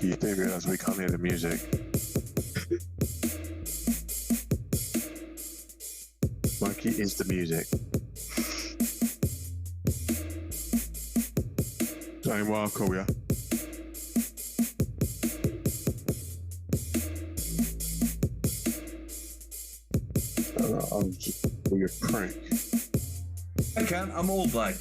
You do realise we can't hear the music. Mikey is the music. Saying what I'll call ya. I'll just do your prank. I can't. I'm all black.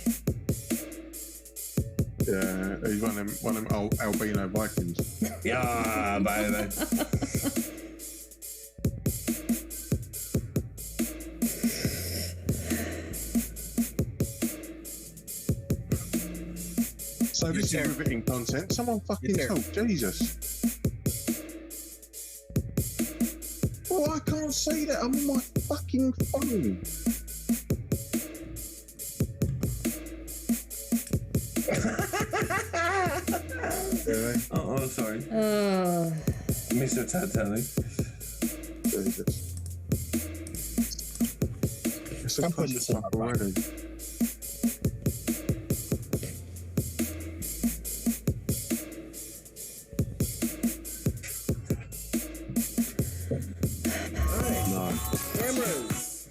Yeah, he's one of them albino Vikings. Yeah, baby. So this is riveting content. Someone fucking talk, Jesus. Well, I can't see that. I'm on my fucking phone. Really? Oh, sorry. Mr. Titanic. Jesus. It's a clusterfuck already. Cameras.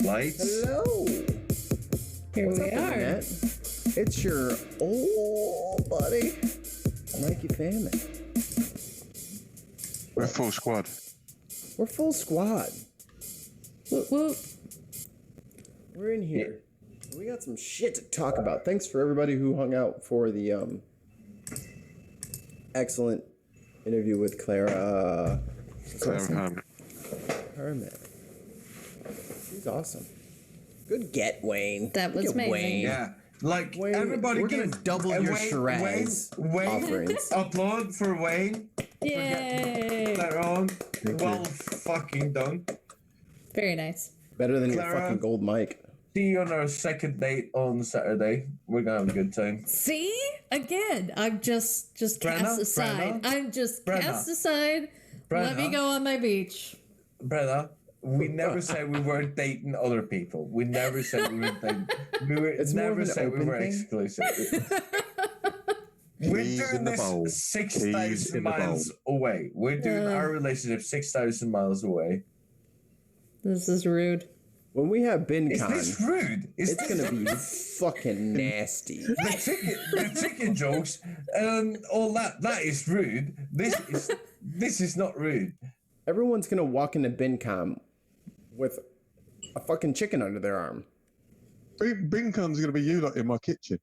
Lights. Hello. Here What's we up, are. Internet? It's your old buddy, Mikey Famine. We're full squad. We're full squad. Whoop, whoop. We're in here. We got some shit to talk about. Thanks for everybody who hung out for the excellent interview with Clara. Hermit. She's awesome. Good get, Wayne. That was Good amazing. Wayne. Yeah. Like, Wayne, everybody we're gonna give double your Shiraz Wayne, offerings. Applaud for Wayne. Yay! Later on. Well fucking done. Very nice. Better than Clara. your fucking gold mic. See you on our second date on Saturday. We're gonna have a good time. See? Again, I'm just cast Brenna? aside. Brenna? I'm just Brenna? cast aside. Let me Brenna? go on my beach. Brenna, we never said we weren't dating other people. We never said we were dating. It's more of never an said we open were thing. exclusive. We're Keys doing in the bowl. this Keys 6,000 in the miles away. We're doing our relationship 6,000 miles away. This is rude. When we have Is BinCon, this rude? Is it's this gonna be fucking nasty. the chicken jokes and all that? That is rude. This is not rude. Everyone's gonna walk into BinCon with a fucking chicken under their arm. Bincon's going to be you lot in my kitchen.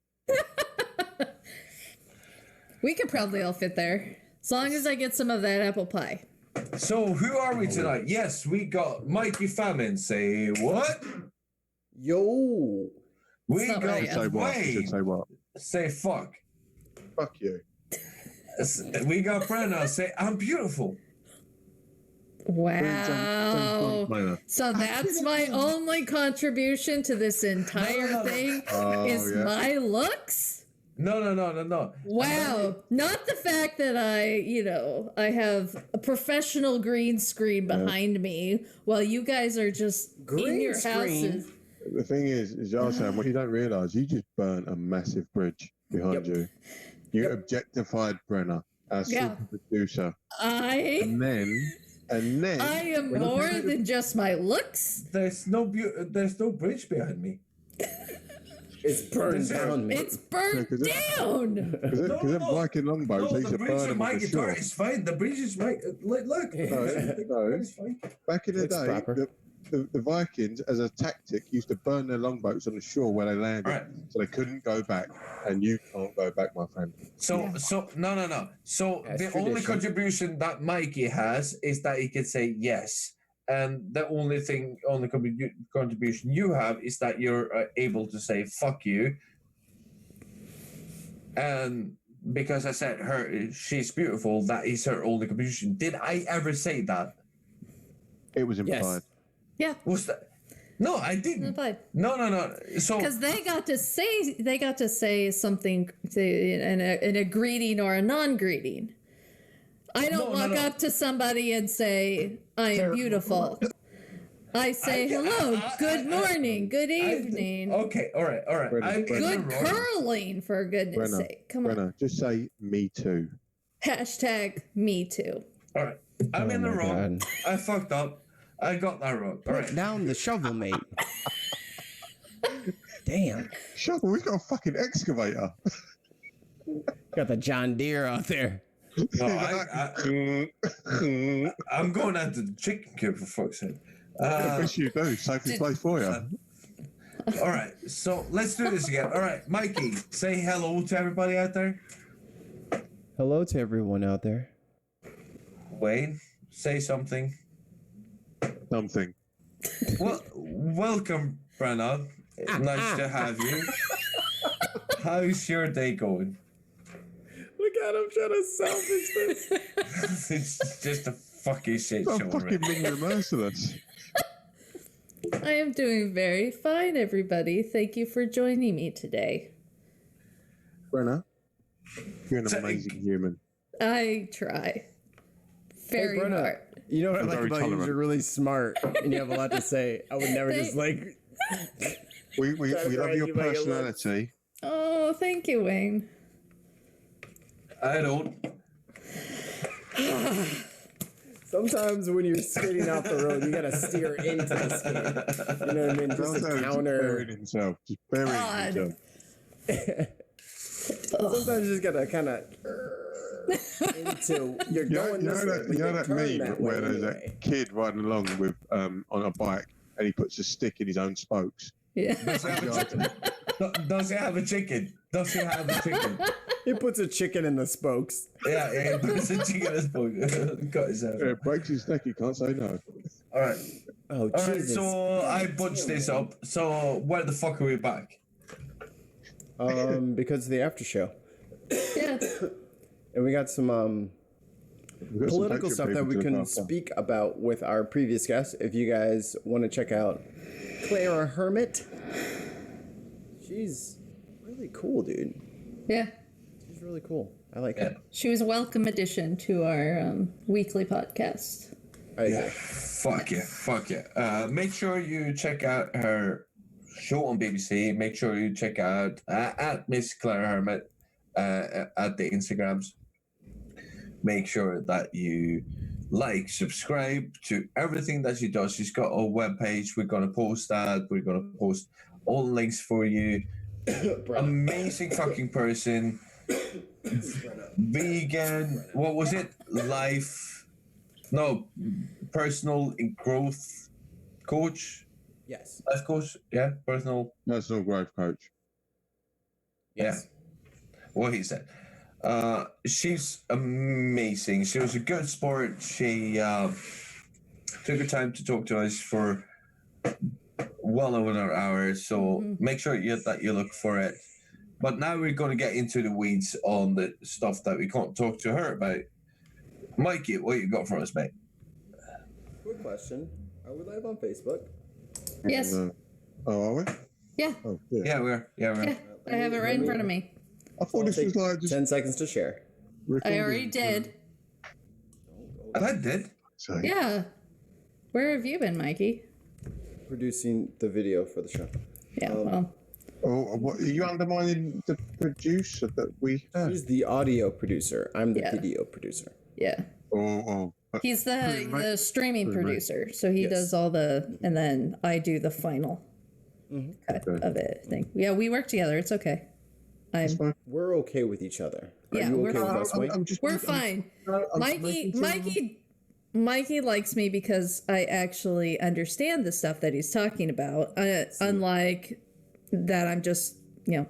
We could probably all fit there. As long as I get some of that apple pie. So who are we tonight? Yes, we got Mikey Famine. Say what? Yo, We not got right. Say what? You should say what? Say fuck. Fuck you. We got Brenna. Say I'm beautiful. Wow. Later. So that's my only contribution to this entire thing is yeah. my looks? No. Wow. Not the fact that I have a professional green screen behind me while you guys are just in Green your screen? houses. The thing is Yarshan, what you don't realise, you just burnt a massive bridge behind you. You objectified Brenna, our super producer. And then I am more than just my looks. There's no bridge behind me. it's burned down, me. It's burnt down. Because them Viking longboats, they used the to bridge burn of them my on the guitar shore. is fine. The bridge is my look. No. It's fine. Back in the It's day, proper. the Vikings, as a tactic, used to burn their longboats on the shore where they landed, Right. so they couldn't go back. And you can't go back, my friend. So no. So That's the only tradition. contribution that Mikey has is that he can say yes, and the only contribution you have is that you're able to say fuck you. And because I said she's beautiful, that is her only contribution. Did I ever say that? It was implied. Yes. Yeah. Was that? No, I didn't. Fine. No. So Because they got to say something in a greeting or a non-greeting. I don't walk up to somebody and say, I am beautiful. I say, hello, good morning, good evening. Okay, all right. Brenna, I'm Brenna. Good curling, for goodness sake. Come on. Brenna, just say me too. Hashtag me too. All right. I'm in the my wrong. God. I fucked up. I got that wrong. All Put right. down the shovel, mate. Damn. Shovel, we got a fucking excavator. Got the John Deere out there. No, I'm going out to the chicken coop for fuck's sake. Yes, you do. Safety place for you. All right. So let's do this again. All right. Mikey, say hello to everybody out there. Hello to everyone out there. Wayne, say something. Something. Well, welcome, Brenna. Nice to have you. How's your day going? Look at him trying to salvage this. It's just a fucking shit I'm show. fucking Right? being merciless. I am doing very fine, everybody. Thank you for joining me today. Brenna, you're an So- amazing human. I try very Brenna, hard. You know what I I'm like very about you? tolerant. You're really smart and you have a lot to say. I would never just like. We That's love right, your you make it look- personality. Oh, thank you, Wayne. I don't. Sometimes when you're skating off the road, you gotta steer into the skate. You know what I mean? Just Just to counter. burying himself. Just burying God. himself. Sometimes you just gotta kind of into. You're going this way, but You know you that turn meme that where way there's anyway. a kid riding along with on a bike and he puts a stick in his own spokes. Yeah. Does he have a chicken? Does he have a chicken? He puts a chicken in the spokes. Yeah, he puts a chicken in his book. Got his head. It breaks his neck, he can't say no. All right. Oh, All right, Jesus. so I butched this up. So where the fuck are we back? Because of the after show. Yeah. And we got some We've got some political Patreon stuff that people we to can look after. speak about with our previous guests. If you guys want to check out Clara Hermit, she's really cool, dude. Yeah. She's really cool. I like her. She was a welcome addition to our weekly podcast. I agree. Fuck yeah. Make sure you check out her show on BBC. Make sure you check out at Miss Clara Hermit at the Instagrams. Make sure that you subscribe to everything that she does. She's got a webpage. We're going to post that. We're going to post all links for you. Amazing fucking person. Vegan. What was it? Personal growth coach. Yes. Life coach. Yeah, personal. Personal growth coach. Yes. What he said. She's amazing. She was a good sport. She took her time to talk to us for well over an hour. So make sure that you look for it. But now we're going to get into the weeds on the stuff that we can't talk to her about. Mikey, what you got for us, mate? Quick question. Are we live on Facebook? Yes. Oh, are we? Yeah. Oh, yeah. Yeah, we're. Yeah. I have it right in front of me. I thought this was like just 10 seconds to share. I already did. I did. Sorry. Yeah. Where have you been, Mikey? Producing the video for the show. Yeah. Well. Oh, what, are you undermining the producer that we have? She's the audio producer. I'm the Yeah. video producer. Yeah. Oh. He's the streaming Pretty much. producer, so he Yes. does all the, and then I do the final cut Okay. of it. I think. Yeah, we work together. It's okay. That's fine. We're okay with each other. Are Yeah, you we're okay with fine. us, Wayne? We're fine. I'm Mikey likes me because I actually understand the stuff that he's talking about. Unlike that, I'm just Yeah,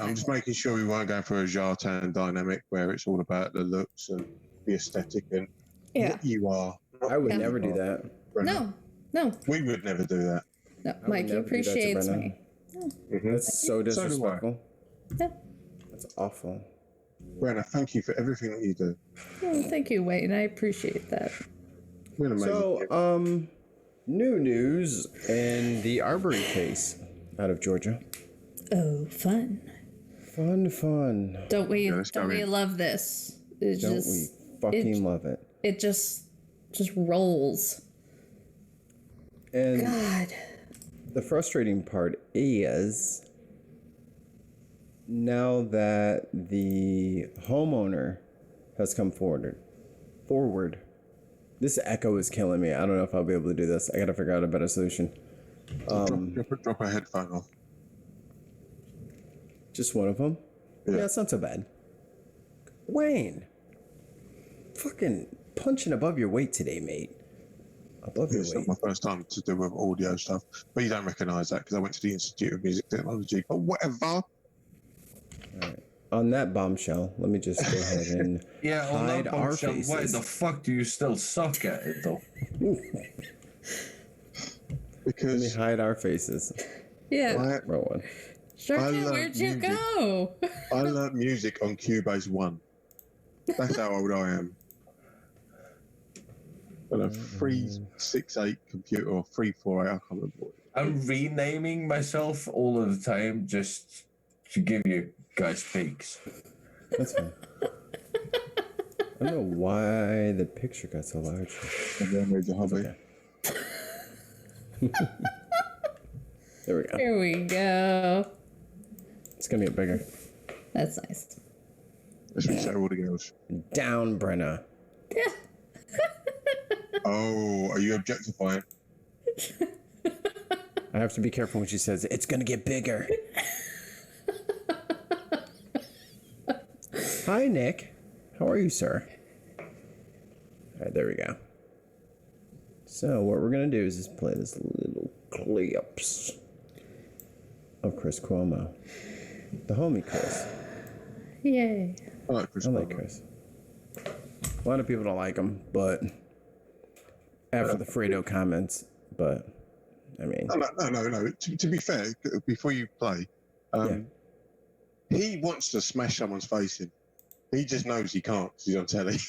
I'm just making sure we weren't going for a Jartan dynamic where it's all about the looks and the aesthetic and yeah. what you are. I would Yeah. never do that. Brenna. No, We would never do that. no. would Mikey never do that to appreciates Brenna. me. That's so do I. disrespectful. Yeah. That's awful. Brenna, thank you for everything that you do. Oh, thank you, Wayne. I appreciate that. You're an amazing kid. So, new news in the Arbery case out of Georgia. Oh, fun. Fun. Don't we? let's go Don't we in. love this? It Don't just, we fucking love it? It just rolls. And God. the frustrating part is now that the homeowner has come forward. This echo is killing me. I don't know if I'll be able to do this. I gotta figure out a better solution. Drop a headphone off. Just one of them? Yeah, it's not so bad. Wayne, fucking punching above your weight today, mate. Above your it's weight. not my first time to do with audio stuff, but you don't recognise that because I went to the Institute of Music Technology. But whatever. All right. On that bombshell, let me just go ahead and on hide that our bombshell, faces. why the fuck do you still suck at it though? Because Let me hide our faces. Yeah. Row one. Sharky, where'd you go? I learnt music on Cubase 1. That's how old I am. On a 368 computer or 348, I can't remember. I'm renaming myself all of the time just to give you guys peaks. That's fine. I don't know why the picture got so large. There's a hobby. Okay. There we go. Here we go. It's gonna get bigger. That's nice. Let's reset all the girls. Down, Brenna. Yeah. Oh, are you objectifying? I have to be careful when she says it's gonna get bigger. Hi, Nick. How are you, sir? All right, there we go. So what we're gonna do is just play this little clips of Chris Cuomo, the homie Chris. Yay. I like Chris. I like Chris. A lot of people don't like him, but after the Fredo comments, but I mean, No. To be fair, before you play, he wants to smash someone's face in. He just knows he can't because he's on telly.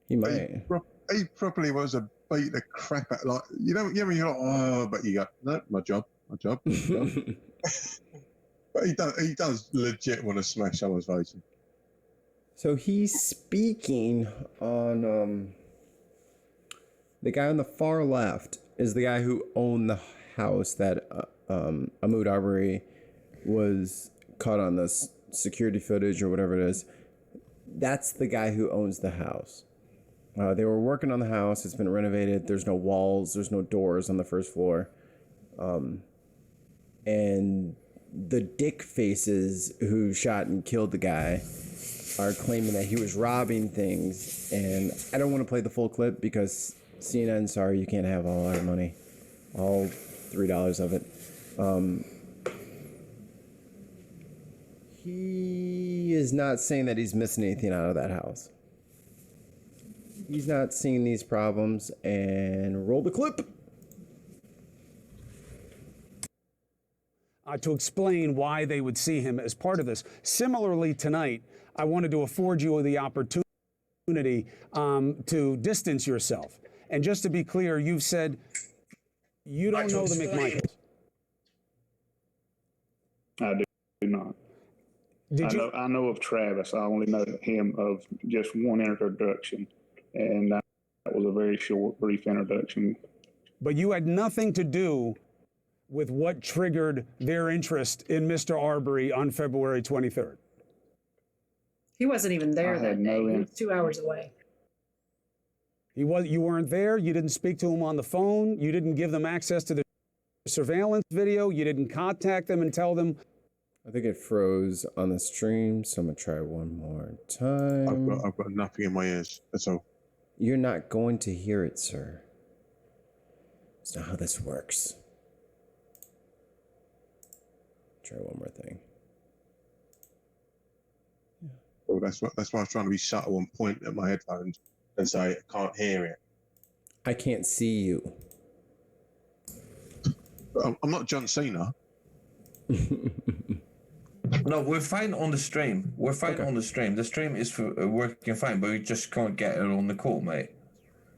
he might. He probably wants to beat the crap out, like, you know, you're like, oh, but you go, no, my job. But he does legit want to smash someone's face in. So he's speaking on the guy on the far left is the guy who owned the house that Ahmaud Arbery was caught on this security footage or whatever it is. That's the guy who owns the house. They were working on the house. It's been renovated. There's no walls. There's no doors on the first floor. And the dick faces who shot and killed the guy are claiming that he was robbing things. And I don't want to play the full clip because CNN, sorry, you can't have all our money. All $3 of it. He is not saying that he's missing anything out of that house. He's not seeing these problems. And roll the clip. To explain why they would see him as part of this. Similarly, tonight, I wanted to afford you the opportunity to distance yourself. And just to be clear, you've said you don't know the McMichaels. I do not. I know of Travis. I only know him of just one introduction, and that was a very short, brief introduction. But you had nothing to do with what triggered their interest in Mr. Arbery on February 23rd. He wasn't even there that day. He was 2 hours away. You weren't there. You didn't speak to him on the phone. You didn't give them access to the surveillance video. You didn't contact them and tell them. I think it froze on the stream, so I'm gonna try one more time. I've got nothing in my ears. That's all. You're not going to hear it, sir. That's not how this works. Try one more thing. Well, that's why I was trying to be subtle and point at my headphones and say I can't hear it. I can't see you. I'm not John Cena. No, we're fine on the stream. We're fine on the stream. The stream is working fine, but we just can't get it on the call, mate.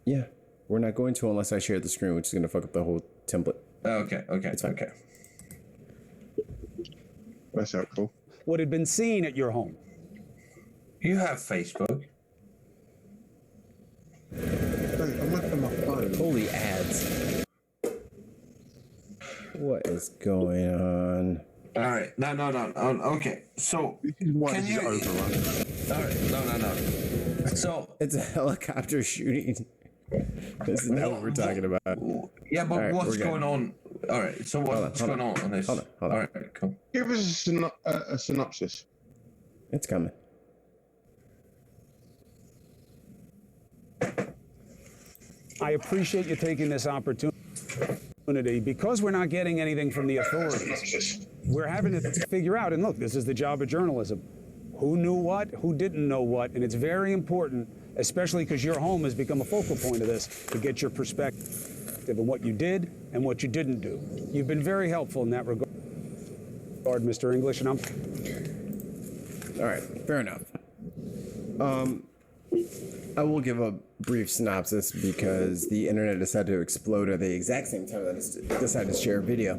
Yeah, we're not going to unless I share the screen, which is going to fuck up the whole template. Okay. It's okay. That's helpful. What had been seen at your home. You have Facebook. I'm looking at my phone. Holy ads. What is going on? All right. No. Okay. So This is why this is overrun. All right. No. So it's a helicopter shooting. This is not what we're talking about. Yeah, but what's going on? All right. So what's going on this? Hold on. All right. Cool. Give us a synopsis. It's coming. I appreciate you taking this opportunity. Because we're not getting anything from the authorities, we're having to figure out, and look, this is the job of journalism. Who knew what, who didn't know what, and it's very important, especially because your home has become a focal point of this, to get your perspective on what you did and what you didn't do. You've been very helpful in that regard, Mr. English, and I'm... All right, fair enough. I will give a brief synopsis because the internet decided to explode at the exact same time that it decided to share a video.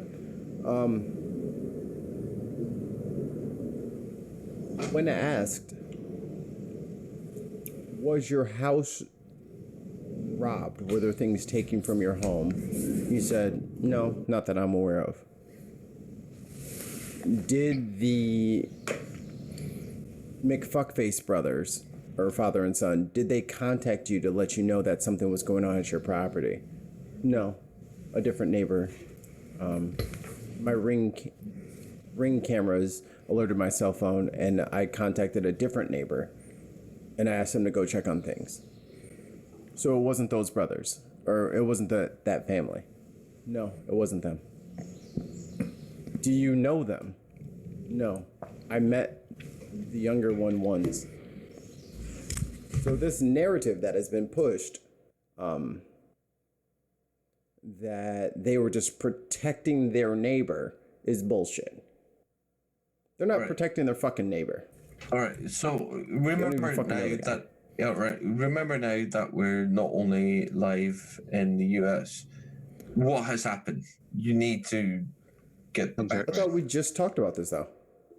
When asked, was your house robbed? Were there things taken from your home? He said, no, not that I'm aware of. Did the McFuckface brothers, or father and son, did they contact you to let you know that something was going on at your property? No, a different neighbor. My ring cameras alerted my cell phone, and I contacted a different neighbor, and I asked him to go check on things. So it wasn't those brothers, or it wasn't that family. No, it wasn't them. Do you know them? No, I met the younger one once. So this narrative that has been pushed, that they were just protecting their neighbor, is bullshit. They're not protecting their fucking neighbor. All right. So remember now that Remember now that we're not only live in the US. What has happened? You need to get. I thought we just talked about this though.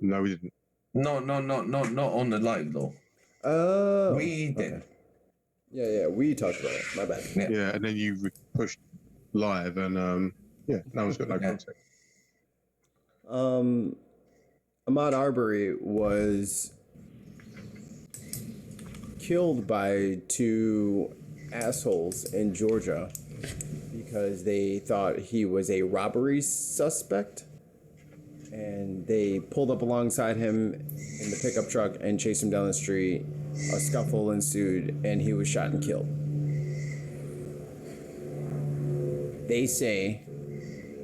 No, we didn't. No, not on the live though. Oh, we did. Okay. Yeah, we talked about it. My bad. Yeah, and then you pushed live, and no one's got no contact. Ahmaud Arbery was killed by two assholes in Georgia because they thought he was a robbery suspect, and they pulled up alongside him in the pickup truck and chased him down the street. A scuffle ensued, and he was shot and killed. They say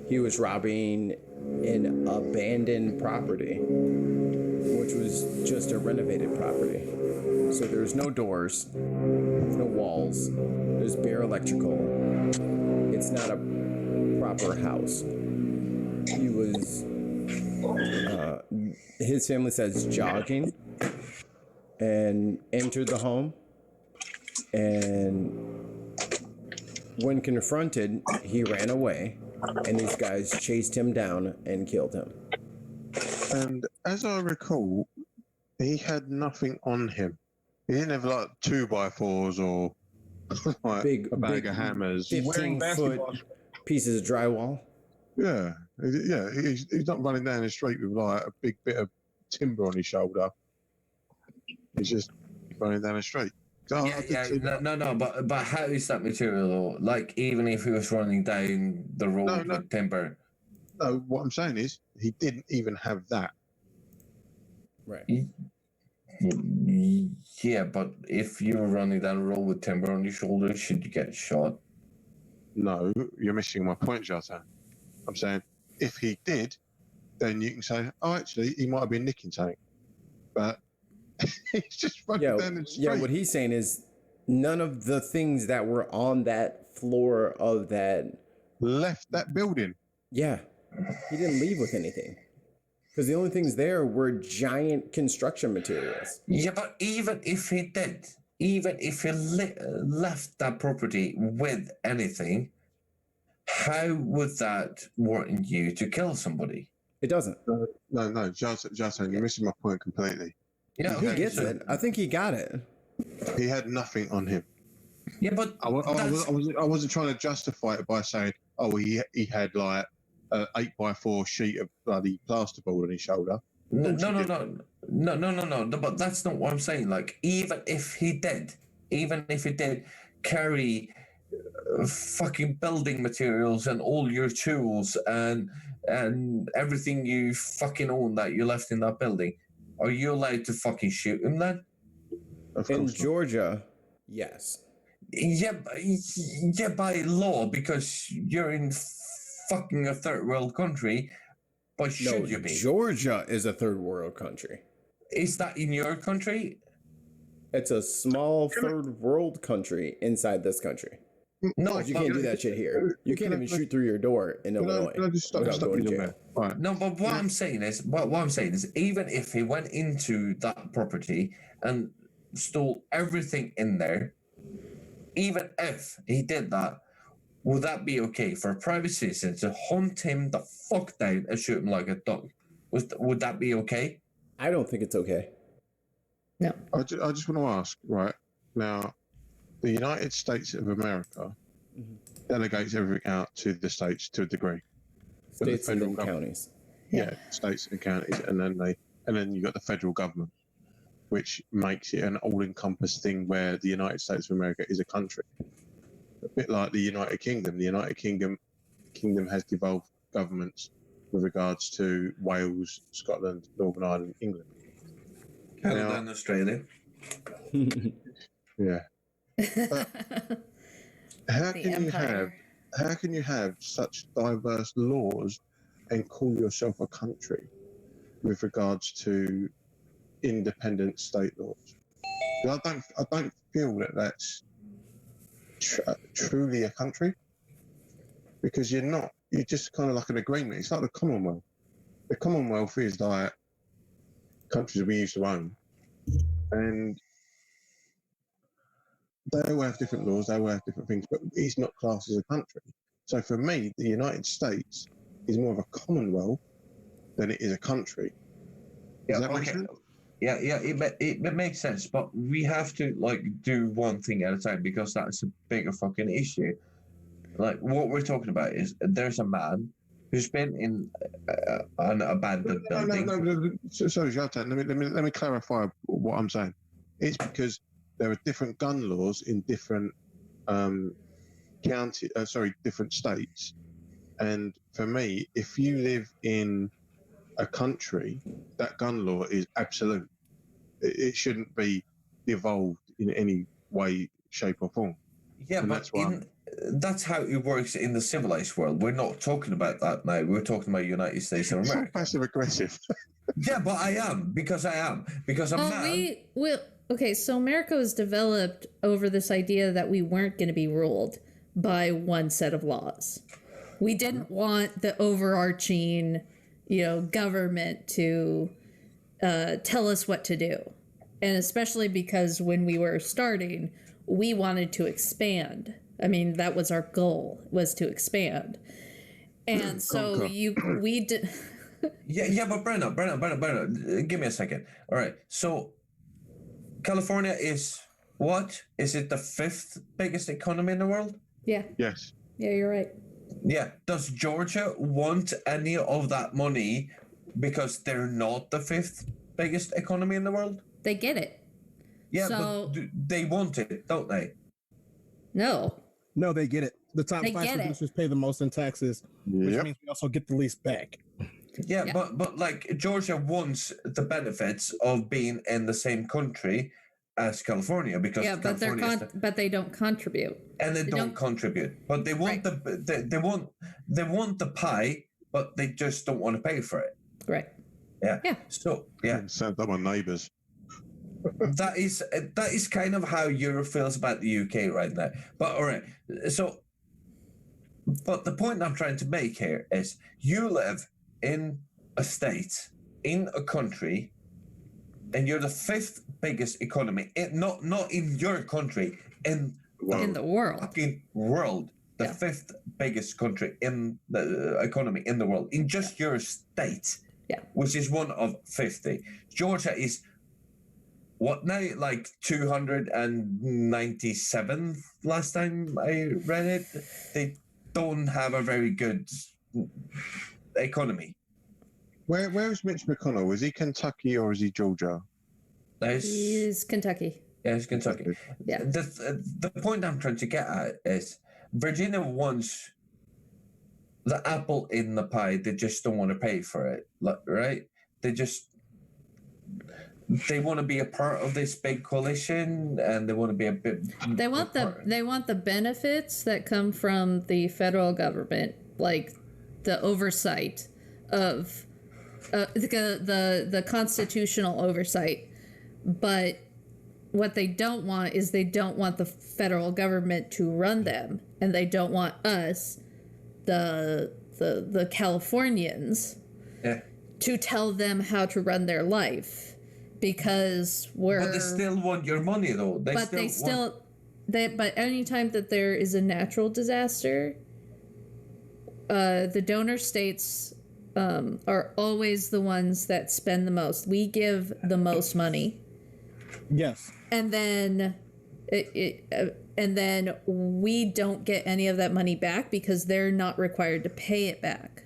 he was robbing an abandoned property, which was just a renovated property. So there's no doors, there's no walls, there's bare electrical. It's not a proper house. He was, his family says, jogging and entered the home, and when confronted, he ran away, and these guys chased him down and killed him. And as I recall, he had nothing on him. He didn't have like 2x4s or like a bag of hammers. 15-foot pieces of drywall. Yeah. He's not running down the street with like a big bit of timber on his shoulder. He's just running down the street. No, but how is that material though? Like, even if he was running down the road with timber. No, what I'm saying is he didn't even have that. Right. Yeah, but if you were running down the road with timber on your shoulder, should you get shot? No, you're missing my point, Jota. I'm saying if he did, then you can say, oh, actually, he might have been nicking something. But he's just running down the street. Yeah, what he's saying is none of the things that were on that floor of that... left that building. Yeah. He didn't leave with anything. Because the only things there were giant construction materials. Yeah, but even if he did, even if he left that property with anything, how would that warrant you to kill somebody? It doesn't. No, Justin, you're missing my point completely. Yeah, okay, he gets it. I think he got it. He had nothing on him. Yeah, but I wasn't trying to justify it by saying, oh, he had like an 8x4 sheet of bloody plasterboard on his shoulder. No. But that's not what I'm saying. Like, even if he did carry fucking building materials and all your tools and everything you fucking own that you left in that building, are you allowed to fucking shoot him then? In Georgia, yes. Yeah, by law, because you're in fucking a third world country. But should you be? Georgia is a third world country. Is that in your country? It's a small third world country inside this country. No, you can't do that shit here. You can't even shoot through your door in Illinois without going to jail. Right. No, but what I'm saying is, even if he went into that property and stole everything in there, even if he did that, would that be okay for a private citizen to hunt him the fuck down and shoot him like a dog? Would that be okay? I don't think it's okay. No. I just want to ask, right now, the United States of America delegates everything out to the states to a degree. States and counties. Yeah, states and counties, and then you got the federal government, which makes it an all-encompassing thing where the United States of America is a country. A bit like the United Kingdom. The United Kingdom has devolved governments with regards to Wales, Scotland, Northern Ireland, England. Canada and Australia. Yeah. But how can you have such diverse laws and call yourself a country with regards to independent state laws? I don't feel that that's truly a country, because you're not. You're just kind of like an agreement. It's like the Commonwealth. The Commonwealth is like countries we used to own, and they all have different laws, they all have different things, but it's not classed as a country. So for me, the United States is more of a Commonwealth than it is a country. Does that make sense? Yeah, it makes sense, but we have to do one thing at a time, because that's a bigger fucking issue. Like, what we're talking about is there's a man who's been in an abandoned building. No. Sorry, let me clarify what I'm saying. It's because there are different gun laws in different different states. And for me, if you live in a country, that gun law is absolute. It shouldn't be devolved in any way, shape, or form. Yeah, and but that's how it works in the civilized world. We're not talking about that now. We're talking about United States of America. It's passive aggressive. Yeah, but I am because I'm Okay, so America was developed over this idea that we weren't going to be ruled by one set of laws. We didn't want the overarching, government to tell us what to do. And especially because when we were starting, we wanted to expand. I mean, that was our goal, was to expand. And so we did... Yeah, but Brenna, give me a second. All right, so California is what? Is it the 5th biggest economy in the world? Yeah. Yes. Yeah, you're right. Yeah. Does Georgia want any of that money because they're not the 5th biggest economy in the world? They get it. Yeah, but they want it, don't they? No, they get it. The top 5 producers pay the most in taxes, which means we also get the least back. Yeah, but Georgia wants the benefits of being in the same country as California, because but they don't contribute. And they don't contribute, but they want they want the pie, but they just don't want to pay for it. Right. Yeah. So Send them on neighbours. that is kind of how Europe feels about the UK right now. But all right, but the point I'm trying to make here is you live in a state, in a country, and you're the 5th biggest economy. Not in your country, in the world. Fucking world. The 5th biggest country in the economy in the world. In just your state. Yeah. Which is one of 50. Georgia is what now? 297 last time I read it. They don't have a very good economy. Where is Mitch McConnell? Is he Kentucky or is he Georgia? He's Kentucky. Yeah, he's Kentucky. Yeah. The point I'm trying to get at is Virginia wants the apple in the pie. They just don't want to pay for it, right? They want to be a part of this big coalition, and they want to be a bit. They want the benefits that come from the federal government, like the oversight of the constitutional oversight. But what they don't want is they don't want the federal government to run them, and they don't want us, the Californians, to tell them how to run their life. Because But they still want your money, though. But anytime that there is a natural disaster, the donor states are always the ones that spend the most. We give the most money. Yes. And then we don't get any of that money back because they're not required to pay it back.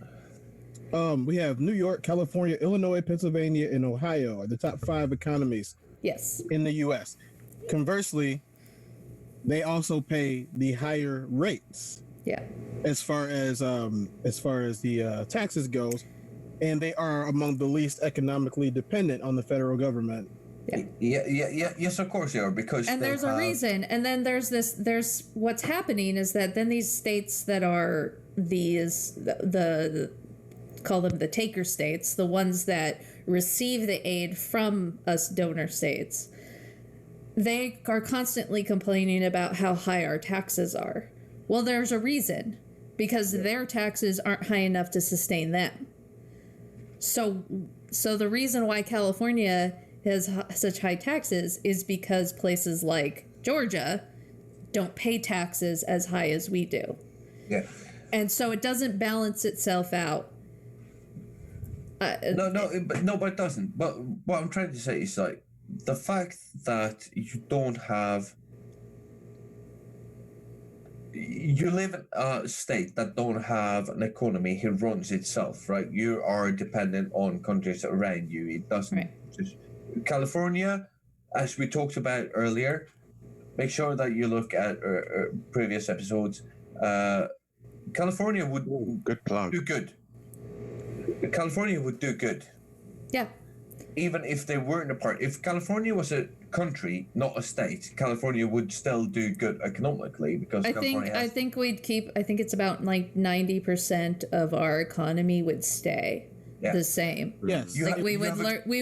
We have New York, California, Illinois, Pennsylvania, and Ohio are the top 5 economies. Yes. In the U.S. Conversely, they also pay the higher rates. Yeah. As far as the taxes goes, and they are among the least economically dependent on the federal government. Yeah. Yes, of course they are, because there's a reason. And then there's what's happening is that then these states that are the call them the taker states, the ones that receive the aid from us donor states, they are constantly complaining about how high our taxes are. Well, there's a reason, because their taxes aren't high enough to sustain them. So the reason why California has such high taxes is because places like Georgia don't pay taxes as high as we do. Yeah. And so it doesn't balance itself out. But it doesn't. But what I'm trying to say is, like, the fact that you live in a state that don't have an economy that runs itself, right? You are dependent on countries around you. It doesn't. Right. California, as we talked about earlier, make sure that you look at previous episodes. California would do good. California would do good. Yeah. Even if they weren't a part. If California was a country, not a state, California would still do good economically, because I think we'd keep. I think it's about like 90% of our economy would stay the same. Yes. Like we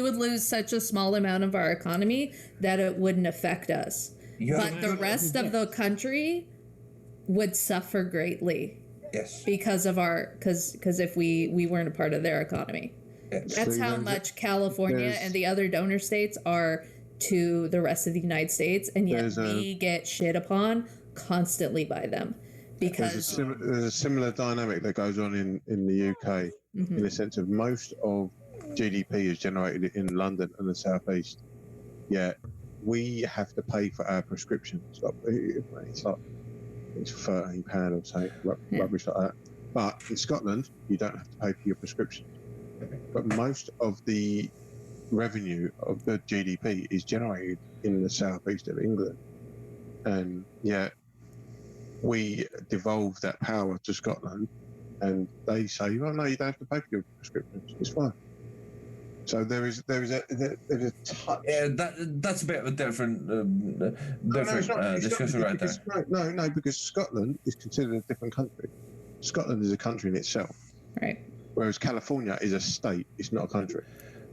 would lose such a small amount of our economy that it wouldn't affect us. But the rest of the country would suffer greatly. Yes. Because if we weren't a part of their economy. Yes. That's how much California and the other donor states are to the rest of the United States, and yet we get shit upon constantly by them. Because there's a similar dynamic that goes on in the UK, in the sense of most of GDP is generated in London and the southeast, yet we have to pay for our prescriptions. It's £13 or something, rubbish like that. But in Scotland, you don't have to pay for your prescriptions. But most of the revenue of the GDP is generated in the southeast of England. And yet we devolve that power to Scotland, and they say, well, no, you don't have to pay for your prescriptions. It's fine. So there is a touch. Yeah, that's a bit of a different discussion right there. No, because Scotland is considered a different country. Scotland is a country in itself. Right. Whereas California is a state. It's not a country.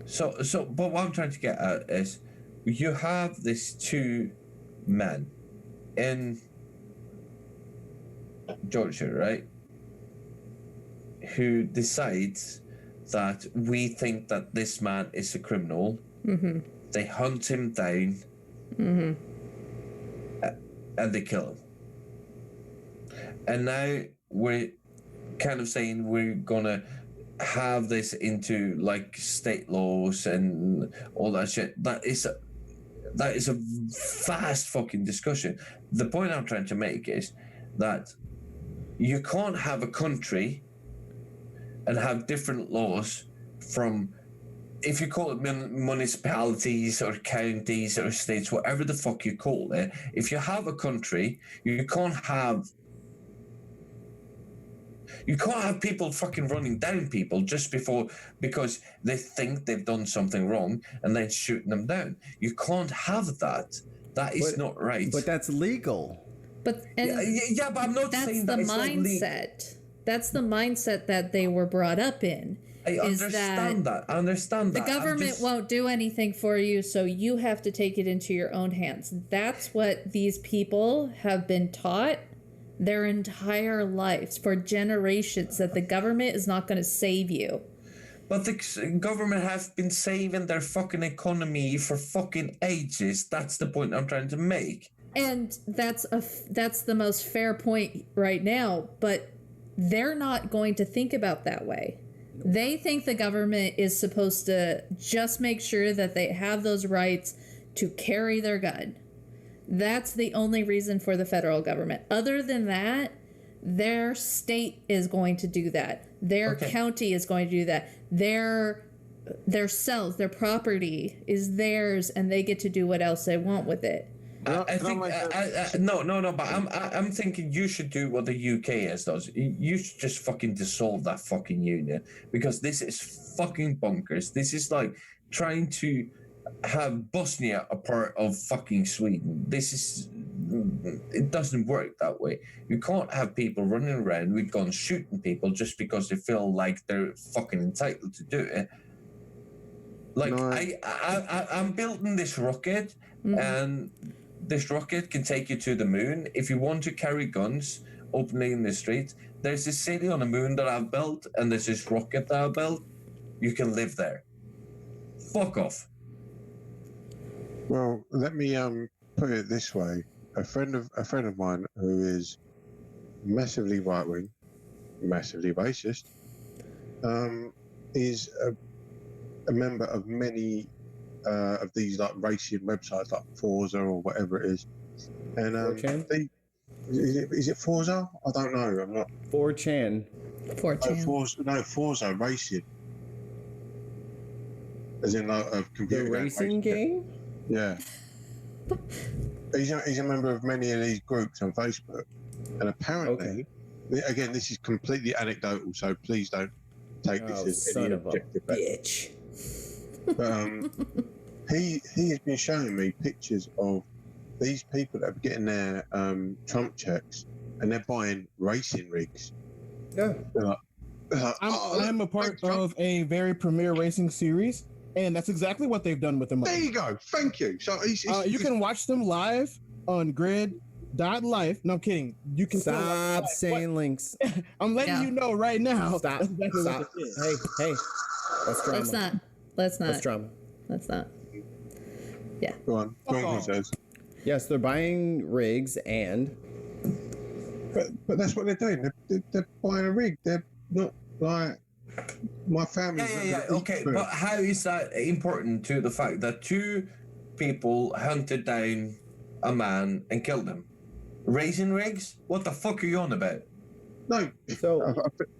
So, but what I'm trying to get at is, you have these two men in Georgia, right, who decides that we think that this man is a criminal. Mm-hmm. They hunt him down, and they kill him. And now we're kind of saying we're gonna have this into like state laws and all that shit. That is a vast fucking discussion. The point I'm trying to make is that you can't have a country and have different laws from, if you call it municipalities or counties or states, whatever the fuck you call it. If you have a country, you can't have people fucking running down people just because they think they've done something wrong and then shooting them down. You can't have that. That is not right. But that's legal. But but I'm not saying that's the mindset. That's the mindset that they were brought up in. I understand that. The government won't do anything for you, so you have to take it into your own hands. That's what these people have been taught their entire lives, for generations, that the government is not going to save you. But the government have been saving their fucking economy for fucking ages. That's the point I'm trying to make. And that's the most fair point right now, but they're not going to think about that way. They think the government is supposed to just make sure that they have those rights to carry their gun. That's the only reason for the federal government. Other than that, their state is going to do that. Their county is going to do that. Their cells, their property is theirs, and they get to do what else they want with it. But I'm thinking you should do what the UK does. You should just fucking dissolve that fucking union, because this is fucking bonkers. This is like trying to have Bosnia a part of fucking Sweden. It doesn't work that way. You can't have people running around with guns shooting people just because they feel like they're fucking entitled to do it. Like, no. I'm building this rocket, and this rocket can take you to the moon. If you want to carry guns openly in the street, there's this city on the moon that I've built, and there's this rocket that I've built. You can live there. Fuck off. Well, let me put it this way: a friend of mine who is massively right wing, massively racist, is a member of many of these like racing websites like Forza or whatever it is, and is it Forza? I don't know. I'm not 4chan. 4chan. Forza racing, as in like a computer racing game. Yeah. He's a member of many of these groups on Facebook, and apparently, again, this is completely anecdotal, so please don't take this as any objective bitch. But he has been showing me pictures of these people that are getting their Trump checks, and they're buying racing rigs. Yeah. I'm a part of a very premier racing series, and that's exactly what they've done with the money. There you go. Thank you. So you can watch them live on grid.life. No, I'm kidding. You can stop saying links. I'm letting you know right now. Stop. Hey. Let's drama. Let's not. Yeah. Go on. Says. Yes, they're buying rigs and. But that's what they're doing. They're buying a rig. They're not like my family. Yeah. Okay, but how is that important to the fact that two people hunted down a man and killed him? Raising rigs? What the fuck are you on about? No. So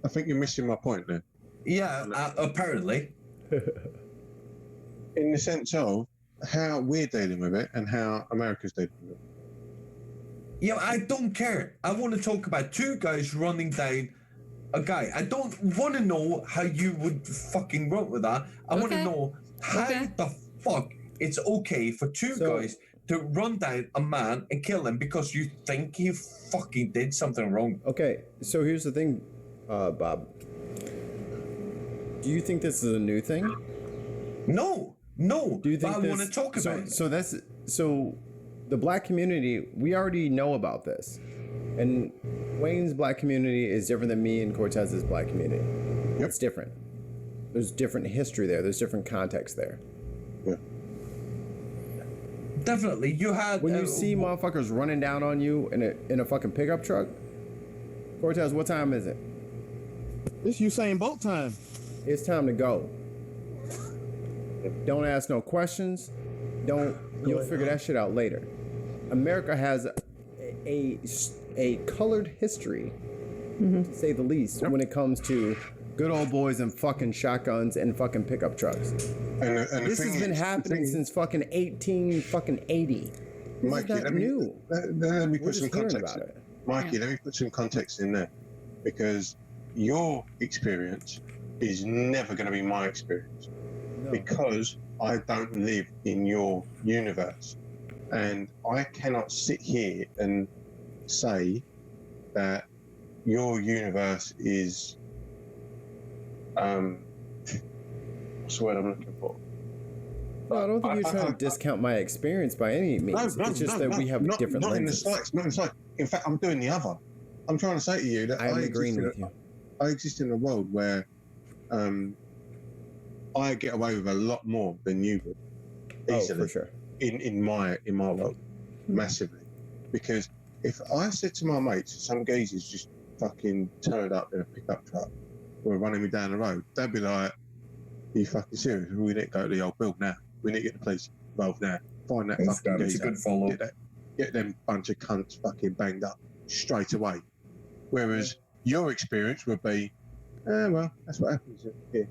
I think you're missing my point there. Yeah, apparently. In the sense of how we're dealing with it and how America's dealing with it. Yeah, I don't care. I want to talk about two guys running down a guy. I don't want to know how you would fucking run with that. I want to know how the fuck it's okay for two guys to run down a man and kill him because you think he fucking did something wrong. Okay, so here's the thing, Bob. Do you think this is a new thing? No. Do you think I want to talk about it. So the black community, we already know about this. And Wayne's black community is different than me and Cortez's black community. Yep. It's different. There's different history there. There's different context there. Yeah. Definitely. You had when you see motherfuckers running down on you in a fucking pickup truck. Cortez, what time is it? It's Usain Bolt time. It's time to go. Don't ask no questions. You'll figure that shit out later. America has a colored history, to say the least, when it comes to Good old boys and fucking shotguns and fucking pickup trucks. And this has been happening since fucking 1880. Mikey, let me put some context. Mikey, let me put some context in there, because your experience is never going to be my experience, because I don't live in your universe, and I cannot sit here and say that your universe is what's the word I'm looking for? No, I don't think you're trying to discount my experience by any means. It's just that we have different lenses. Not in the slightest. In fact, I'm doing the other. I'm trying to say to you that I'm agreeing with you. I exist in a world where I get away with a lot more than you would. Easily. Oh, for sure. In my world, massively. Because if I said to my mates, some geezers just fucking turned up in a pickup truck or running me down the road, they'd be like, "Are you fucking serious? We need to go to the old build now. We need to get the police involved now. Find that fucking geezer. Get them bunch of cunts fucking banged up straight away." Whereas your experience would be, well, that's what happens here.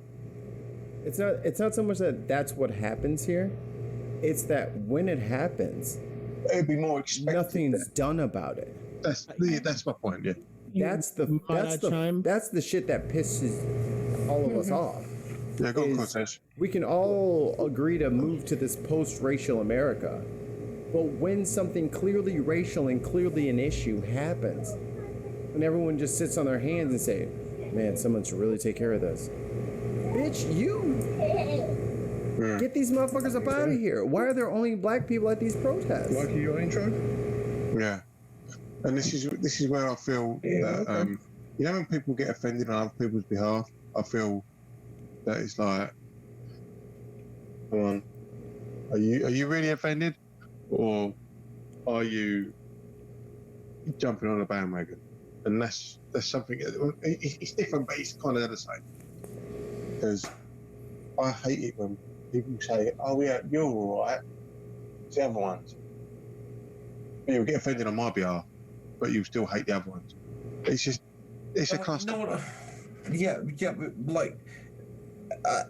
It's not so much that that's what happens here. It's that when it happens, it'd be more expected. Nothing's done about it. That's my point. Yeah. That's the shit that pisses all of us off. Yeah, go on, Cortez. We can all agree to move to this post-racial America, but when something clearly racial and clearly an issue happens, and everyone just sits on their hands and say, "Man, someone should really take care of this." Bitch, get these motherfuckers up out of here. Why are there only black people at these protests? Like your intro? Yeah. And this is where I feel that, you know, when people get offended on other people's behalf, I feel that it's like, come on, are you really offended, or are you jumping on a bandwagon? And that's something. It's different, but it's kind of the same. Because I hate it when people say, "Oh yeah, you're all right." It's the other ones. You'll get offended on my behalf, but you still hate the other ones. It's a custom. Yeah, but like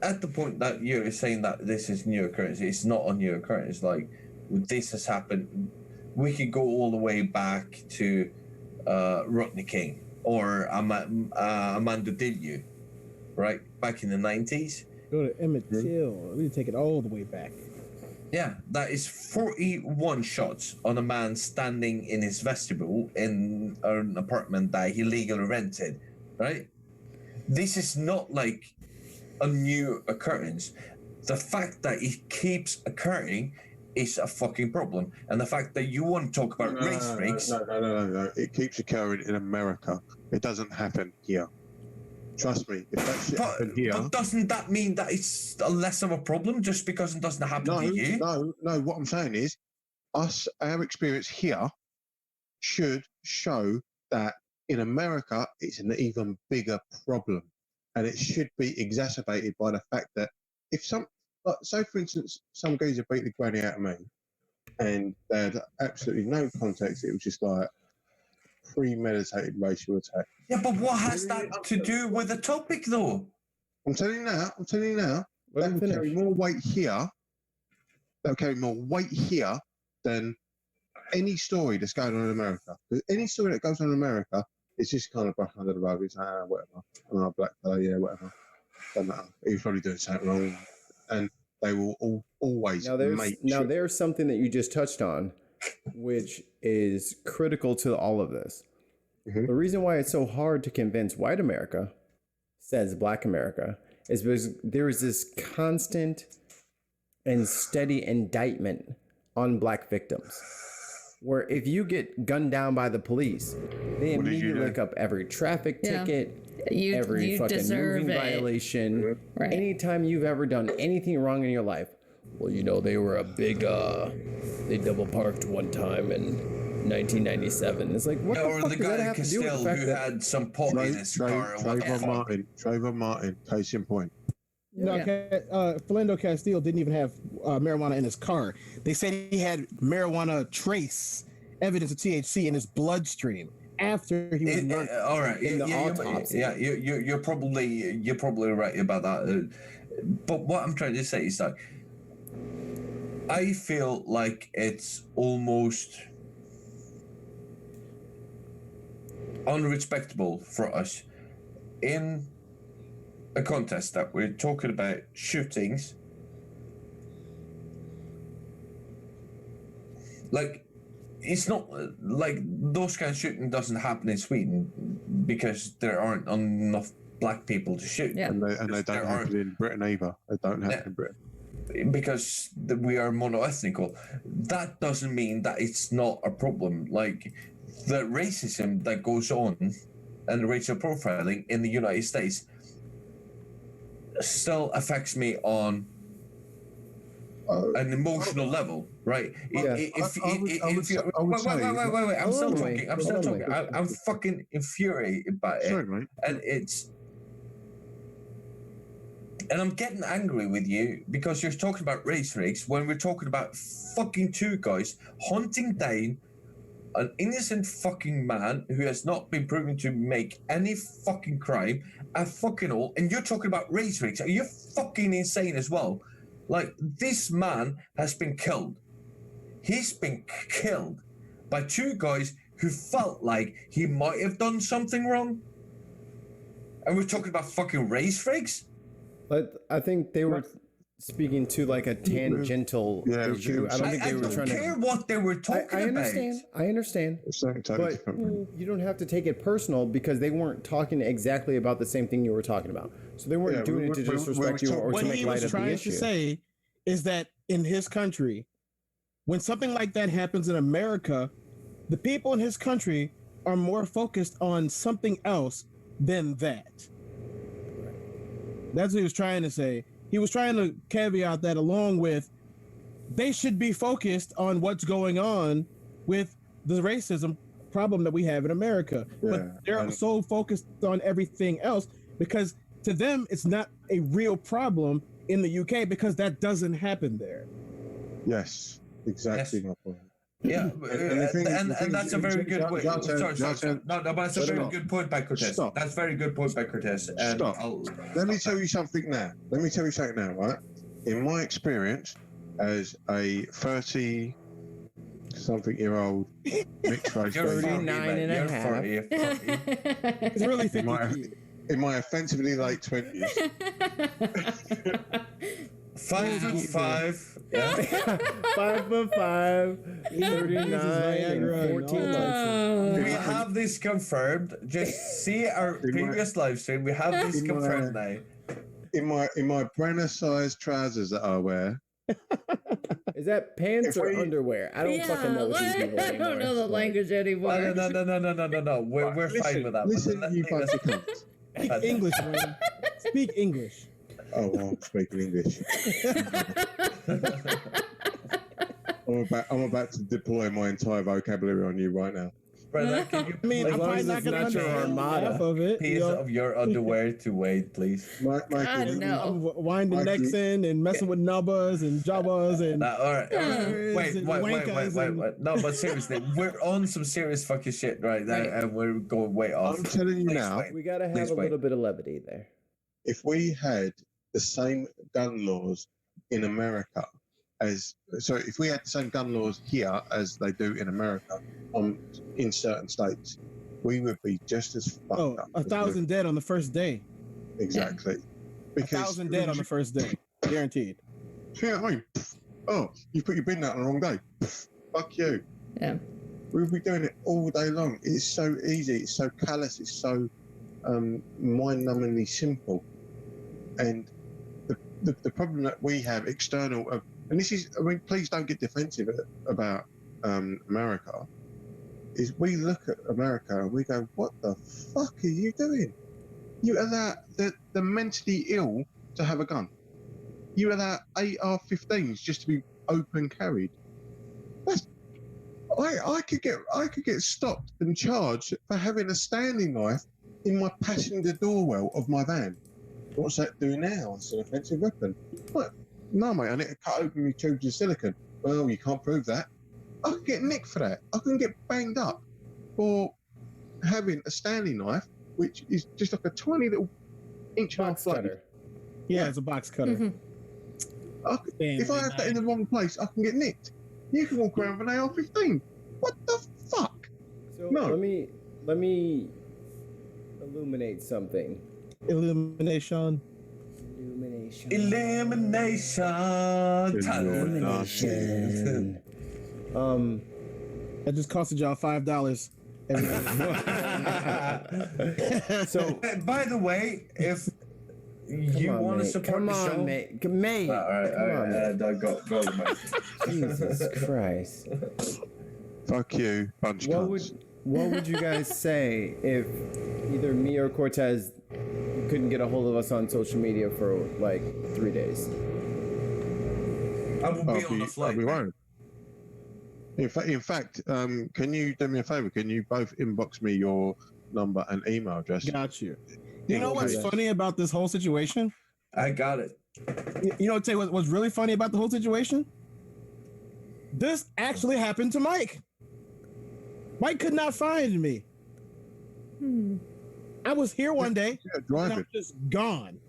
at the point that you're saying that this is new occurrence, it's not a new occurrence. Like this has happened. We could go all the way back to Rodney King or Amanda Dibu, right back in the 90s. Go to Emmett Till. We take it all the way back. Yeah, that is 41 shots on a man standing in his vestibule in an apartment that he legally rented, right? This is not like a new occurrence. The fact that it keeps occurring is a fucking problem. And the fact that you want to talk about race freaks... No. It keeps occurring in America. It doesn't happen here. Trust me, if that shit happened here... But doesn't that mean that it's less of a problem just because it doesn't happen to you? No. What I'm saying is, our experience here should show that in America, it's an even bigger problem. And it should be exacerbated by the fact that if so for instance, some geezer beat the granny out of me and they had absolutely no context. It was just like premeditated racial attack. Yeah, but what has that to do with the topic, though? I'm telling you now, that will carry more weight here. That will carry more weight here than any story that's going on in America. Because any story that goes on in America, it's just kind of brushed under the rug. It's whatever. I'm a black fellow, yeah, whatever. Doesn't matter. He was probably doing something wrong. And they will always Now, there's something that you just touched on, which is critical to all of this. Mm-hmm. The reason why it's so hard to convince white America, says black America, is because there is this constant and steady indictment on black victims. Where if you get gunned down by the police, they immediately look up every traffic ticket, every fucking moving violation. Right. Anytime you've ever done anything wrong in your life, well, you know, they were a big, they double parked one time in 1997. It's like, what the fuck does that have to do with the fact that... had some pot in his car? Trayvon Martin, case in point. No, Philando Castile didn't even have marijuana in his car. They said he had marijuana trace evidence of THC in his bloodstream after he was murdered. All right. In the autopsy. You're probably right about that. But what I'm trying to say is that I feel like it's almost unrespectable for us in a contest that we're talking about shootings. Like, it's not like those kind of shooting doesn't happen in Sweden because there aren't enough black people to shoot. Yeah. And they don't happen in Britain either. They don't happen in Britain. Because we are monoethnical. That doesn't mean that it's not a problem. Like, the racism that goes on and the racial profiling in the United States still affects me on an emotional level, right? Wait, I'm still talking. I'm fucking infuriated by it. Sorry, mate. And I'm getting angry with you because you're talking about race rigs when we're talking about fucking two guys hunting down an innocent fucking man who has not been proven to make any fucking crime at fucking all, and you're talking about race rigs. Are you fucking insane as well? Like, this man has been killed. He's been killed by two guys who felt like he might have done something wrong. And we're talking about fucking race rigs? But I think they were speaking to like a tangential issue. I don't think they were trying to. I don't care what they were talking about. I understand. But you don't have to take it personal because they weren't talking exactly about the same thing you were talking about. So they weren't doing it to disrespect you or to make light of the issue. What he was trying to say is that in his country, when something like that happens in America, the people in his country are more focused on something else than that. That's what he was trying to say. He was trying to caveat that along with they should be focused on what's going on with the racism problem that we have in America. But they're so focused on everything else because to them, it's not a real problem in the UK because that doesn't happen there. Yes, exactly my point. Yeah, and that's a very good point. Sorry. No, but that's a very good point by Cortez. That's a very good point by Cortez. Stop. Let me tell you something now. Right? In my experience as a 30-something-year-old mixed race, 39 and a half. It's really 50. In my offensively late 20s. 5'5". Yeah. 5'5", 39, and 14 months. We have this confirmed. Just see our previous live stream. We have this confirmed now. In my Brenner-sized trousers that I wear. Is that pants or underwear? I don't fucking know what these people anymore. I don't know the language anymore. No. We're fine with that. Listen, you bunch of cunts. Speak English, man. Speak English. Oh, well, I'm speaking English. I'm about to deploy my entire vocabulary on you right now. Brother, can you I'm probably not going to understand half of it. piece of your underwear to wait, please? I'm winding necks in and messing with nubbas and jabbas and... all right. Wait. No, but seriously, we're on some serious fucking shit right now, and we're going way off. I'm telling you now. We got to have a little bit of levity there. If we had the same gun laws in America if we had the same gun laws here as they do in America in certain states, we would be just as fucked up. 1,000 dead on the first day. Exactly. Because 1,000 dead on the first day. Guaranteed. Yeah, I mean, you put your bin out on the wrong day. Fuck you. Yeah. We'll be doing it all day long. It's so easy. It's so callous. It's so mind-numbingly simple. And the problem that we have external, and this is, I mean, please don't get defensive about America, is we look at America and we go, what the fuck are you doing? You allow the mentally ill to have a gun. You allow AR-15s just to be open carried. I could get stopped and charged for having a Stanley knife in my passenger doorwell of my van. What's that doing now? It's an offensive weapon. What? No, mate, I need to cut open my tubes of silicon. Well, you can't prove that. I could get nicked for that. I can get banged up for having a Stanley knife, which is just like a tiny little inch Box blade. cutter. Yeah, it's a box cutter. Mm-hmm. If I have that in the wrong place, I can get nicked. You can walk around with an AR-15. What the fuck? So No. let me illuminate something. Elimination. Elimination. That just costed y'all $5. So, by the way, if you want to support the show, mate. all right, go the mic. Jesus Christ. Fuck you, bunch of cunts. What would you guys say if either me or Cortez couldn't get a hold of us on social media for like 3 days? I will be on the flight. I'll be worried. In fact, can you do me a favor? Can you both inbox me your number and email address? Got you. You know what's funny about this whole situation? I got it. You know what's really funny about the whole situation? This actually happened to Mike. Mike could not find me. I was here one day, and I was just gone.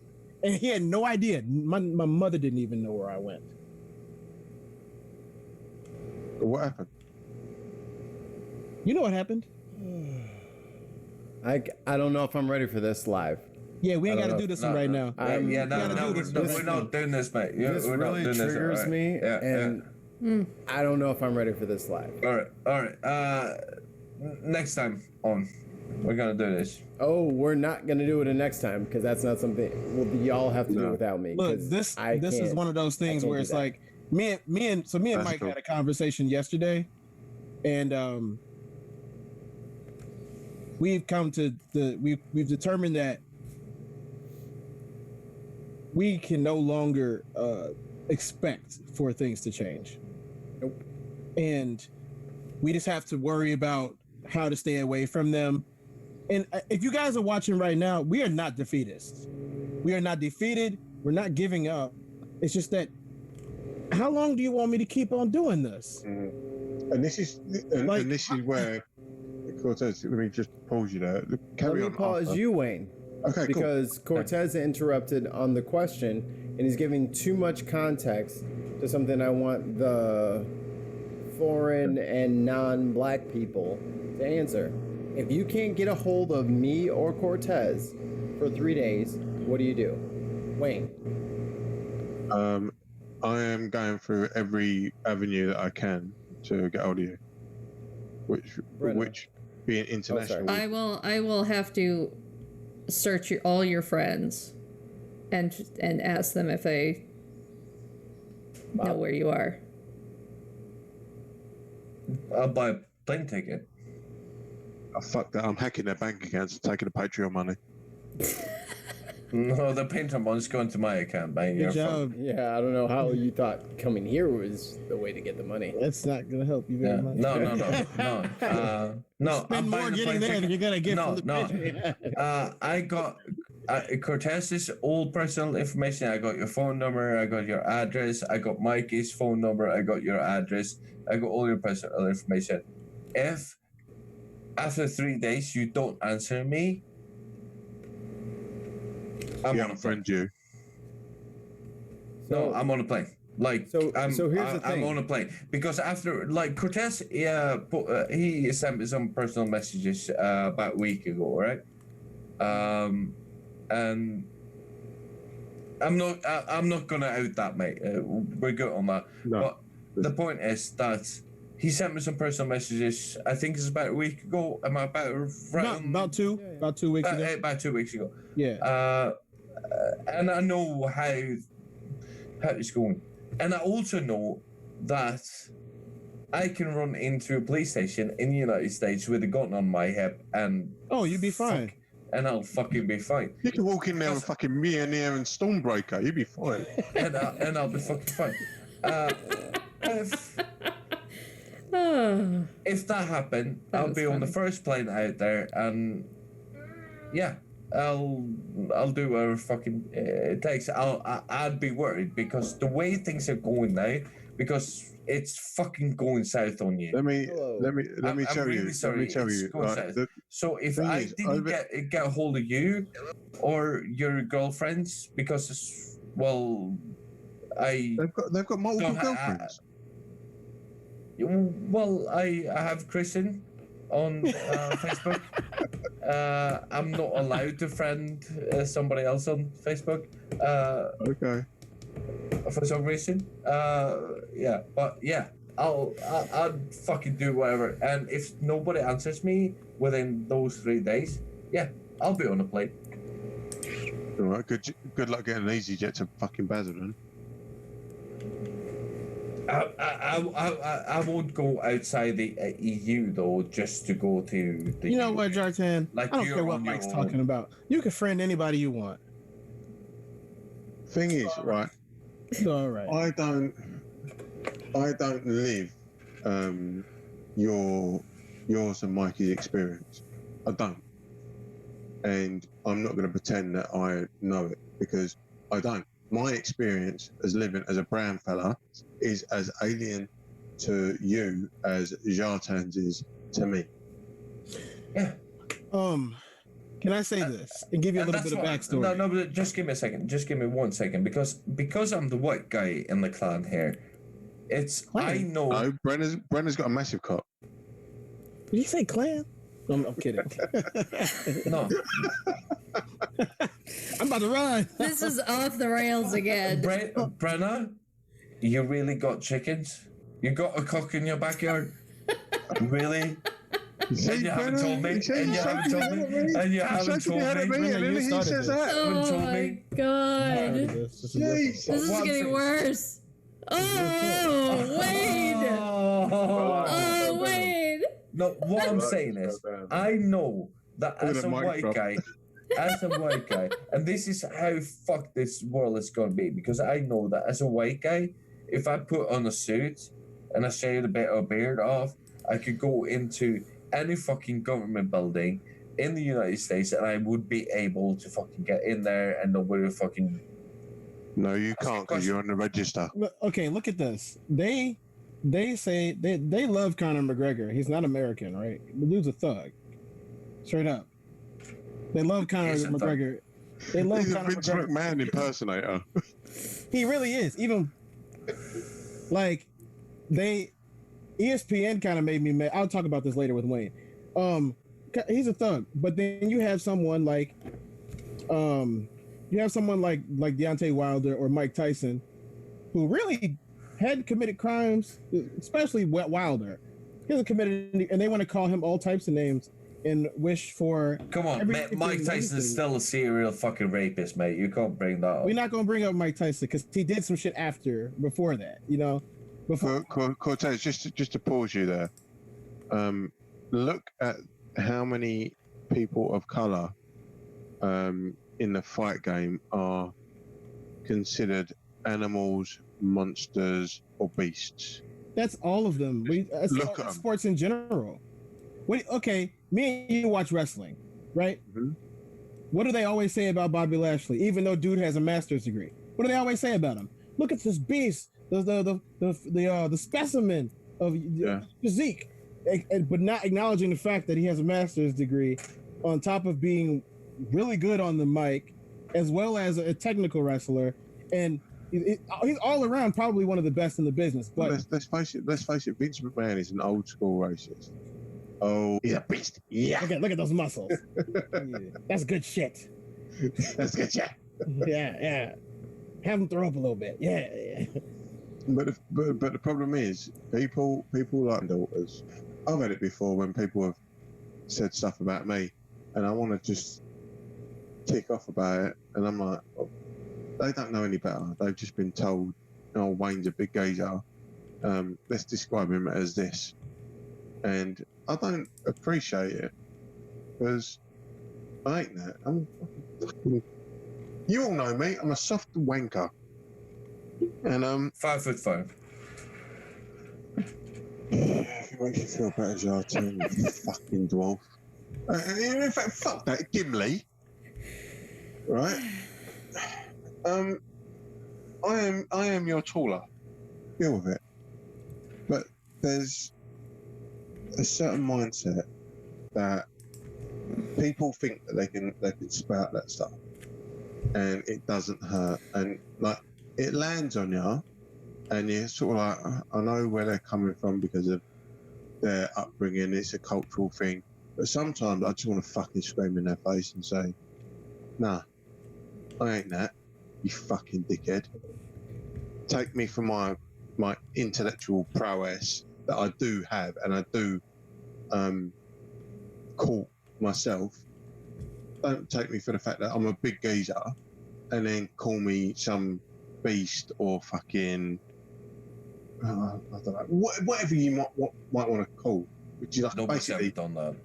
And he had no idea. My mother didn't even know where I went. What happened? You know what happened? I don't know if I'm ready for this live. Yeah, we ain't got to do this right now. We're not doing this, mate. This really triggers me, and I don't know if I'm ready for this live. All right. Next time on, we're gonna do this. Oh, we're not gonna do it the next time because that's not something. Well, y'all have to do without me. Look, this is one of those things where it's like me and Mike had a conversation yesterday, and we've determined that we can no longer expect for things to change. Nope. And we just have to worry about how to stay away from them. And if you guys are watching right now, we are not defeatists. We are not defeated. We're not giving up. It's just that, how long do you want me to keep on doing this? And this is where Cortez. Let me just pause you there. Carry on. Let me pause you, Wayne. Okay, because cool. Cortez interrupted on the question, and he's giving too much context to something I want the foreign and non-black people to answer. If you can't get a hold of me or Cortez for 3 days, what do you do? Wayne. I am going through every avenue that I can to get hold of you. Which being international. I will have to search all your friends and ask them if they know where you are. I'll buy a plane ticket. Oh, fuck that. I'm hacking their bank accounts and taking the Patreon money. No, the Patreon money's going to my account, mate. Good job. Yeah, I don't know how you thought coming here was the way to get the money. That's not going to help you very much. No. Spend more getting there than you're going to get from the Patreon. I got Cortez's all personal information. I got your phone number. I got your address. I got Mikey's phone number. I got your address. I got all your personal information. If after 3 days you don't answer me, I'm on a plane. You. No, I'm on a plane. So here's the thing. I'm on a plane because after Cortez, he sent me some personal messages about a week ago, right? And I'm not gonna out that, mate. We're good on that. No. But the point is that he sent me some personal messages. I think it's about a week ago. Am I about right? About 2 weeks ago. About 2 weeks ago. Yeah. And I know how it's going. And I also know that I can run into a police station in the United States with a gun on my hip and... Oh, you'd be fine. And I'll fucking be fine. You can walk in there with fucking Mjolnir and Stormbreaker. You'd be fine. and I'll be fucking fine. If that happened, I'll be on the first plane out there and... Yeah. I'll do whatever fucking it takes. I'd be worried because the way things are going now, because it's fucking going south on you. Let me tell really you. Sorry, Let me tell it's you. going south. So if I didn't get a hold of you or your girlfriends, because they've got multiple girlfriends. Well, I have Kristen on Facebook. I'm not allowed to friend somebody else on Facebook. Okay. For some reason. Yeah, but yeah, I'll fucking do whatever. And if nobody answers me within those 3 days, yeah, I'll be on a plane. All right. Good luck getting an EasyJet to fucking Basildon. I won't go outside the EU though, just to go to the. You know what, Jartan? Like I don't care what Mike's talking about. You can friend anybody you want. Thing is, right? All right. I don't live yours and Mikey's experience. I don't, and I'm not going to pretend that I know it because I don't. My experience as living as a brown fella is as alien to you as Jartan's is to me. Yeah. Can I say this and give you a little bit of backstory? No, but just give me a second. Just give me 1 second, because I'm the white guy in the clan here. I know. No, Brenna's got a massive cock. Did you say clan? I'm kidding. No. I'm about to run. This is off the rails again. Brenna, you really got chickens? You got a cock in your backyard? Really? And you haven't told me. And you haven't told me. And you haven't told me. He says that. Oh my god. This is getting worse. Oh, Wade. Oh, Wade. No, what I'm saying is, I know that as a white guy, and this is how fucked this world is going to be, because I know that as a white guy, if I put on a suit and I shave a bit of beard off, I could go into any fucking government building in the United States and I would be able to fucking get in there and nobody would fucking... No, you can't because you're on the register. Okay, look at this. They say they love Conor McGregor. He's not American, right? The dude's a thug. Straight up. They love Conor McGregor. They love He's Conor a Vince McGregor. McMahon impersonator. He really is. Even like ESPN kind of made me mad. I'll talk about this later with Wayne. He's a thug, but then you have someone like Deontay Wilder or Mike Tyson, who really had committed crimes, especially Wilder. He hasn't committed any, and they want to call him all types of names and wish for. Come on, Mike Tyson is still a serial fucking rapist, mate. You can't bring that up. We're not gonna bring up Mike Tyson because he did some shit before that, you know. Cortez, just to pause you there. Look at how many people of color in the fight game are considered animals, monsters, or beasts. That's all of them. Look at sports in general. Okay, me and you watch wrestling, right? Mm-hmm. What do they always say about Bobby Lashley? Even though dude has a master's degree, what do they always say about him? Look at this beast, the specimen of physique, but not acknowledging the fact that he has a master's degree, on top of being really good on the mic, as well as a technical wrestler, and he's all around probably one of the best in the business. But let's face it, Vince McMahon is an old school racist. Oh, he's a beast. Yeah. Look at those muscles. Yeah. That's good shit. That's good shit. Yeah. Have him throw up a little bit. Yeah. But the problem is, people like daughters. I've had it before when people have said stuff about me, and I want to just kick off about it, and I'm like, oh, they don't know any better. They've just been told, "Oh, Wayne's a big geezer. Let's describe him as this," and I don't appreciate it because I ain't that. You all know me. I'm a soft wanker, and 5'5". If it makes you feel better, Jartan, you fucking dwarf. In fact, fuck that, Gimli. right? I am your taller. Deal with it. But there's a certain mindset that people think that they can spout that stuff, and it doesn't hurt, and like it lands on you, and you're sort of like, I know where they're coming from because of their upbringing. It's a cultural thing, but sometimes I just want to fucking scream in their face and say, "Nah, I ain't that. You fucking dickhead. Take me for my intellectual prowess that I do have, and I do call myself. Don't take me for the fact that I'm a big geezer, and then call me some beast or fucking I don't know, whatever you might want to call, which is like basically done that,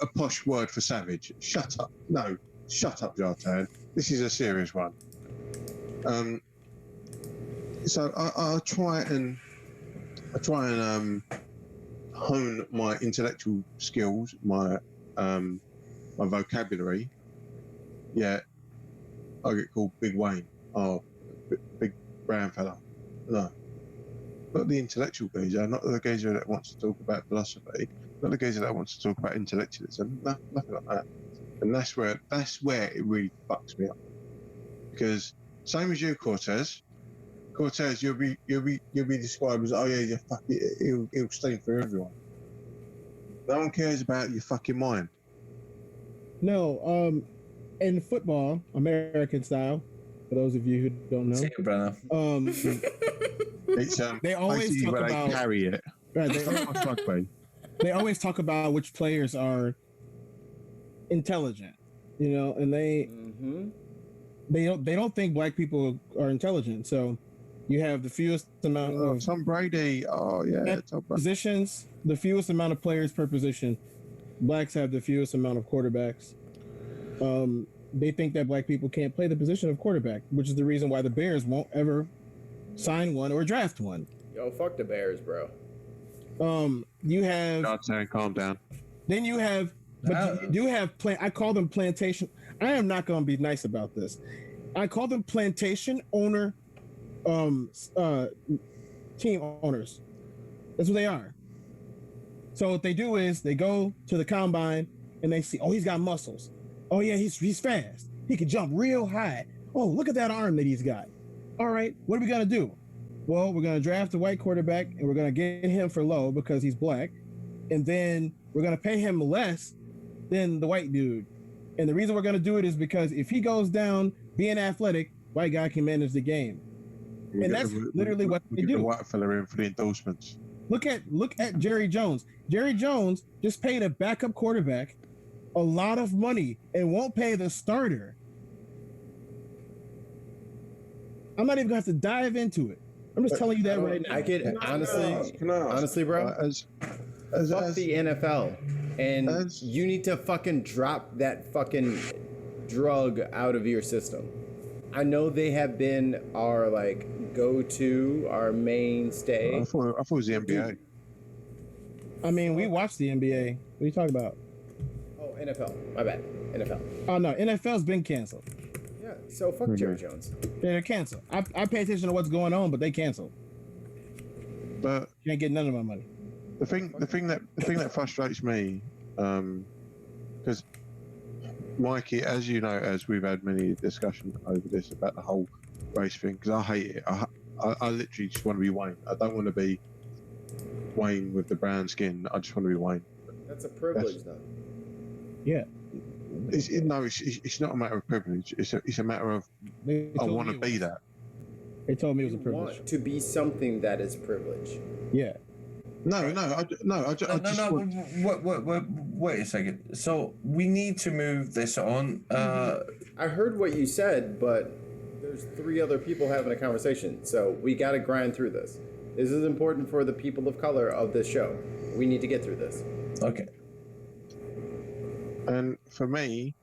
a posh word for savage. Shut up! No, shut up, Jartan. This is a serious one. So I try and hone my intellectual skills, my vocabulary. Yeah, I get called Big Wayne. Oh, big brown fella. No, not the intellectual geezer, not the geezer that wants to talk about philosophy, not the geezer that wants to talk about intellectualism. Nothing like that. And that's where it really fucks me up. Because same as you, Cortez, you'll be described as, oh yeah, he'll steam for everyone. No one cares about your fucking mind. No, in football, American style, for those of you who don't know, it's they always talk about they carry it. Right, they always talk about which players are intelligent, and they don't think black people are intelligent. So you have the fewest amount of Tom Brady. Oh yeah, positions, the fewest amount of players per position. Blacks have the fewest amount of quarterbacks. They think that black people can't play the position of quarterback, which is the reason why the Bears won't ever sign one or draft one. Yo, fuck the Bears, bro. You have. God's calm down. Then you have, but you do have I call them plantation. I am not going to be nice about this. I call them plantation owner, team owners. That's what they are. So what they do is they go to the combine and they see, oh, he's got muscles. Oh yeah, he's fast. He can jump real high. Oh, look at that arm that he's got. All right, what are we gonna do? Well, we're gonna draft a white quarterback and we're gonna get him for low because he's black, and then we're gonna pay him less than the white dude. And the reason we're gonna do it is because if he goes down being athletic, white guy can manage the game. And that's literally what they do. The white fella in for the endorsements. Look at Jerry Jones. Jerry Jones just paid a backup quarterback a lot of money and won't pay the starter. I'm not even gonna have to dive into it. I'm just telling you that right now. I could honestly, bro. Fuck the NFL, and you need to fucking drop that fucking drug out of your system. I know they have been our go-to, our mainstay. I thought it was the NBA. I mean, we watched the NBA. What are you talking about? Oh, NFL. My bad. NFL. Oh no, NFL's been canceled. Yeah. So fuck Jerry Jones. They're canceled. I pay attention to what's going on, but they canceled. But you ain't getting none of my money. The thing that frustrates me, because Mikey, as you know, as we've had many discussions over this about the whole race thing, because I hate it. I literally just want to be Wayne. I don't want to be Wayne with the brown skin. I just want to be Wayne. That's a privilege, though. Yeah. It's not a matter of privilege. It's a matter of I want to be that. They told me it was a privilege. Want to be something that is privilege. Yeah. No. Wait a second. So we need to move this on. I heard what you said, but there's 3 other people having a conversation, so we got to grind through this. This is important for the people of color of this show. We need to get through this. Okay. And for me,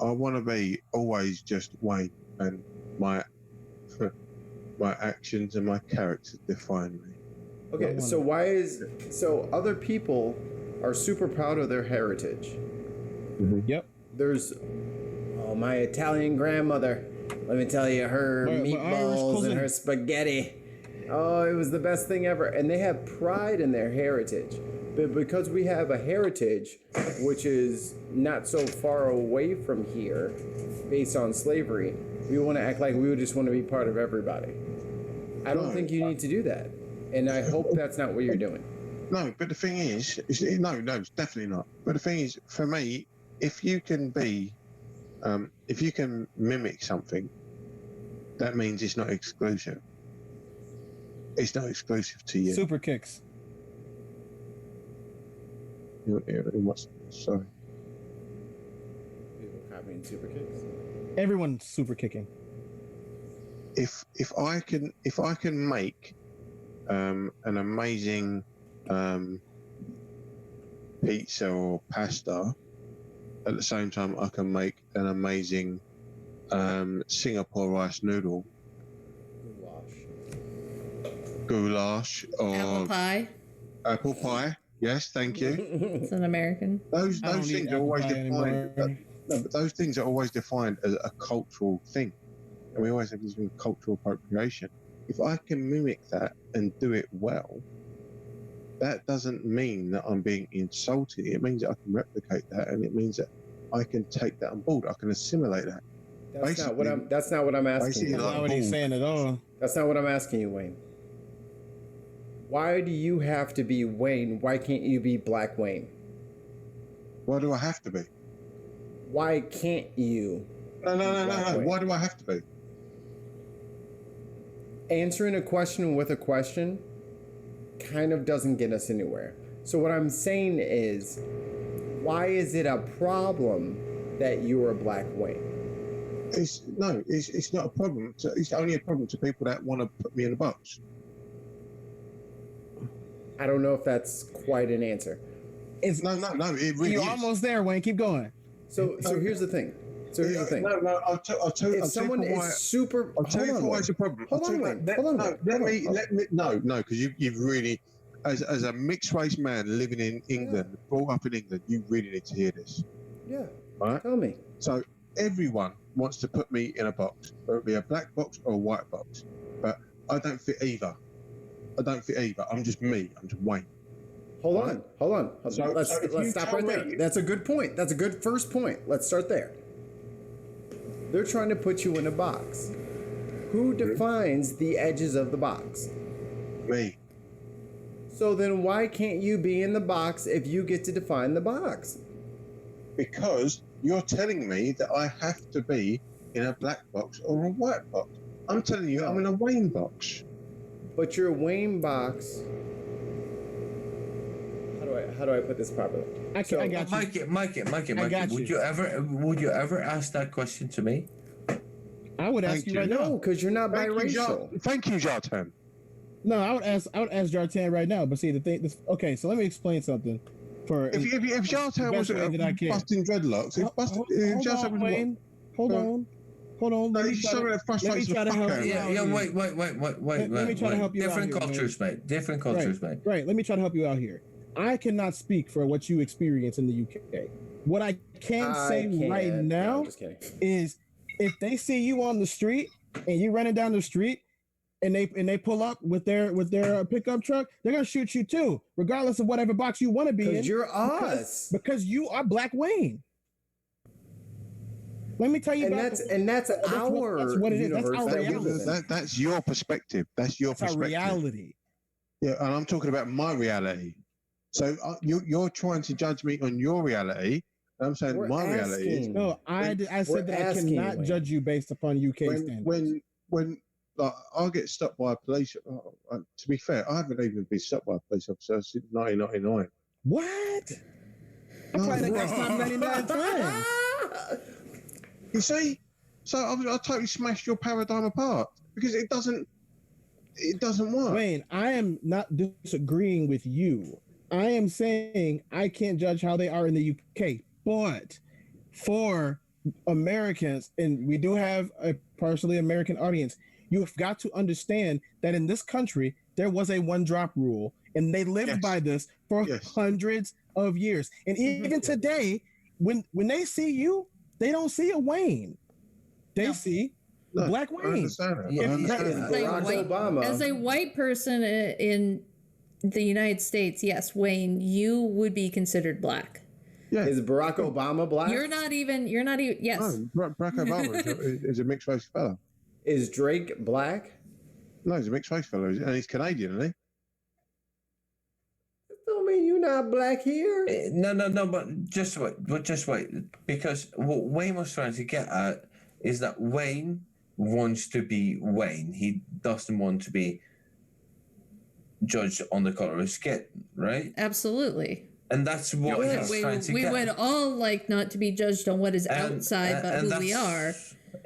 I want to be always just Wayne, and my actions and my character define me. Okay, so other people are super proud of their heritage. Mm-hmm. Yep. There's a Oh, my Italian grandmother. Let me tell you, her meatballs and her spaghetti. Oh, it was the best thing ever. And they have pride in their heritage. But because we have a heritage, which is not so far away from here, based on slavery, we want to act like we just want to be part of everybody. I don't think you need to do that. And I hope that's not what you're doing. No, but the thing is, no, it's definitely not. But the thing is, for me, if you can mimic something, that means it's not exclusive. It's not exclusive to you. Super kicks. Sorry. People copying super kicks. Everyone's super kicking. If I can make an amazing pizza or pasta, at the same time I can make an amazing Singapore rice noodle, goulash or apple pie. Yes, thank you. It's an American. Those things are always defined. But those things are always defined as a cultural thing, and we always have this cultural appropriation. If I can mimic that and do it well, that doesn't mean that I'm being insulted. It means that I can replicate that, and it means that I can take that on board. I can assimilate that. That's not what I'm asking you. That's not what he's saying at all. That's not what I'm asking you, Wayne. Why do you have to be Wayne? Why can't you be Black Wayne? Why do I have to be? Why can't you? No. Why do I have to be? Answering a question with a question kind of doesn't get us anywhere. So what I'm saying is, why is it a problem that you are Black Wayne? It's not a problem. It's only a problem to people that want to put me in a box. I don't know if that's quite an answer. No. It really You're is. almost there, Wayne. Keep going. So here's the thing. No. I'll tell you. If someone is super, I'll tell you why it's a problem. Hold on, Wayne. Let me. No, because you've really, as a mixed race man living in England, brought up in England, you really need to hear this. Yeah. Right? Tell me. So everyone wants to put me in a box, whether it be a black box or a white box, but I don't fit either. I'm just me. I'm just Wayne. Hold on. So let's stop right there. That's a good point. That's a good first point. Let's start there. They're trying to put you in a box. Who defines the edges of the box? Me. So then why can't you be in the box if you get to define the box? Because you're telling me that I have to be in a black box or a white box. I'm telling you, I'm in a Wayne box. But your Wayne box. How do I put this properly? I got you. Mike, would you ever ask that question to me? I would ask you right now. No, because you're not biracial. Thank you, Jartan. No, I would ask Jartan right now. But see, the thing. Okay, so let me explain something. If Jartan was busting dreadlocks, hold on. Let me try to help you out. Wait. Let me try to help you out. Different cultures, mate. Different cultures, mate. Right. Let me try to help you out here. I cannot speak for what you experience in the UK. What I can say right now is, if they see you on the street and you running down the street, and they pull up with their pickup truck, they're gonna shoot you too, regardless of whatever box you want to be in. Because you're us. Because you are Black Wayne. Let me tell you that's what it is. That's your perspective. That's your perspective. Our reality. Yeah, and I'm talking about my reality. So you're trying to judge me on your reality. I'm saying reality is no. I said that I cannot judge you based upon UK standards. When I get stopped by a police, to be fair, I haven't even been stopped by a police officer since 1999. What? I'm playing against 99 times. You see, so I totally smashed your paradigm apart because it doesn't work. Wayne, I am not disagreeing with you. I am saying I can't judge how they are in the UK, but for Americans, and we do have a partially American audience, you've got to understand that in this country, there was a one-drop rule, and they lived by this for hundreds of years. And even today, when they see you, they don't see a Wayne. They see Black Wayne. I understand it. Yeah, I understand it. Barack Obama. As a white person in the United States, yes, Wayne, you would be considered black. Yeah. Is Barack Obama black? You're not even, yes. No, Barack Obama is a mixed race fella. Is Drake black? No, he's a mixed race fella, and he's Canadian, isn't he? Don't mean you're not black here. No, but just wait. Because what Wayne was trying to get at is that Wayne wants to be Wayne. He doesn't want to be judged on the color of his skin, right? Absolutely. And that's what he's trying to we get. We would all like not to be judged on what is outside, but who we are.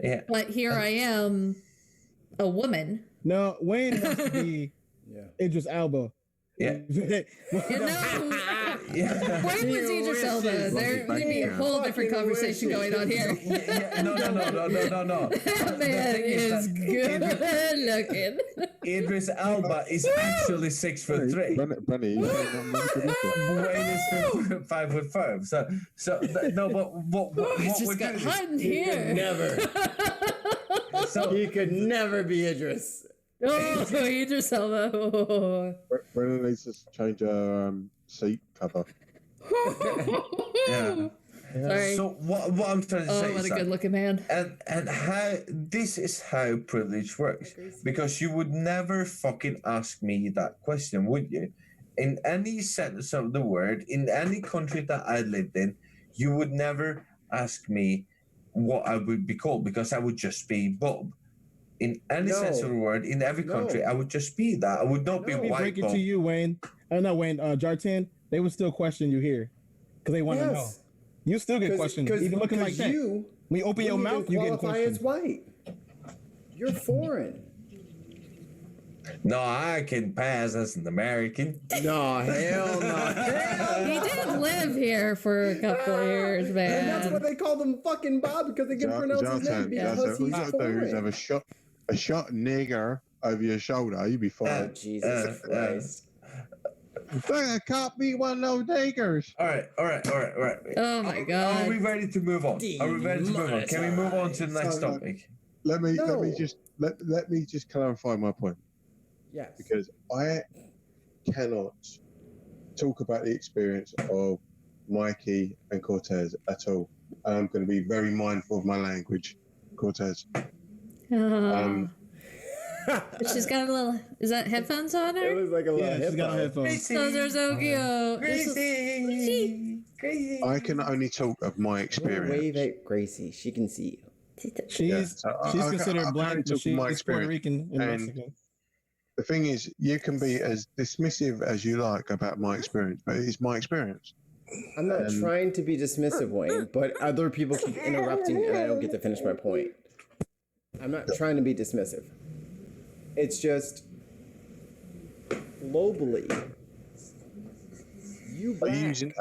Yeah. But here I am, a woman. No, Wayne wants to be Idris Elba. Yeah. Yeah. Wayne was Idris Elba. There would be a whole different conversation going on here. No. That man is good looking. Idris Elba is actually 6'3". Bunny, Wayne is 5'5". So no, but what It's just got hot in here. Never. So He could never be Idris. Oh, Idris Elba. Oh. Brennan needs to change our seat cover. yeah. Sorry. So what I'm trying to say Oh, what is a good looking man. and how this is how privilege works, because you would never fucking ask me that question, would you? In any sense of the word, in any country that I lived in, you would never ask me what I would be called, because I would just be Bob. In any sense of the word, in every country, I would just be that. I would not be white Break it Bob. to you, Wayne. No, Wayne. Jartan. They would still question you here because they want to know. You still get questioned, even looking like that. When you open your mouth, you get questioned. As white. You're foreign. No, I can pass as an American. No, hell no. He did live here for a couple of years, man. And that's what they call them fucking Bob, because they can pronounce his name because he's foreign. Have a shot nigger over your shoulder, you'd be fine. Oh, Jesus Christ. I can't be one of those niggers. All right. Oh my God. Are we ready to move on? Can we move on to the next topic? Let me just clarify my point. Yes. Because I cannot talk about the experience of Mikey and Cortez at all. I'm going to be very mindful of my language, Cortez. She's got a little. Is that headphones on her? It was like a little she's got headphones. Those are so cute. Crazy. I can only talk of my experience. Wave at Gracie. She can see you. She's considered black, but she's Puerto Rican and Mexican. The thing is, you can be as dismissive as you like about my experience, but it's my experience. I'm not trying to be dismissive, Wayne, but other people keep interrupting and I don't get to finish my point. I'm not trying to be dismissive. It's just globally, you black. Are you using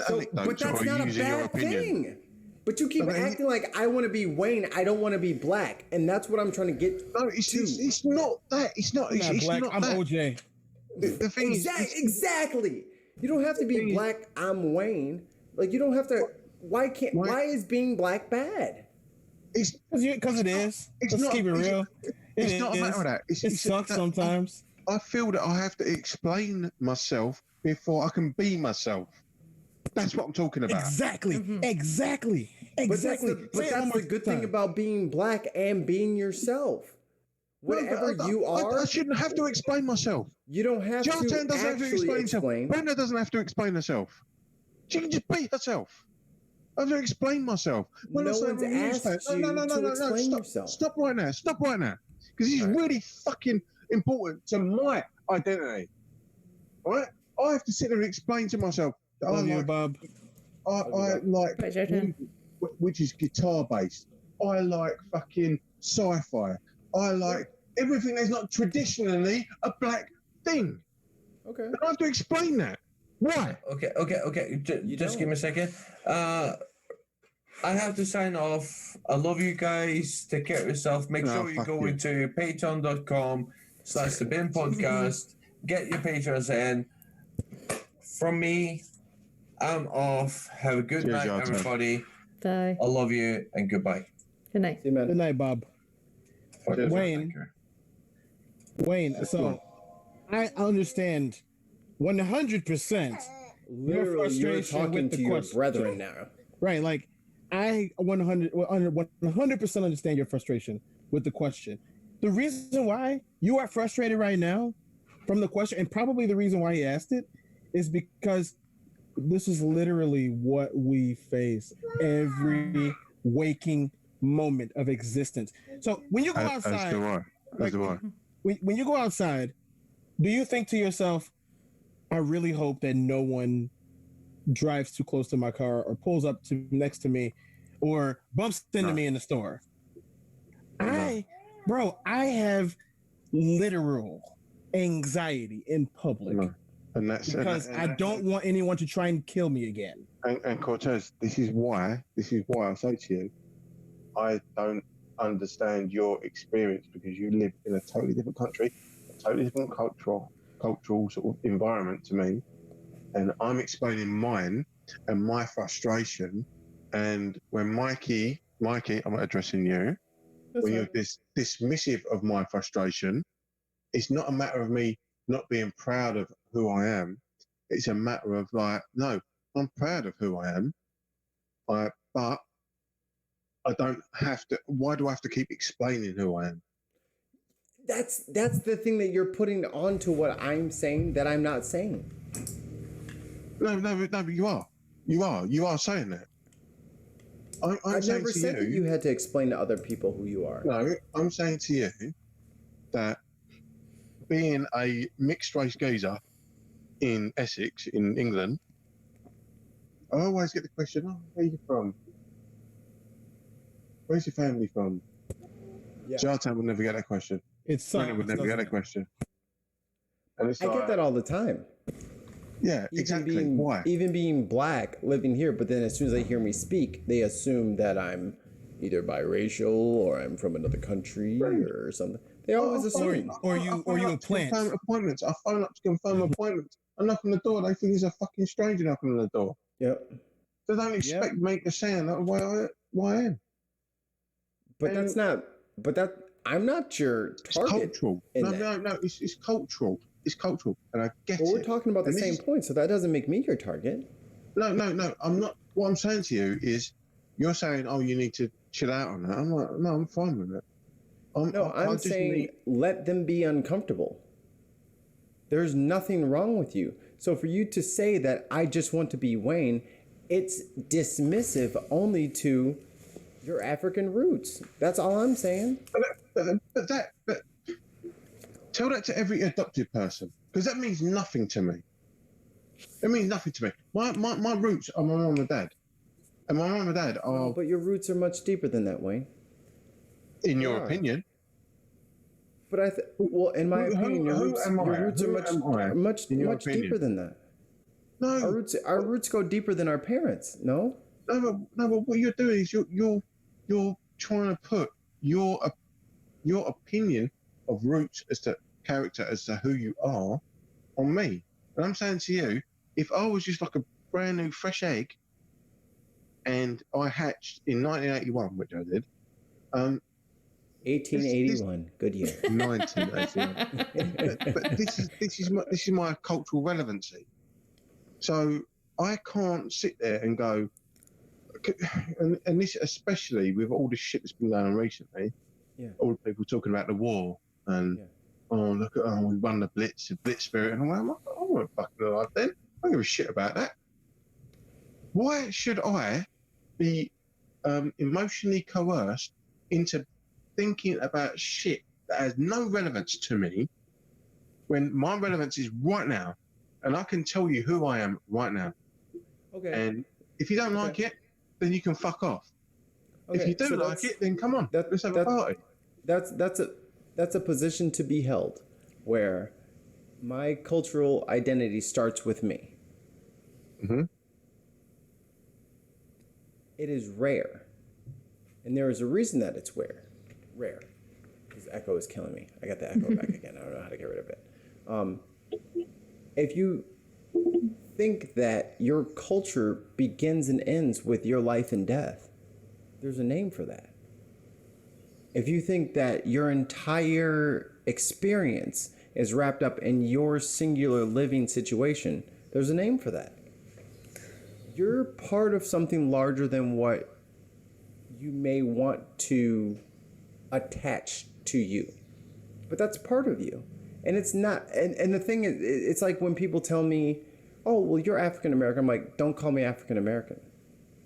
anecdotes, but that's or not are you using your opinion? thing. But you keep acting like I want to be Wayne. I don't want to be black, and that's what I'm trying to get. No, it's not that. It's not. It's black. not I'm that. OJ. The thing is, exactly. You don't have to be black. I'm Wayne. Like you don't have to. Why is being black bad? It's because it is. Let's keep it real. It's not a matter of that. It sucks sometimes. I feel that I have to explain myself before I can be myself. That's what I'm talking about. Exactly. Exactly. But that's the good thing about being black and being yourself. Whatever you are. I shouldn't have to explain myself. You don't have Jartan to doesn't have to explain himself. Brenda doesn't have to explain herself. She can just be herself. I have to explain myself. No one's asked you to explain yourself. Stop right now. Stop right now. Because it's really fucking important to my identity. All right? I have to sit there and explain to myself that I like music, which is guitar based. I like fucking sci-fi. I like everything that's not traditionally a black thing. Okay. I have to explain that. Why? Okay. Just give me a second. I have to sign off. I love you guys. Take care of yourself. Make sure you go into patreon.com/thebinpodcast. Get your patrons in. From me, I'm off. Have a good night, everybody. Bye. I love you, and goodbye. Good night. See you, man. Good night, Bob. Wayne. So I understand 100% your frustration you're talking with the to question. your brethren now. Right, like I 100% understand your frustration with the question. The reason why you are frustrated right now from the question, and probably the reason why he asked it, is because this is literally what we face every waking moment of existence. So when you go outside, when you go outside, do you think to yourself, I really hope that no one drives too close to my car or pulls up next to me or bumps into me in the store? I have literal anxiety in public. Because I don't want anyone to try and kill me again. And Cortez, this is why I say to you, I don't understand your experience, because you live in a totally different country, a totally different cultural sort of environment to me, and I'm explaining mine and my frustration. And when Mikey, I'm addressing you. That's when right. You're dismissive of my frustration, it's not a matter of me not being proud of who I am. It's a matter of like, no, I'm proud of who I am. But I don't have to. Why do I have to keep explaining who I am? That's the thing that you're putting onto what I'm saying that I'm not saying. No, but you are. You are saying that. I never said that you had to explain to other people who you are. No, I'm saying to you that being a mixed race geezer in Essex, in England, I always get the question, oh, where are you from? Where's your family from? Yeah. Jartan would never get that question. Brennan would never get that question. And it's I get that all the time. Yeah, exactly. Why? Even being black, living here, but then as soon as they hear me speak, they assume that I'm either biracial or I'm from another country or something. They always assume. Or you a plant. Appointments. I phone up to confirm appointments. I knock on the door. They think he's a fucking stranger knocking on the door. Yep. They don't expect me to sound that why I am. But that's not. But I'm not your target. It's cultural. No. It's cultural. It's cultural, and I get it. Well, we're talking about the same point, so that doesn't make me your target. No. I'm not. What I'm saying to you is, you're saying, "Oh, you need to chill out on that." I'm like, no, I'm fine with it. I'm saying let them be uncomfortable. There's nothing wrong with you. So for you to say that I just want to be Wayne, it's dismissive only to your African roots. That's all I'm saying. But tell that to every adopted person, because that means nothing to me. It means nothing to me. My roots are my mum and dad, and my mum and dad are. No, but your roots are much deeper than that, Wayne. In your opinion. But in my opinion, your roots are much deeper than that. No, our roots go deeper than our parents. No. No, but what you're doing is you're trying to put your opinion of roots as to character, as to who you are, on me. And I'm saying to you, if I was just like a brand new fresh egg, and I hatched in 1981, which I did. 1881, good year. 1981. but this is my cultural relevancy. So I can't sit there and go, and this especially with all the shit that's been going on recently. Yeah. All the people talking about the war and look at we won the blitz spirit, and I'm like, I won't fucking alive then. I don't give a shit about that. Why should I be emotionally coerced into thinking about shit that has no relevance to me when my relevance is right now, and I can tell you who I am right now. Okay. And if you don't like it, then you can fuck off. Okay, if you do like it, then come on, let's have a party. That's a position to be held, where my cultural identity starts with me. Mm-hmm. It is rare, and there is a reason that it's rare. This echo is killing me. I got the echo back again. I don't know how to get rid of it. If you think that your culture begins and ends with your life and death, there's a name for that. If you think that your entire experience is wrapped up in your singular living situation, there's a name for that. You're part of something larger than what you may want to attach to you. But that's part of you. And it's not, and the thing is, it's like when people tell me, oh, well, you're African American. I'm like, don't call me African American.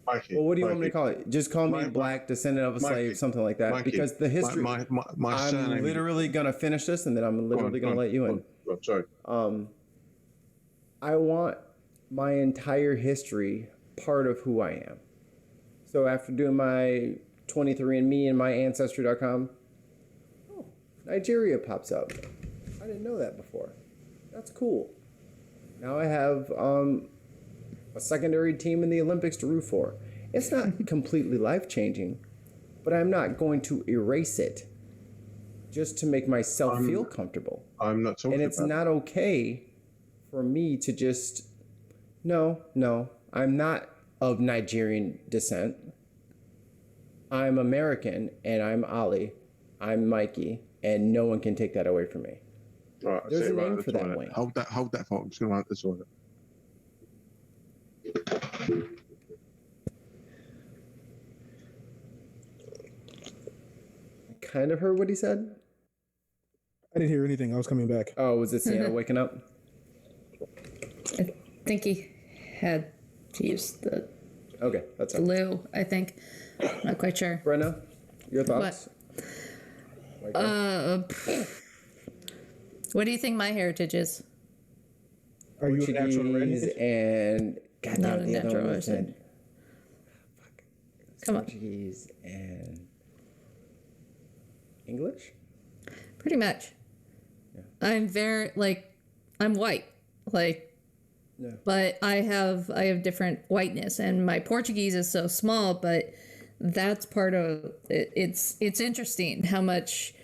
Well, what do you want me to call it? Just call me black, descendant of a slave, something like that. Because the history, I'm literally going to finish this and then I'm literally going to let you in. I'm sorry. I want my entire history part of who I am. So after doing my 23andMe and my Ancestry.com, Nigeria pops up. I didn't know that before. That's cool. Now I have a secondary team in the Olympics to root for. It's not completely life-changing, but I'm not going to erase it just to make myself feel comfortable. I'm not talking about. And it's not okay for me to just, no, I'm not of Nigerian descent. I'm American, and I'm Ali. I'm Mikey, and no one can take that away from me. Right, there's a name for that, Wayne. Hold that thought. I'm just going to write this on it. Kind of heard what he said. I didn't hear anything. I was coming back. Oh, was it Sienna waking up? I think he had to use the okay, that's it. Lou, I think. Not quite sure. Brenna, your thoughts? What do you think my heritage is? Are you a natural redhead? And God, not a natural redhead. Come on. Portuguese and English? Pretty much. Yeah. I'm white. Yeah. But I have different whiteness, and my Portuguese is so small, but that's part of it. It's interesting how much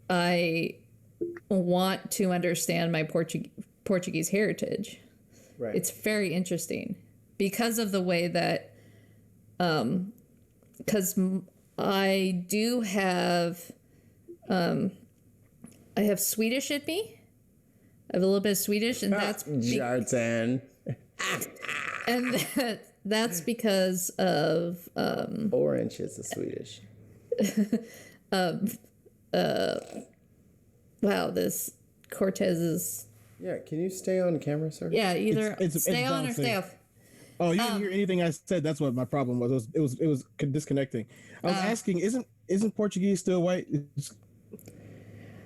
I want to understand my Portuguese heritage. Right. It's very interesting because of the way that, because I do have, I have Swedish in me. I have a little bit of Swedish, and that's Jartan. And that's because of Orange is the Swedish. Wow, this Cortez is. Yeah, can you stay on camera, sir? Yeah, either stay on or stay off. Oh, you didn't hear anything I said. That's what my problem was. It was disconnecting. I was asking, isn't Portuguese still white?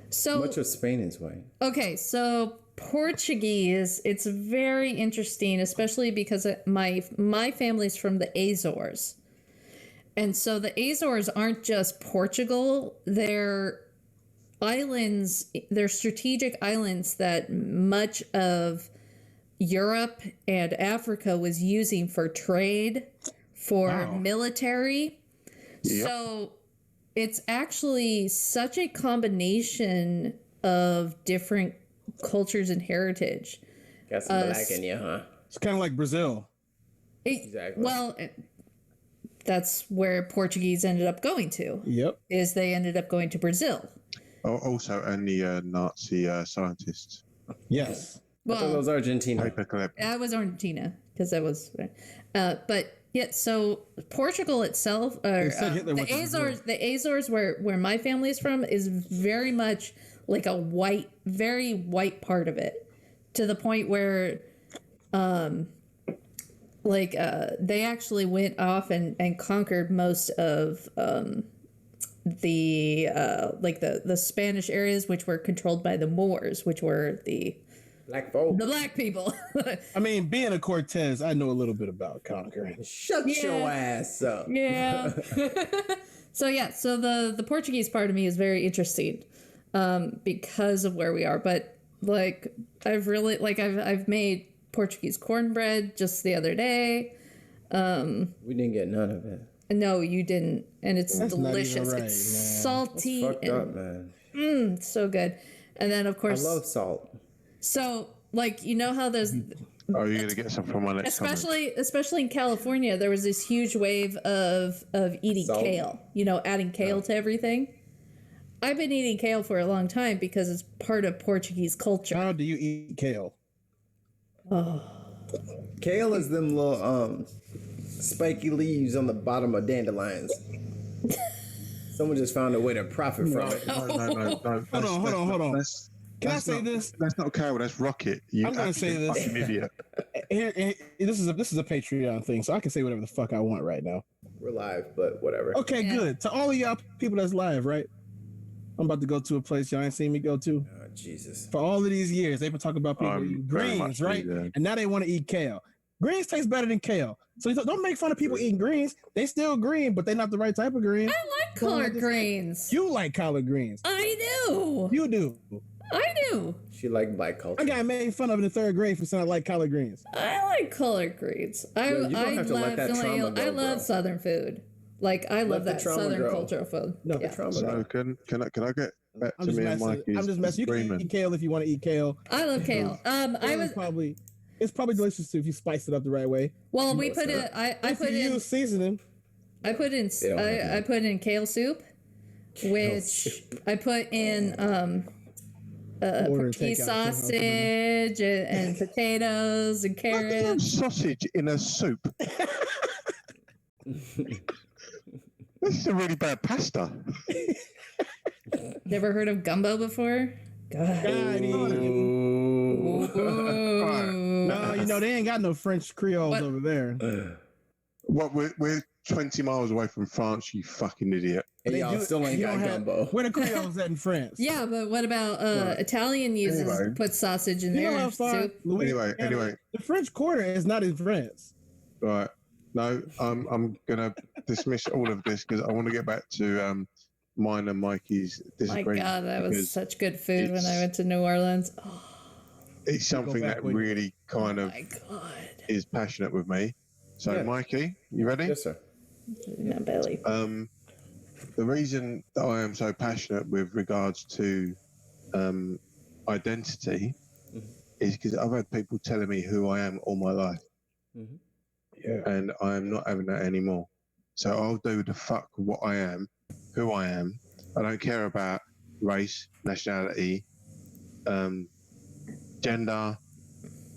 So much of Spain is white. Okay, so Portuguese, it's very interesting, especially because my family's from the Azores. And so the Azores aren't just Portugal, they're islands, they're strategic islands that much of Europe and Africa was using for trade, for military. Yep. So it's actually such a combination of different cultures and heritage. Got some black in you, huh? It's kind of like Brazil. Exactly. Well, that's where Portuguese ended up going to. Yep. Is they ended up going to Brazil. Oh, also, and the Nazi scientists. Yes. Well, I thought it was Argentina. That was Argentina because that was, but yeah. So Portugal itself, the Azores, where my family is from, is very much like a white, very white part of it, to the point where, they actually went off and conquered most of the Spanish areas, which were controlled by the Moors, which were the black folk. The black people. I mean, being a Cortez, I know a little bit about conquering. Shut your ass up. Yeah. So the Portuguese part of me is very interesting, because of where we are. But I've made Portuguese cornbread just the other day. We didn't get none of it. No, you didn't, and it's That's delicious. Right, it's man. salty. That's fucked up, man. So good. And then of course I love salt. So, how Oh, you're gonna get some from my next comment. Especially in California, there was this huge wave of eating kale. You know, adding kale to everything. I've been eating kale for a long time because it's part of Portuguese culture. How do you eat kale? Oh. Kale is them little spiky leaves on the bottom of dandelions. Someone just found a way to profit from it. No. Hold on. Can I say this? That's not kale. That's rocket. I'm gonna say this. Fucking idiot. This is a Patreon thing, so I can say whatever the fuck I want right now. We're live, but whatever. Okay, good. To all of y'all people that's live, right? I'm about to go to a place y'all ain't seen me go to. Oh, Jesus. For all of these years, they've been talking about people eating greens, right? And now they want to eat kale. Greens taste better than kale. So don't make fun of people eating greens. They still green, but they're not the right type of green. I like collard greens. You like collard greens. I do. You do. I do. She like black culture. I got made fun of in the 3rd grade for saying I like collard greens. I like collard greens. I love Southern food. Like I love that Southern cultural food. No, yeah. So can I get back to me and Mikey's? I'm just messing. You can eat kale if you want to eat kale. I love kale. It's probably delicious too if you spice it up the right way. Well, we put it. I put in seasoning. I put in kale soup, which I put in turkey sausage and potatoes and carrots. Sausage in a soup. This is a really bad pasta. Never heard of gumbo before? God. No, they ain't got no French Creoles over there. What? We're 20 miles away from France, you fucking idiot. Hey, y'all still ain't got gumbo. Where the Creoles at in France? Yeah, but what about Italian put sausage in their soup? Anyway. The French Quarter is not in France. Right. No, I'm gonna dismiss all of this because I want to get back to mine and Mikey's disagreement. My God, that was such good food when I went to New Orleans. Oh. It's something that really kind of is passionate with me. So, Mikey, you ready? Yes, sir. My belly. The reason that I am so passionate with regards to identity is because I've had people telling me who I am all my life. Mm-hmm. Yeah. And I am not having that anymore. So I'll do the fuck what I am, who I am. I don't care about race, nationality, gender,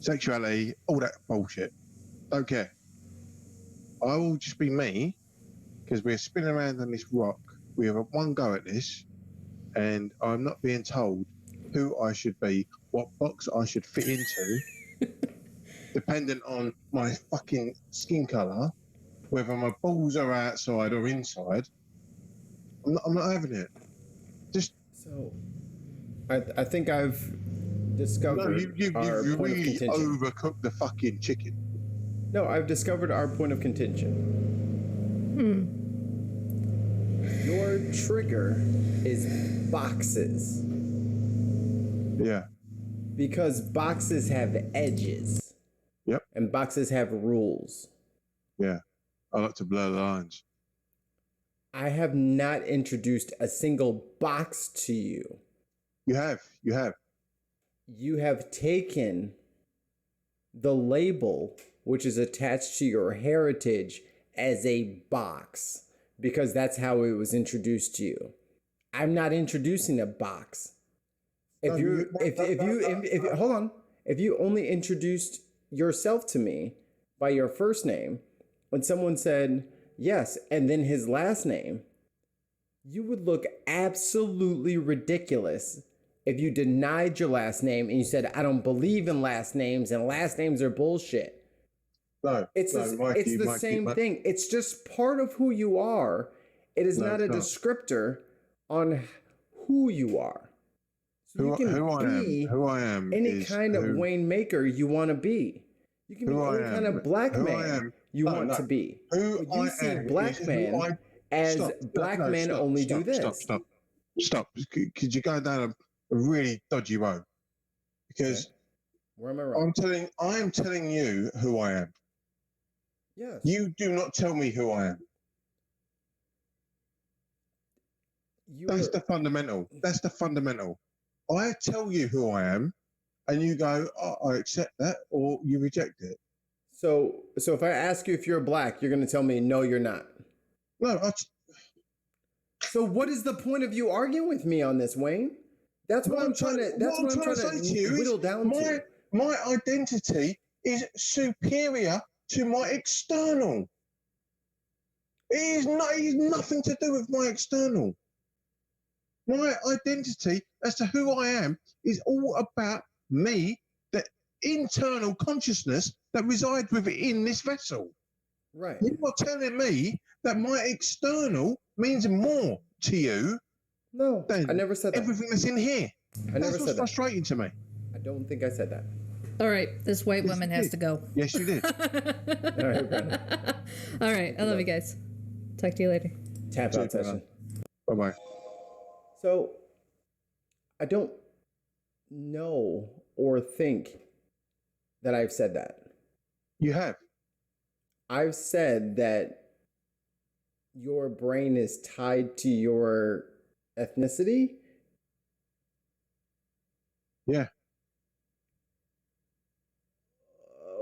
sexuality, all that bullshit. Don't care. I will just be me because we're spinning around on this rock. We have one go at this, and I'm not being told who I should be, what box I should fit into, dependent on my fucking skin colour, whether my balls are outside or inside. I'm not having it. So, I think I've discovered. No, you really overcooked the fucking chicken. No, I've discovered our point of contention. Your trigger is boxes. Yeah. Because boxes have edges. Yep. And boxes have rules. Yeah. I like to blur the lines. I have not introduced a single box to you. You have. You have taken the label which is attached to your heritage as a box because that's how it was introduced to you. I'm not introducing a box. If you only introduced yourself to me by your first name, when someone said yes and then his last name, you would look absolutely ridiculous if you denied your last name and you said, I don't believe in last names and last names are bullshit. No, it's the same thing. It's just part of who you are. It is not a descriptor on who you are. So you can be who I am any kind of Wayne Maker you want to be. You can be any kind of black man you want to be. You see black man as black men only do this. Stop. Because you're going down a really dodgy road. Because where am I wrong? I am telling you who I am. Yes. You do not tell me who I am. That's the fundamental. I tell you who I am, and you go, oh, I accept that, or you reject it. So if I ask you if you're black, you're going to tell me no, you're not. No. So what is the point of you arguing with me on this, Wayne? That's what I'm trying to. That's what I'm trying to say to you whittle down to. My identity is superior to my external. It is nothing to do with my external. My identity as to who I am is all about me, the internal consciousness that resides within this vessel. Right. You are telling me that my external means more to you. No, I never said that. Everything that's in here. That's what's frustrating to me. I don't think I said that. All right, this white woman has to go. Yes, you did. All right, Brandon. All right, I love you guys. Talk to you later. Tap out session. Bye-bye. So, I don't know or think that I've said that. You have. I've said that your brain is tied to your ethnicity. Yeah.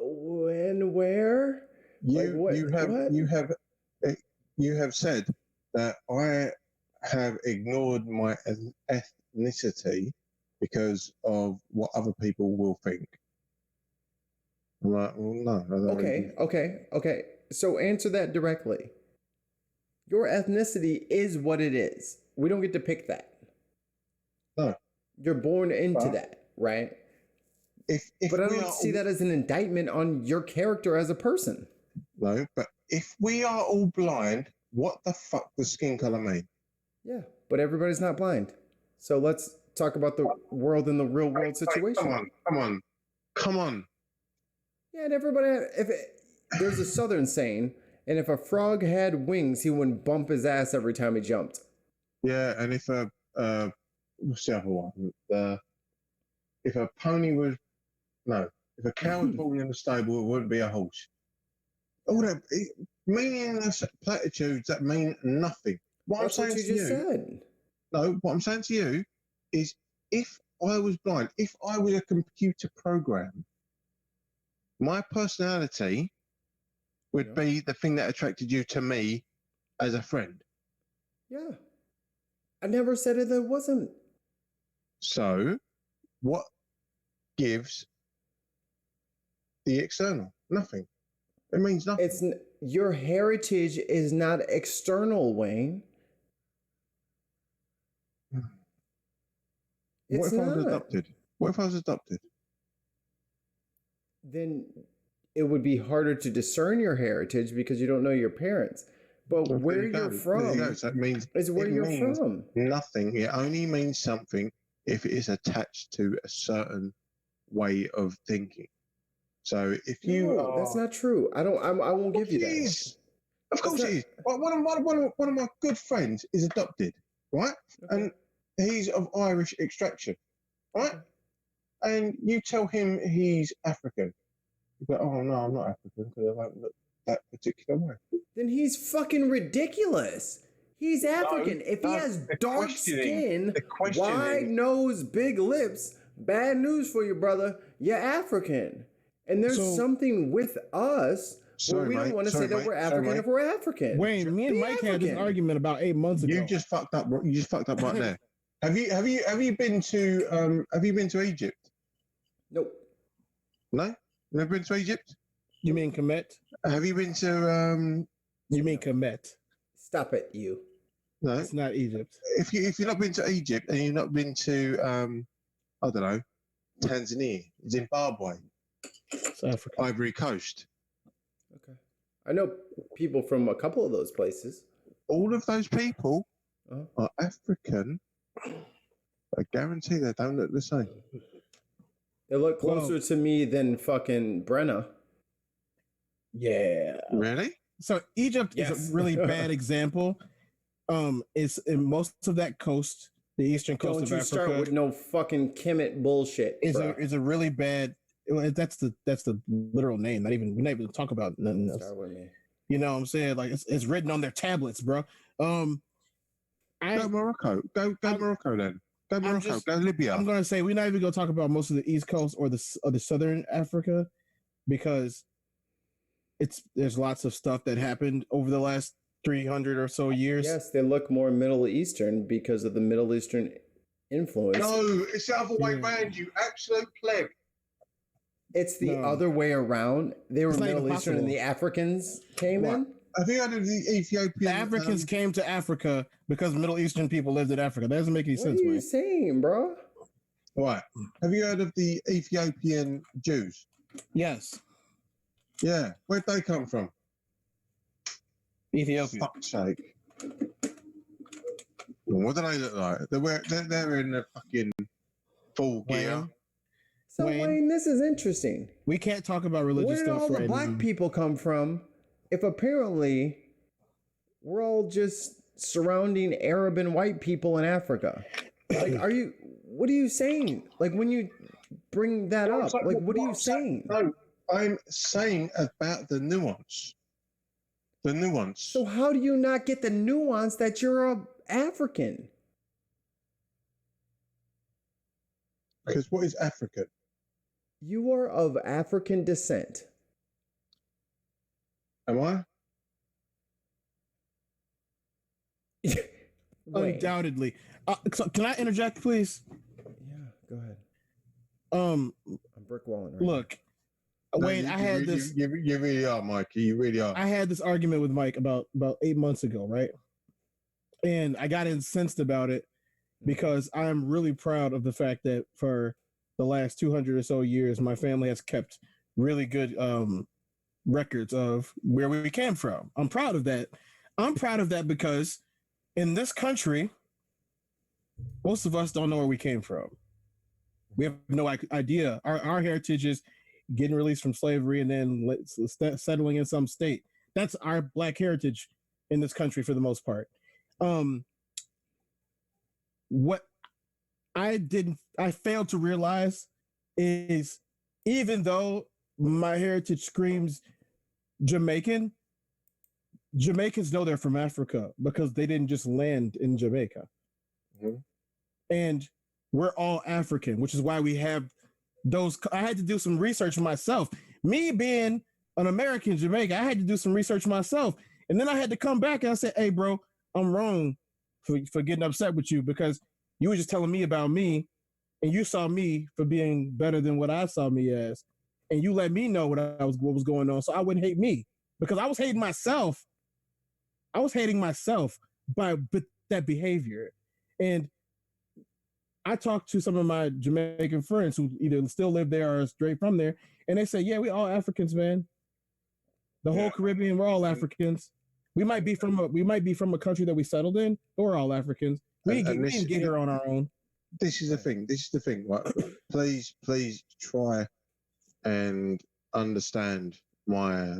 When, where? You have said that I have ignored my ethnicity because of what other people will think. I'm like, well, no. Okay. So answer that directly. Your ethnicity is what it is. We don't get to pick that. No. You're born into that, right? But I don't see that as an indictment on your character as a person. No, but if we are all blind, what the fuck does skin color mean? Yeah, but everybody's not blind. So let's talk about the world in the real world situation. Come on. Yeah, and everybody, there's a Southern saying, and if a frog had wings, he wouldn't bump his ass every time he jumped. Yeah, and if what's the other one? If a cow was born in the stable, it wouldn't be a horse. All that meaningless platitudes that mean nothing. What I'm saying to you is, if I was blind, if I was a computer program, my personality would be the thing that attracted you to me as a friend. Yeah. I never said it wasn't. So, what gives the external? Nothing. It means nothing. Your heritage is not external, Wayne. What if I was adopted? What if I was adopted? Then it would be harder to discern your heritage because you don't know your parents. But where you're from is where you're from. Nothing. It only means something if it is attached to a certain way of thinking. So if you that's not true. I won't give you that. Of course it is. One of my good friends is adopted, right? Okay. And he's of Irish extraction, right? And you tell him he's African. He's like, oh no, I'm not African because I don't look that particular way. Then he's fucking ridiculous. He's African. If he has dark skin, wide nose, big lips, bad news for you, brother. You're African. And there's something with us where we don't want to say that we're African if we're African. Wayne, me and Mike had this argument about 8 months ago. You just fucked up. You just fucked up right there. Have you been to Egypt? Nope. No? Never been to Egypt? You mean Kemet? Have you been to You mean Kemet? Stop it, you. No. It's not Egypt. If you've not been to Egypt and you've not been to I don't know, Tanzania, Zimbabwe, Ivory Coast. Okay. I know people from a couple of those places. All of those people are African. I guarantee they don't look the same. They look closer to me than fucking Brenna. Yeah. Really? So Egypt is a really bad example. It's in most of that coast, the eastern coast of Africa. Don't you start with no fucking Kemet bullshit. Is a really bad. That's the literal name. We're not even talk about nothing else. Start with me. You know what I'm saying? Like it's written on their tablets, bro. Go Morocco. Go Morocco then. Go Morocco. Go Libya. I'm gonna say we're not even gonna talk about most of the East Coast or the Southern Africa because there's lots of stuff that happened over the last 300 or so years. Yes, they look more Middle Eastern because of the Middle Eastern influence. No, it's the other way around, you absolute pleb. It's the other way around. They were Middle Eastern and the Africans came in. Have you heard of the Ethiopian? The Africans came to Africa because Middle Eastern people lived in Africa. That doesn't make any sense, man. What are you saying, bro? Right. Have you heard of the Ethiopian Jews? Yes. Yeah. Where'd they come from? Ethiopia. Fuck's sake. What do they look like? They're in the fucking full gear. So Wayne, this is interesting. We can't talk about religious stuff. Where did all the black people come from? If apparently we're all just surrounding Arab and white people in Africa. Like, what are you saying? Like, when you bring that up, like, what are you saying? No, I'm saying about the nuance. The nuance. So how do you not get the nuance that you're a African? Because what is African? You are of African descent. Am I? Undoubtedly. So can I interject, please? Yeah, go ahead. I'm brick walling. Right look, no, Wayne, I had this. You really are, Mikey. You really are. I had this argument with Mike about 8 months ago, right? And I got incensed about it because I'm really proud of the fact that for the last 200 or so years, my family has kept really good records of where we came from. I'm proud of that. I'm proud of that because in this country, most of us don't know where we came from. We have no idea. Our heritage is getting released from slavery and then settling in some state. That's our black heritage in this country for the most part. What I failed to realize is even though my heritage screams Jamaican, Jamaicans know they're from Africa because they didn't just land in Jamaica. Mm-hmm. And we're all African, which is why we have those. I had to do some research myself. Me being an American Jamaican, I had to do some research myself. And then I had to come back and I said, hey, bro, I'm wrong for getting upset with you because you were just telling me about me and you saw me for being better than what I saw me as. And you let me know what was going on so I wouldn't hate me because I was hating myself. I was hating myself by that behavior. And I talked to some of my Jamaican friends who either still live there or straight from there. And they say, yeah, we all Africans, man. The whole Caribbean, we're all Africans. We might be from a country that we settled in, but we're all Africans. We didn't get here on our own. This is the thing. Right? Please try and understand my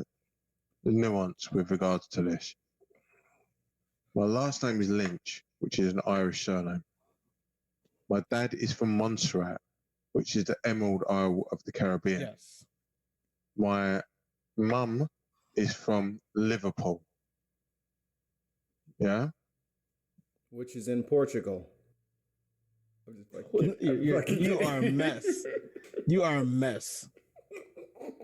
nuance with regards to this. My last name is Lynch, which is an Irish surname. My dad is from Montserrat, which is the Emerald Isle of the Caribbean. Yes. My mum is from Liverpool. Yeah? Which is in Portugal. I'm just you are a mess. You are a mess.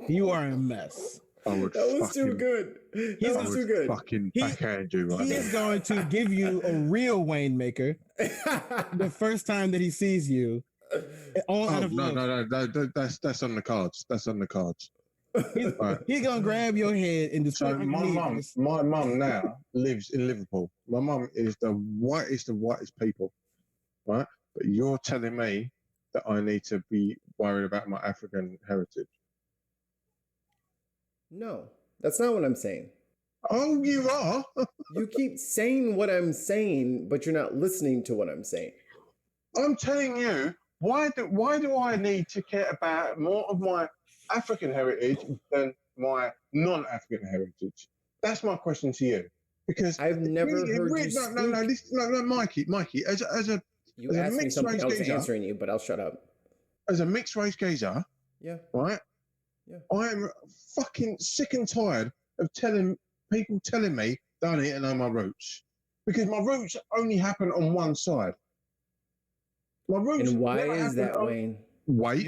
You are a mess. That was too good. That was too good. Fucking backhand you right He is going to give you a real Wayne Maker the first time that he sees you. No, that's on the cards. That's on the cards. He's gonna grab your head and just. So my mum now lives in Liverpool. My mum is the whitest of whitest people, right? But you're telling me that I need to be worried about my African heritage. No, that's not what I'm saying. Oh, you are? You keep saying what I'm saying, but you're not listening to what I'm saying. I'm telling you, why do I need to care about more of my African heritage than my non-African heritage? That's my question to you. Because I've never heard you speak. No, Mikey, as a you asked me something, I was answering you, but I'll shut up. As a mixed race geezer, yeah, right? Yeah. I'm fucking sick and tired of people telling me that I need to know my roots. Because my roots only happen on one side. My roots. And why is that, Wayne? Wait.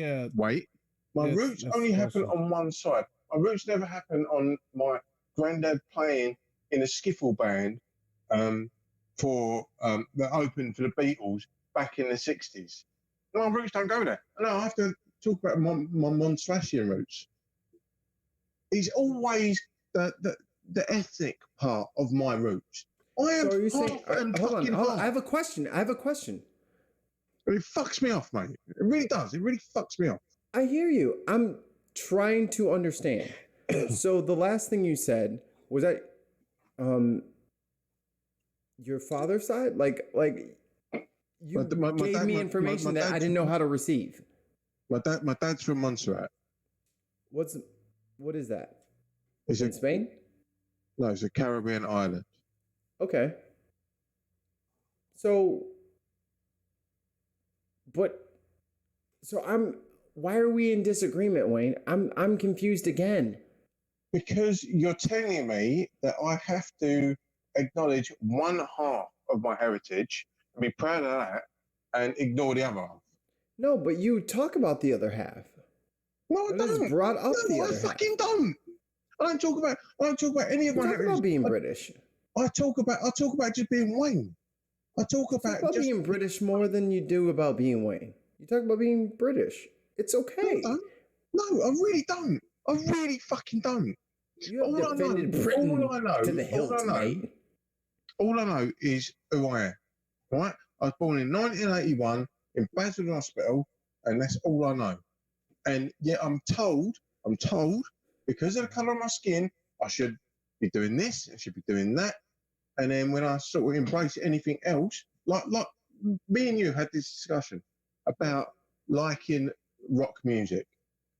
My That's- roots that's only happen special. on one side. My roots never happen on my granddad playing in a skiffle band that opened for the Beatles back in the 60s. No, my roots don't go there. No, I have to talk about my Montslassian roots. It's always the ethnic part of my roots. I am So are you half saying? and Hold on. fucking half. I have a question. It fucks me off, mate. It really does. It really fucks me off. I hear you. I'm trying to understand. So the last thing you said was that your father's side, like you gave me information that I didn't know how to receive. My dad's from Montserrat. What is that? Is in it Spain? No, it's a Caribbean island. Okay. So why are we in disagreement, Wayne? I'm confused again. Because you're telling me that I have to acknowledge one half of my heritage and be proud of that and ignore the other half. No, but you talk about the other half. No, I don't. Brought up the other I fucking don't. I don't talk about any of my heritage. About being British. I talk about just being Wayne. I talk about just being British more than you do about being Wayne. You talk about being British. It's okay. No, I really don't. I really fucking don't. You have defended Britain to the hilt, mate. All I know is who I am. Right? I was born in 1981 in Basildon Hospital, and that's all I know. And yet I'm told, because of the colour of my skin, I should be doing this, I should be doing that. And then when I sort of embrace anything else, like me and you had this discussion about liking rock music.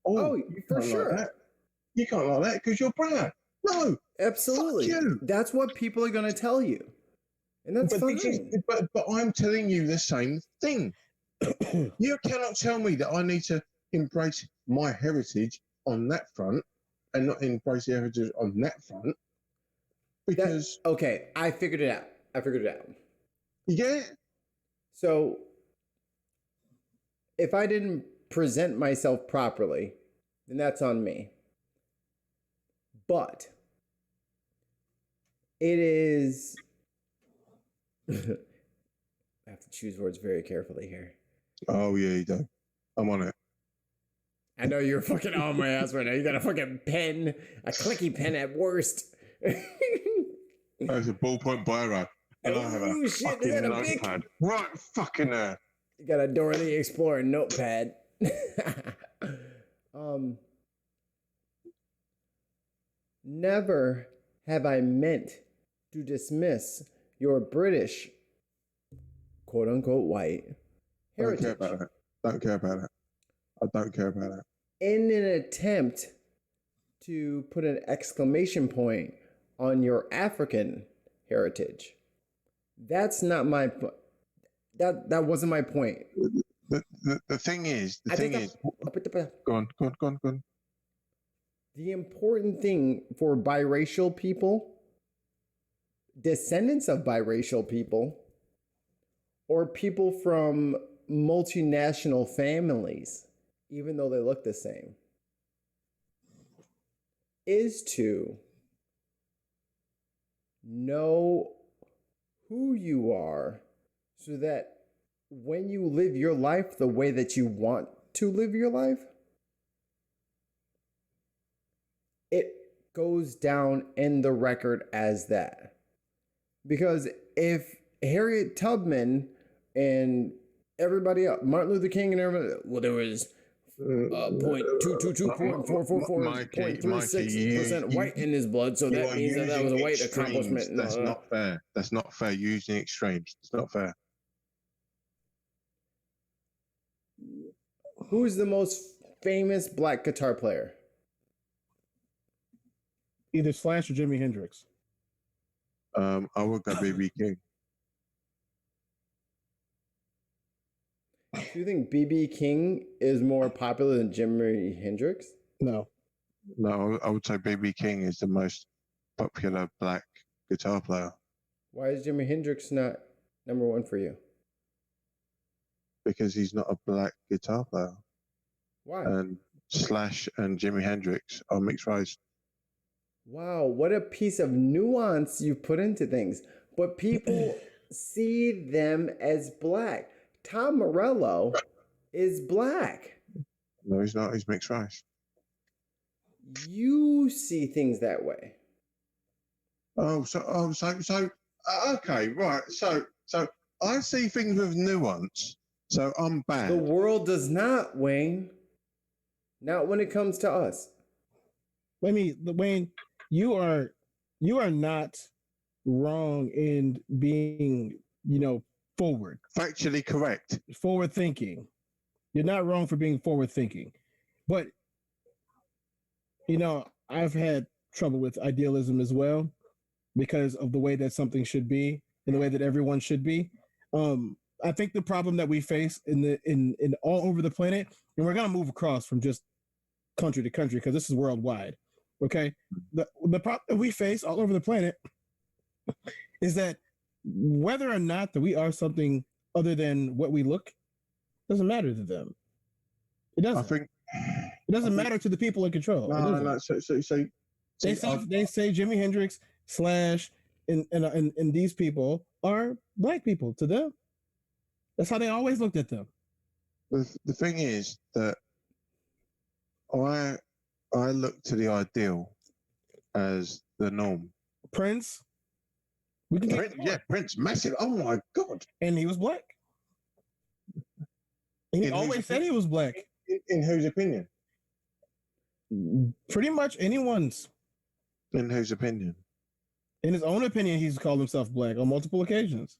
Oh, for sure. Like you can't like that because you're brown. No, absolutely. Fuck you. That's what people are going to tell you, and that's fine. But I'm telling you the same thing. You cannot tell me that I need to embrace my heritage on that front and not embrace the heritage on that front. Because okay, I figured it out. You get it? So if I didn't present myself properly, then that's on me. But it is I have to choose words very carefully here. Oh yeah, you do. I'm on it. I know you're fucking on my ass right now. You got a fucking pen, a clicky pen at worst. There's a ballpoint biro. And I have a fucking notepad. Right fucking there. You got a Dora the Explorer notepad. Never have I meant to dismiss your British, quote unquote, white heritage. Don't care about that. I don't care about that. In an attempt to put an exclamation point on your African heritage. That's not my point. That wasn't my point. The thing is, go on. The important thing for biracial people, descendants of biracial people, or people from multinational families, even though they look the same, is to know who you are so that when you live your life the way that you want to live your life, it goes down in the record as that. Because if Harriet Tubman and everybody else, Martin Luther King and everybody, well, there was 0.222.444.36% white in his blood, so that means that was a white accomplishment. That's not fair. That's not fair. Using extremes. It's not fair. Who's the most famous black guitar player? Either Slash or Jimi Hendrix. I would go B.B. King. Do you think B.B. King is more popular than Jimi Hendrix? No, I would say B.B. King is the most popular black guitar player. Why is Jimi Hendrix not number one for you? because he's not a black guitar player. Why? And Slash and Jimi Hendrix are mixed race. Wow, what a piece of nuance you put into things. But people see them as black. Tom Morello is black. No, he's not. He's mixed race. You see things that way. Okay, right. So I see things with nuance. So I'm bad. The world does not, Wayne. Not when it comes to us. Wayne, you are not wrong in being, forward. Factually correct. Forward thinking. You're not wrong for being forward thinking. But, I've had trouble with idealism as well because of the way that something should be and the way that everyone should be. I think the problem that we face in all over the planet, and we're going to move across from just country to country because this is worldwide. Okay. The problem that we face all over the planet is that whether or not that we are something other than what we look doesn't matter to them. It doesn't. I think it doesn't matter to the people in control. No. So they say Jimi Hendrix, Slash, and these people are black people to them. That's how they always looked at them. The thing is that I look to the ideal as the norm. Prince. Prince, massive. Oh my God! And he was black. And he always said he was black. In whose opinion? Pretty much anyone's. In whose opinion? In his own opinion, he's called himself black on multiple occasions.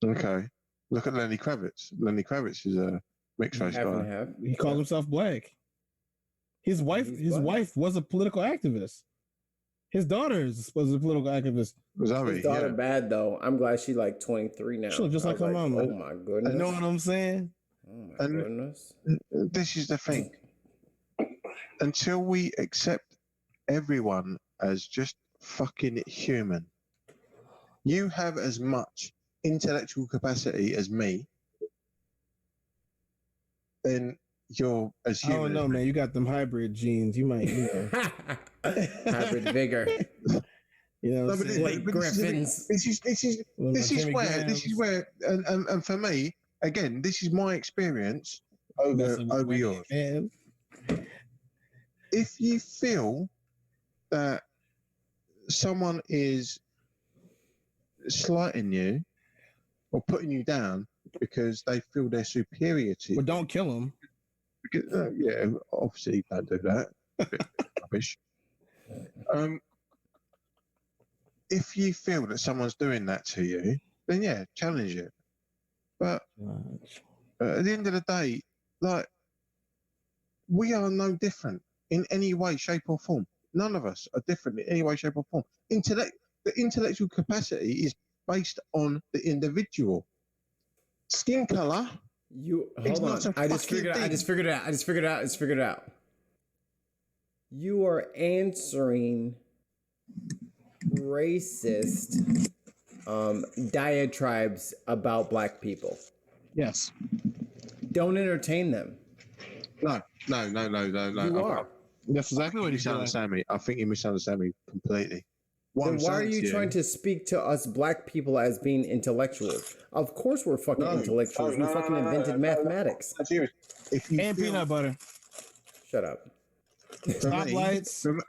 Okay. Look at Lenny Kravitz. Lenny Kravitz is a mixed race guy. He called himself black. His wife was a political activist. His daughter was a political activist. His daughter bad though. I'm glad she's like 23 now. She looks just like her mom. Oh my goodness. You know what I'm saying? Oh my goodness. This is the thing. Until we accept everyone as just fucking human, you have as much intellectual capacity as me, then you're as human. Oh no, man! You got them hybrid genes. You might, hybrid vigor. Griffins. This is where, and for me, again, this is my experience over yours. Man. If you feel that someone is slighting you or putting you down because they feel they're superior to you, well, don't kill them. Because, obviously don't do that. Rubbish. If you feel that someone's doing that to you, then challenge it. But at the end of the day, like, we are no different in any way, shape, or form. None of us are different in any way, shape, or form. The intellectual capacity is based on the individual. Skin color. Hold on. I just figured it out. You are answering racist diatribes about black people. Yes. Don't entertain them. No. You are. That's exactly what you misunderstand me. I think you misunderstand me completely. Then why are you trying to speak to us black people as being intellectuals? Of course we're fucking intellectuals. We fucking invented mathematics. And peanut butter. Shut up.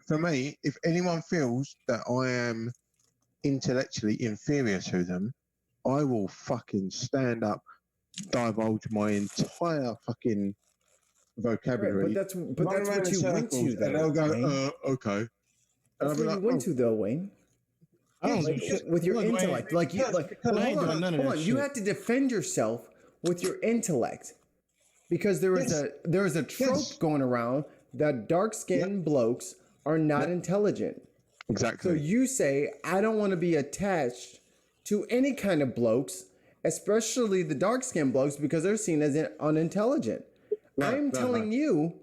For me, if anyone feels that I am intellectually inferior to them, I will fucking stand up, divulge my entire fucking vocabulary. Right, but that's what you went to, though. And they'll go, okay. That's what you went to, though, Wayne. I don't know shit. With your intellect. Hold on. You have to defend yourself with your intellect. Because there is a trope going around that dark-skinned blokes are not intelligent. Exactly. So you say, I don't want to be attached to any kind of blokes, especially the dark-skinned blokes, because they're seen as unintelligent. I'm telling you,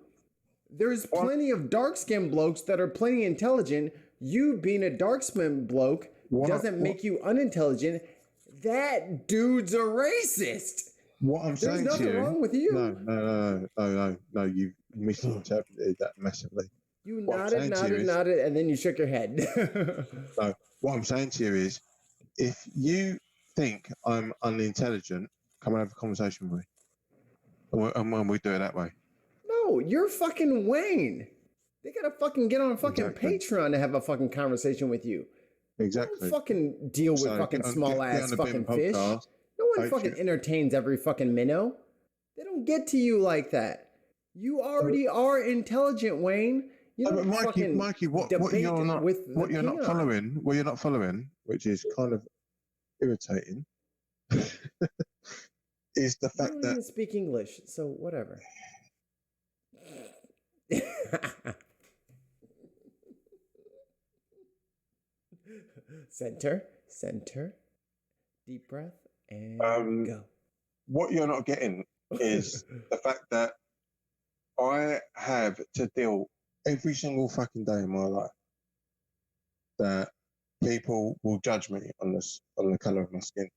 there's plenty of dark-skinned blokes that are plenty intelligent. You being a dark-skinned bloke doesn't make you unintelligent. That dude's a racist. What I'm saying to you... There's nothing wrong with you. No. You misinterpreted that massively. You nodded, and then you shook your head. No, what I'm saying to you is, if you think I'm unintelligent, come and have a conversation with me. And we do it that way. No, you're fucking Wayne. They gotta fucking get on a fucking Patreon to have a fucking conversation with you. Exactly. Don't fucking deal with fucking small ass fucking fish. No one fucking entertains every fucking minnow. They don't get to you like that. You already are intelligent, Wayne. You don't Mikey, what you're not following, which is kind of irritating, is the fact that... You don't even speak English, so whatever. Center, deep breath, and go. What you're not getting is the fact that I have to deal every single fucking day in my life that people will judge me on the colour of my skin.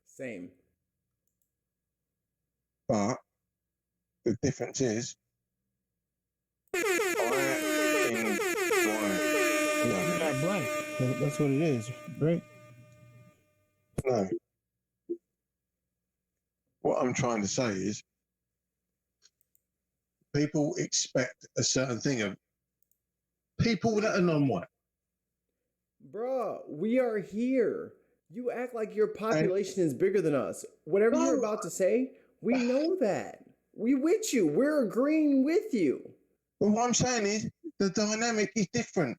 Same. But the difference is, You're not black. That's what it is, right? No. What I'm trying to say is, people expect a certain thing of people that are non-white. Bruh, we are here. You act like your population is bigger than us. Whatever you're about to say, we know that. We with you. We're agreeing with you. Well, what I'm saying is, the dynamic is different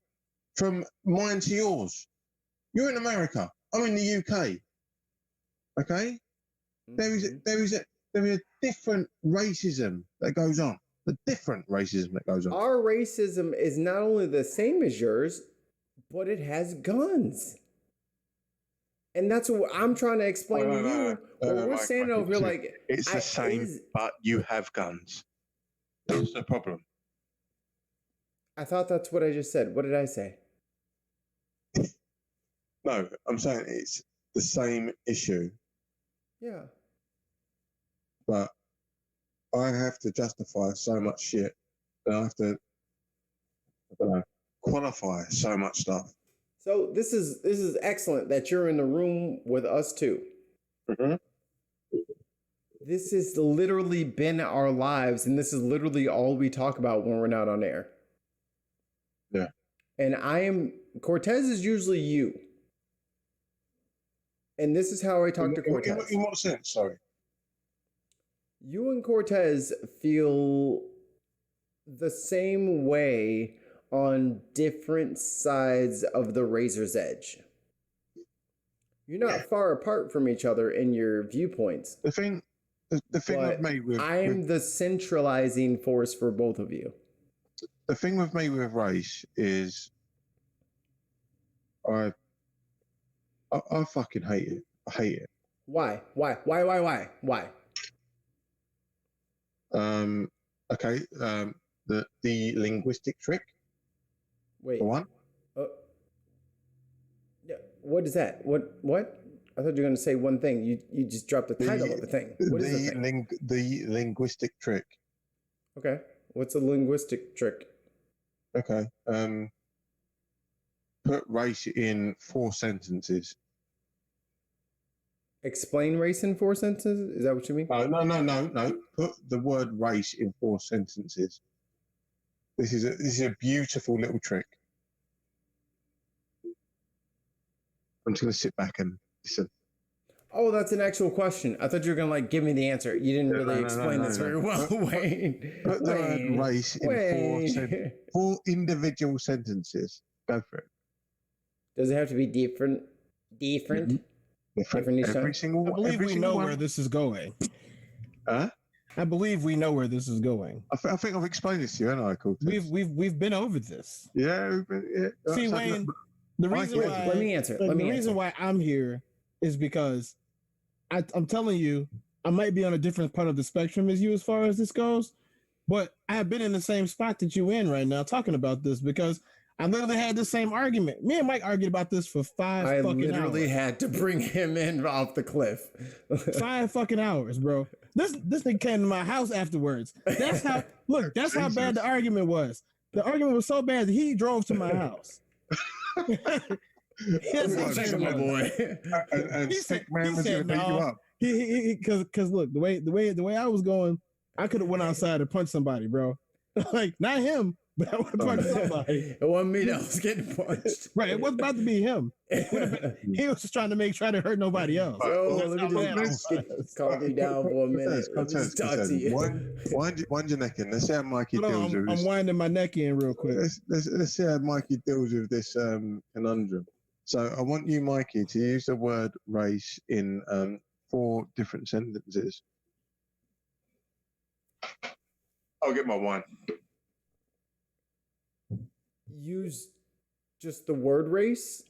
from mine to yours. You're in America. I'm in the UK. Okay? Mm-hmm. There is a different racism that goes on. The different racism that goes on. Our racism is not only the same as yours, but it has guns. And that's what I'm trying to explain to you. We're standing over here like... It's the same, but you have guns. That's the problem. I thought that's what I just said. What did I say? No, I'm saying it's the same issue. Yeah. But I have to justify so much shit. And I have to, qualify so much stuff. So this is excellent that you're in the room with us too. Mm-hmm. This has literally been our lives, and this is literally all we talk about when we're not on air. Yeah. And Cortez is usually you. And this is how I talk to Cortez. In what sense? Sorry. You and Cortez feel the same way on different sides of the razor's edge. You're not far apart from each other in your viewpoints. The thing with me with... I'm the centralizing force for both of you. The thing with me with race is I fucking hate it. I hate it. Why? Okay. The linguistic trick. Wait. For one. What is that? What? I thought you were going to say one thing. You just dropped the title of the thing. What is the thing? The linguistic trick. Okay. What's a linguistic trick? Okay. Put race in 4 sentences. Explain race in 4 sentences? Is that what you mean? No. Put the word race in 4 sentences. This is a beautiful little trick. I'm just going to sit back and listen. Oh, that's an actual question. I thought you were going to give me the answer. You didn't really explain this very well, Wayne. Put the word race in 4 individual sentences. Go for it. Does it have to be different? Different every single. I believe we know where this is going. Huh? I believe we know where this is going. I think I've explained this to you, haven't I? We've been over this. Yeah, we've been. Yeah. See, Wayne, the reason why. Let me answer. The reason why I'm here is because I'm telling you, I might be on a different part of the spectrum as you as far as this goes, but I have been in the same spot that you in right now talking about this because I literally had the same argument. Me and Mike argued about this for 5 fucking hours. I literally had to bring him in off the cliff. 5 fucking hours, bro. This nigga came to my house afterwards. That's how. Look, that's how bad the argument was. The argument was so bad that he drove to my house. My boy. And sick man was gonna beat you up. Because look, the way I was going, I could have went outside and punched somebody, bro. Like not him, but I would have punched somebody. It wasn't me that was getting punched. Right, it was about to be him. He was just trying to hurt nobody else. Yo, let me just calm me down for a minute. Let me just talk to you. Wind your neck in. Let's see how Mikey deals with this. I'm winding my neck in real quick. Let's see how Mikey deals with this conundrum. So I want you, Mikey, to use the word race in 4 different sentences. I'll get my wine. Use just the word race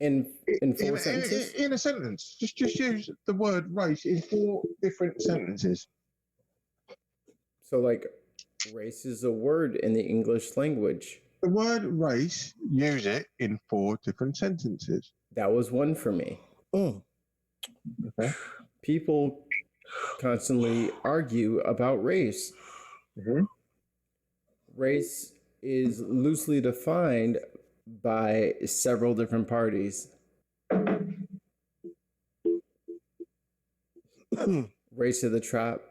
in 4 sentences? In a sentence. Just use the word race in 4 different sentences. So, like, race is a word in the English language. The word race, use it in 4 different sentences. That was one for me. Oh. Okay. People constantly argue about race. Mm-hmm. Race is loosely defined by several different parties. Race to the top,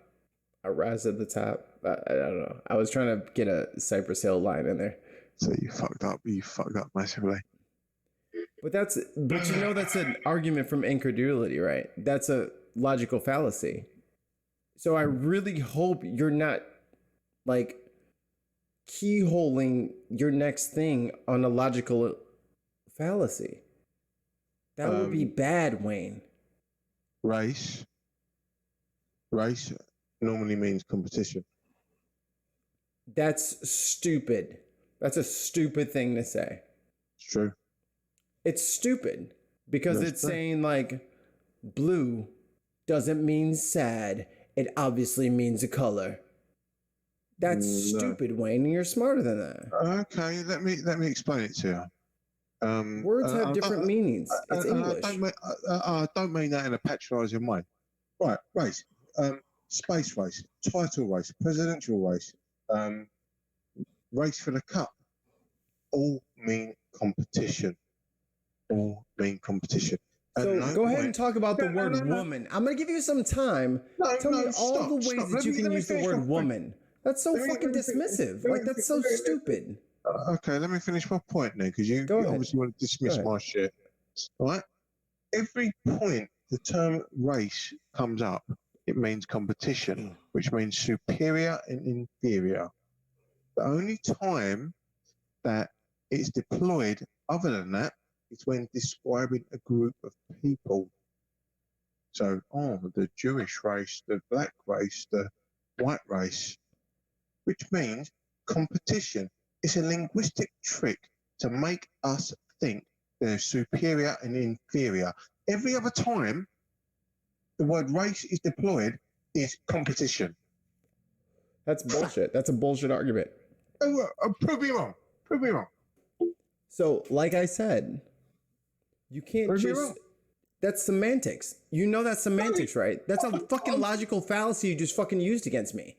a rise at the top. I don't know. I was trying to get a Cypress Hill line in there. So you fucked up massively. But that's an argument from incredulity, right? That's a logical fallacy. So I really hope you're not like keyholing your next thing on a logical fallacy. That would be bad, Wayne. Race normally means competition. That's stupid. That's a stupid thing to say. It's true. It's stupid because it's saying like blue doesn't mean sad. It obviously means a color. That's stupid, Wayne, and you're smarter than that. Okay, let me explain it to you. Words have different meanings. It's English. I don't mean that in a patronising way. Right, race, space race, title race, presidential race, race for the cup, all mean competition. So go ahead and talk about the word woman. I'm going to give you some time. Tell me all the ways that you can use the word woman. That's so fucking dismissive. Like, that's so stupid. Okay, let me finish my point now, because you obviously want to dismiss my shit. All right? Every point the term race comes up, it means competition, which means superior and inferior. The only time that it's deployed other than that is when describing a group of people. So, the Jewish race, the black race, the white race, which means competition. It's a linguistic trick to make us think they're superior and inferior. Every other time the word race is deployed is competition. That's bullshit. That's a bullshit argument. Prove me wrong. So, like I said, you can't that's semantics. You know that's semantics, right? That's a fucking logical fallacy you just fucking used against me.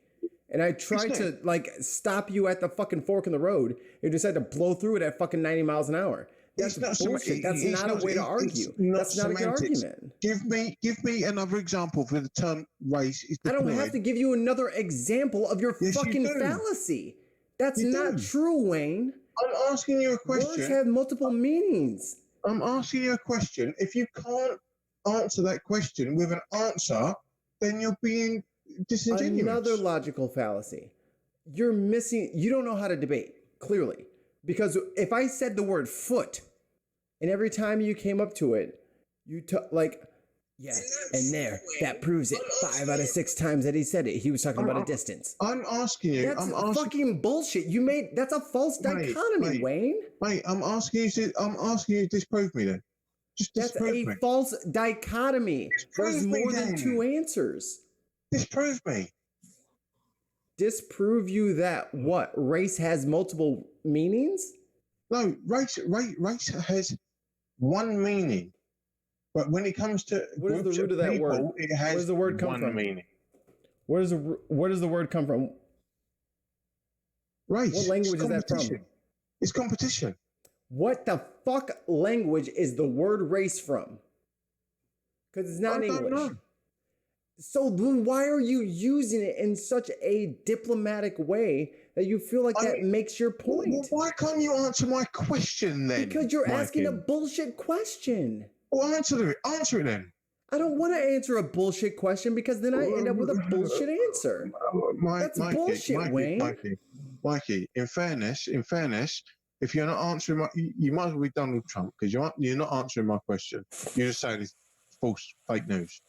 And I tried to like stop you at the fucking fork in the road. You decided to blow through it at fucking 90 miles an hour. That's bullshit. That's not a way to argue. That's not a good argument. Give me another example for the term race is deployed. I don't have to give you another example of your fucking fallacy. That's not true, Wayne. I'm asking you a question. Words have multiple meanings. I'm asking you a question. If you can't answer that question with an answer, then you're being disingenuous. Another logical fallacy. You don't know how to debate, clearly. Because if I said the word foot, and every time you came up to it, you that proves it. 5 out of 6 times that he said it, he was talking about a distance. I'm asking you. That's fucking bullshit. That's a false dichotomy, Wayne. Mate, I'm asking you to disprove me then. That's a false dichotomy. There's more than 2 answers. Disprove me. Disprove you that what? Race has multiple meanings? No, race has one meaning, but when it comes to what is the root of that people, word? it has where does the word come one from? meaning. Where does the word come from? Race. What language is that from? It's competition. What the fuck language is the word race from? Because it's not English. Know. So then why are you using it in such a diplomatic way that you feel like that makes your point? Well, why can't you answer my question then? Because you're asking a bullshit question. Well, answer it then. I don't want to answer a bullshit question because then I end up with a bullshit answer. That's bullshit, Wayne. Mikey, in fairness, if you're not answering you might as well be Donald Trump because you're not answering my question. You're just saying it's false, fake news.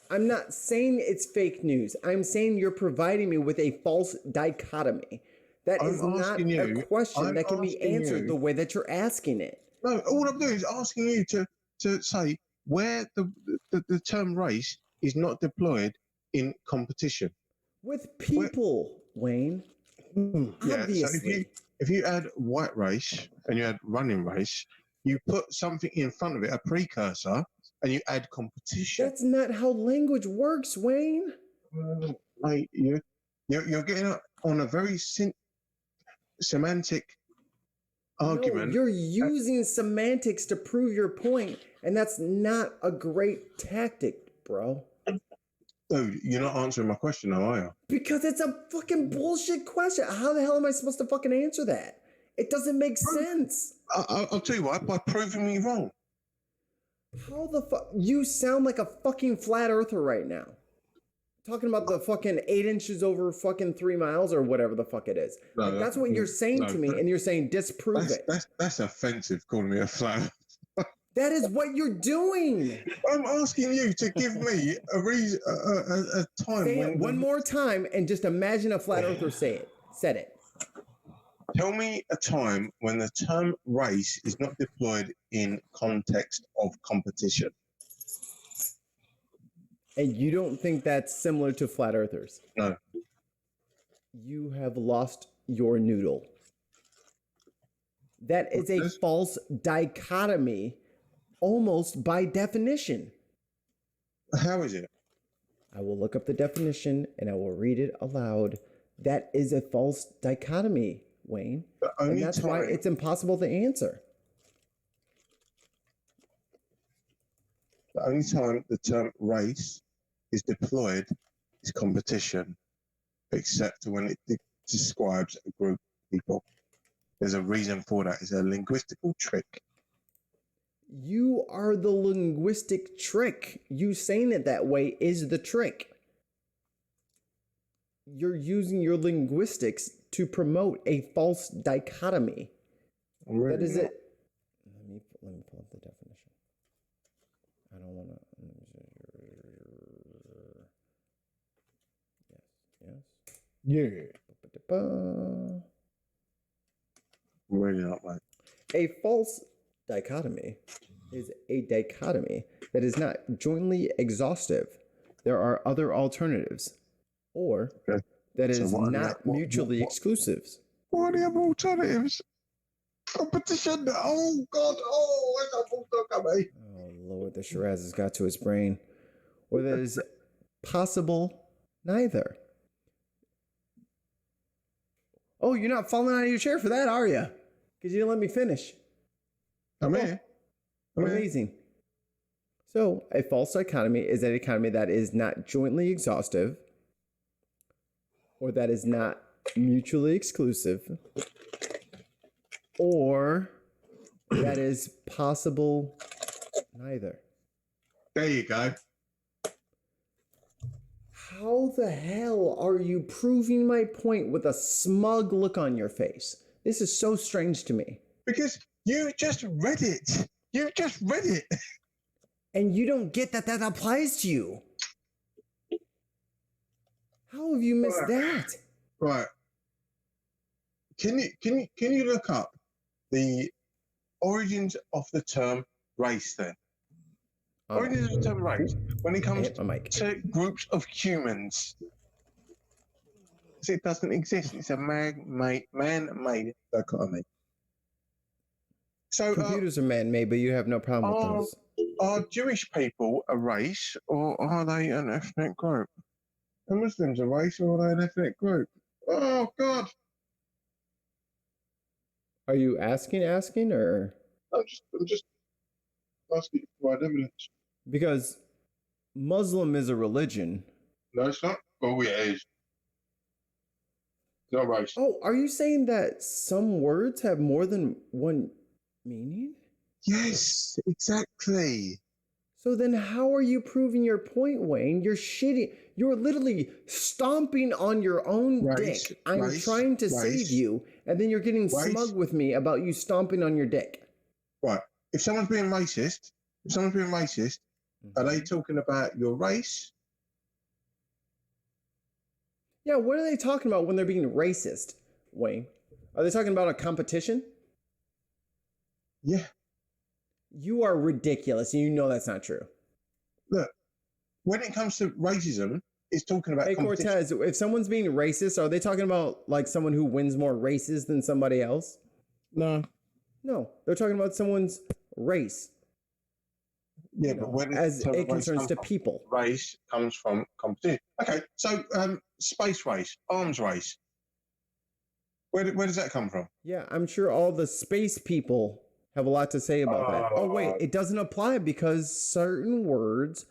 I'm not saying it's fake news. I'm saying you're providing me with a false dichotomy. That is not a question that can be answered the way that you're asking it. No, all I'm doing is asking you to say where the term race is not deployed in competition. With people, Wayne. Obviously. So if you add white race and you add running race, you put something in front of it, a precursor, and you add competition. That's not how language works, Wayne. Mate, you're getting on a very semantic argument. No, you're using semantics to prove your point, and that's not a great tactic, bro. Dude, you're not answering my question now, are you? Because it's a fucking bullshit question. How the hell am I supposed to fucking answer that? It doesn't make sense. I'll tell you what, by proving me wrong. How the fuck? You sound like a fucking flat earther right now. Talking about the fucking 8 inches over fucking 3 miles or whatever the fuck it is. No, like, that's what you're saying to me, and you're saying disprove it. That's offensive, calling me a flat. That is what you're doing. I'm asking you to give me a reason, a time. Say it one more time, and just imagine a flat earther said it. Tell me a time when the term race is not deployed in context of competition. And you don't think that's similar to flat earthers? No. You have lost your noodle. That is a false dichotomy, almost by definition. How is it? I will look up the definition and I will read it aloud. That is a false dichotomy, Wayne. And that's why it's impossible to answer. The only time the term race is deployed is competition, except when it describes a group of people. There's a reason for that. It's a linguistical trick. You are the linguistic trick. You saying it that way is the trick. You're using your linguistics to promote a false dichotomy. That is it. Let me pull up the definition. I don't want to. Yes. Yeah. Really not, mate. A false dichotomy is a dichotomy that is not jointly exhaustive. There are other alternatives, or that is not mutually exclusive. What are the other alternatives? Competition. Oh God. Oh, where's that bulldog at me? Oh Lord, the Shiraz has got to his brain. Or that is possible neither. Oh, you're not falling out of your chair for that, are you? Because you didn't let me finish. I'm here. Amazing. So, a false dichotomy is an economy that is not jointly exhaustive, or that is not mutually exclusive, or that is possible neither. There you go. How the hell are you proving my point with a smug look on your face? This is so strange to me. Because you just read it. You just read it. And you don't get that applies to you. How have you missed that? Right. Can you look up the origins of the term race then? Origins of the term race when it comes to groups of humans. It doesn't exist. It's a man-made dichotomy. So computers are man-made, but you have no problem with those. Are Jewish people a race, or are they an ethnic group? Are Muslims a race, or are they an ethnic group? Oh God! Are you asking, or? I'm just asking for evidence. Because Muslim is a religion. No, it's not. Oh, yeah, it is. It's not a race. Oh, are you saying that some words have more than one meaning? Yes, exactly. So then how are you proving your point, Wayne? You're shitting. You're literally stomping on your own dick. I'm trying to save you, and then you're getting smug with me about you stomping on your dick. Right. If someone's being racist, are they talking about your race? Yeah, what are they talking about when they're being racist, Wayne? Are they talking about a competition? Yeah. You are ridiculous, and you know that's not true. Look, when it comes to racism, it's talking about competition. Cortez, if someone's being racist, are they talking about like someone who wins more races than somebody else? No. No, they're talking about someone's race. Yeah, but when as it concerns to people, race comes from competition. Okay, so space race, arms race. Where does that come from? Yeah, I'm sure all the space people have a lot to say about that. Oh wait, it doesn't apply because certain words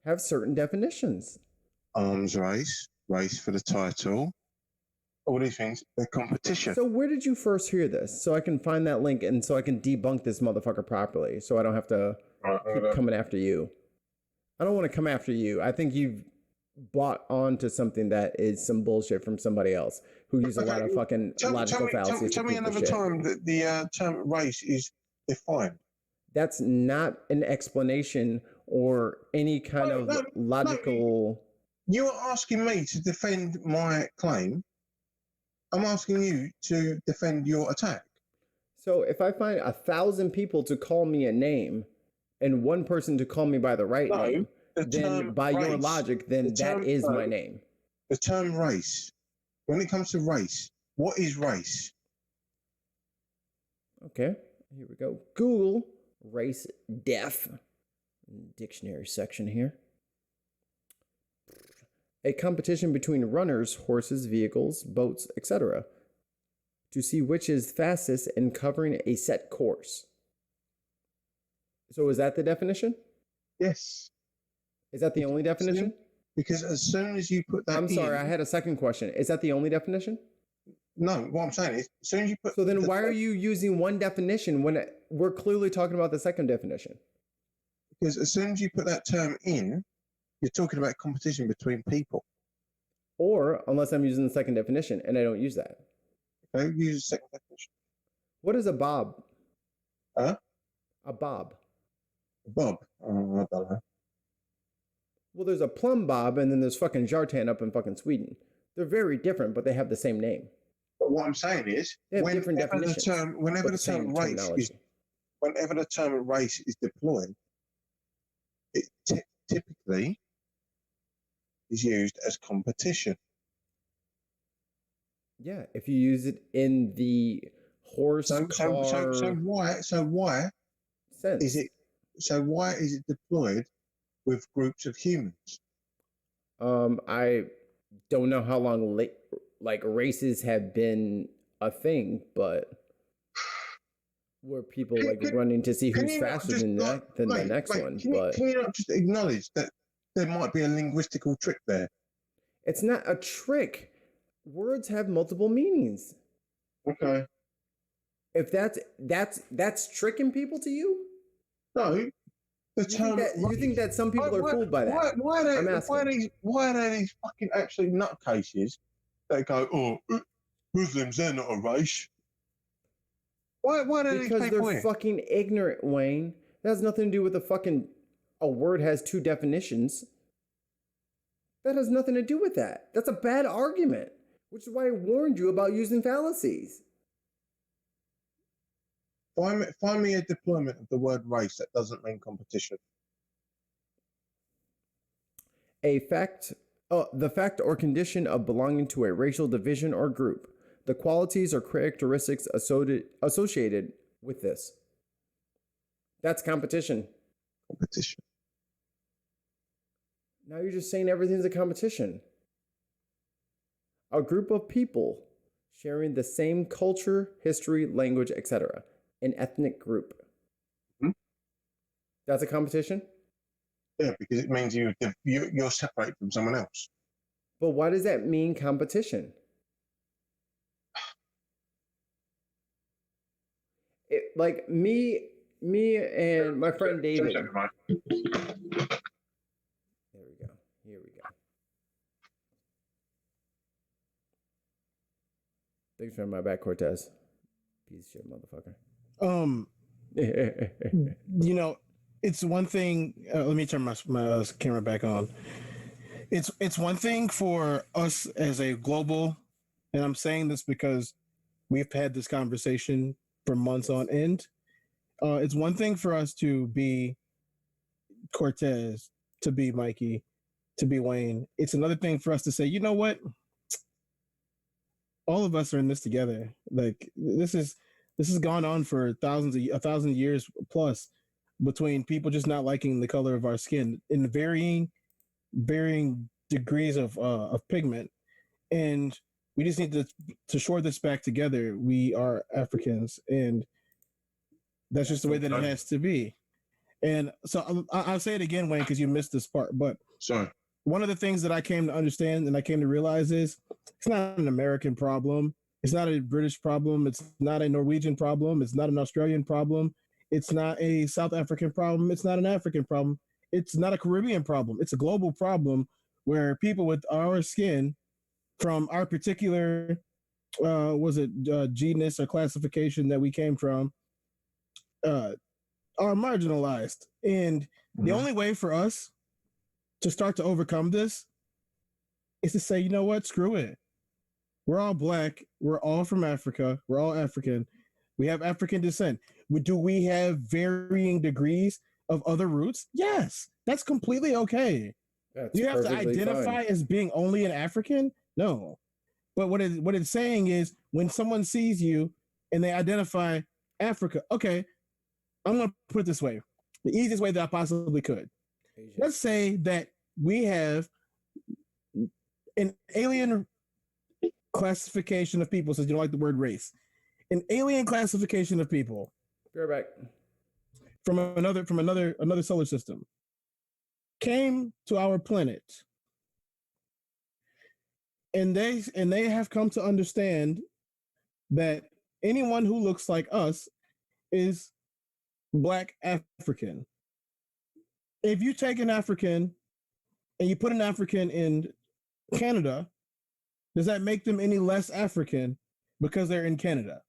have certain definitions. Arms race, race for the title, all these things, they're competition. So where did you first hear this? So I can find that link and so I can debunk this motherfucker properly so I don't have to keep coming after you. I don't want to come after you. I think you've bought onto something that is some bullshit from somebody else who uses a lot of fucking logical fallacies. Tell me another time that the term race is defined. That's not an explanation or any kind of logical... You're asking me to defend my claim. I'm asking you to defend your attack. So if I find 1,000 people to call me a name and one person to call me by the right name, then by your logic, then that is my name. The term race, when it comes to race, what is race? Okay, here we go. Google race def dictionary section here. A competition between runners, horses, vehicles, boats, etc. to see which is fastest in covering a set course. So is that the definition? Yes. Is that the only definition? Because as soon as you put that I'm sorry, I had a second question. Is that the only definition? No, what I'm saying is, as soon as you put... So then why are you using one definition when we're clearly talking about the second definition? Because as soon as you put that term in, you're talking about competition between people. Or unless I'm using the second definition, and I don't use that. Okay, use the second definition. What is a bob? Huh? A bob. Bob? I don't know. Well, there's a plumb bob, and then there's fucking Jartan up in fucking Sweden. They're very different, but they have the same name. But what I'm saying is, whenever the term race is deployed, it typically is used as competition. Yeah, if you use it in the horse car. So why is it deployed with groups of humans? I don't know how long races have been a thing, but where people running to see who's faster than the next one. Can you not just acknowledge that there might be a linguistical trick there? It's not a trick. Words have multiple meanings. Okay. If that's tricking people to you? No. You think that some people are fooled by that? Why are there these fucking absolute nutcases that go, Muslims, they're not a race? Why are these people Because they're fucking ignorant, Wayne. That has nothing to do with a word has two definitions. That has nothing to do with that. That's a bad argument, which is why I warned you about using fallacies. Find me a deployment of the word race that doesn't mean competition. The fact or condition of belonging to a racial division or group. The qualities or characteristics associated with this. That's competition. Competition. Now you're just saying everything's a competition. A group of people sharing the same culture, history, language, etc. An ethnic group. Mm-hmm. That's a competition? Yeah, because it means you're separate from someone else. But why does that mean competition? Like me and my friend David. Here we go. Thanks for my back, Cortez. Piece of shit, motherfucker. You know, it's one thing. Let me turn my camera back on. It's one thing for us as a global, and I'm saying this because we've had this conversation for months on end. It's one thing for us to be Cortez, to be Mikey, to be Wayne. It's another thing for us to say, you know what? All of us are in this together. Like this has gone on for 1,000 years plus between people just not liking the color of our skin in varying degrees of pigment, and we just need to shore this back together. We are Africans, and that's just the way that it has to be. And so I'll say it again, Wayne, because you missed this part. But sorry, one of the things that I came to understand and I came to realize is it's not an American problem. It's not a British problem. It's not a Norwegian problem. It's not an Australian problem. It's not a South African problem. It's not an African problem. It's not a Caribbean problem. It's a global problem where people with our skin from our particular, genus or classification that we came from, are marginalized. And the only way for us to start to overcome this is to say, you know what, screw it. We're all black. We're all from Africa. We're all African. We have African descent. Do we have varying degrees of other roots? Yes, that's completely okay. Do you have to identify as being only an African? No. But what it's saying is when someone sees you and they identify Africa, okay, I'm going to put it this way, the easiest way that I possibly could. Asian. Let's say that we have an alien classification of people, since you don't like the word race, an alien classification of people. Be right back. From another solar system came to our planet, and they have come to understand that anyone who looks like us is Black African. If you take an African and you put an African in Canada, does that make them any less African because they're in Canada?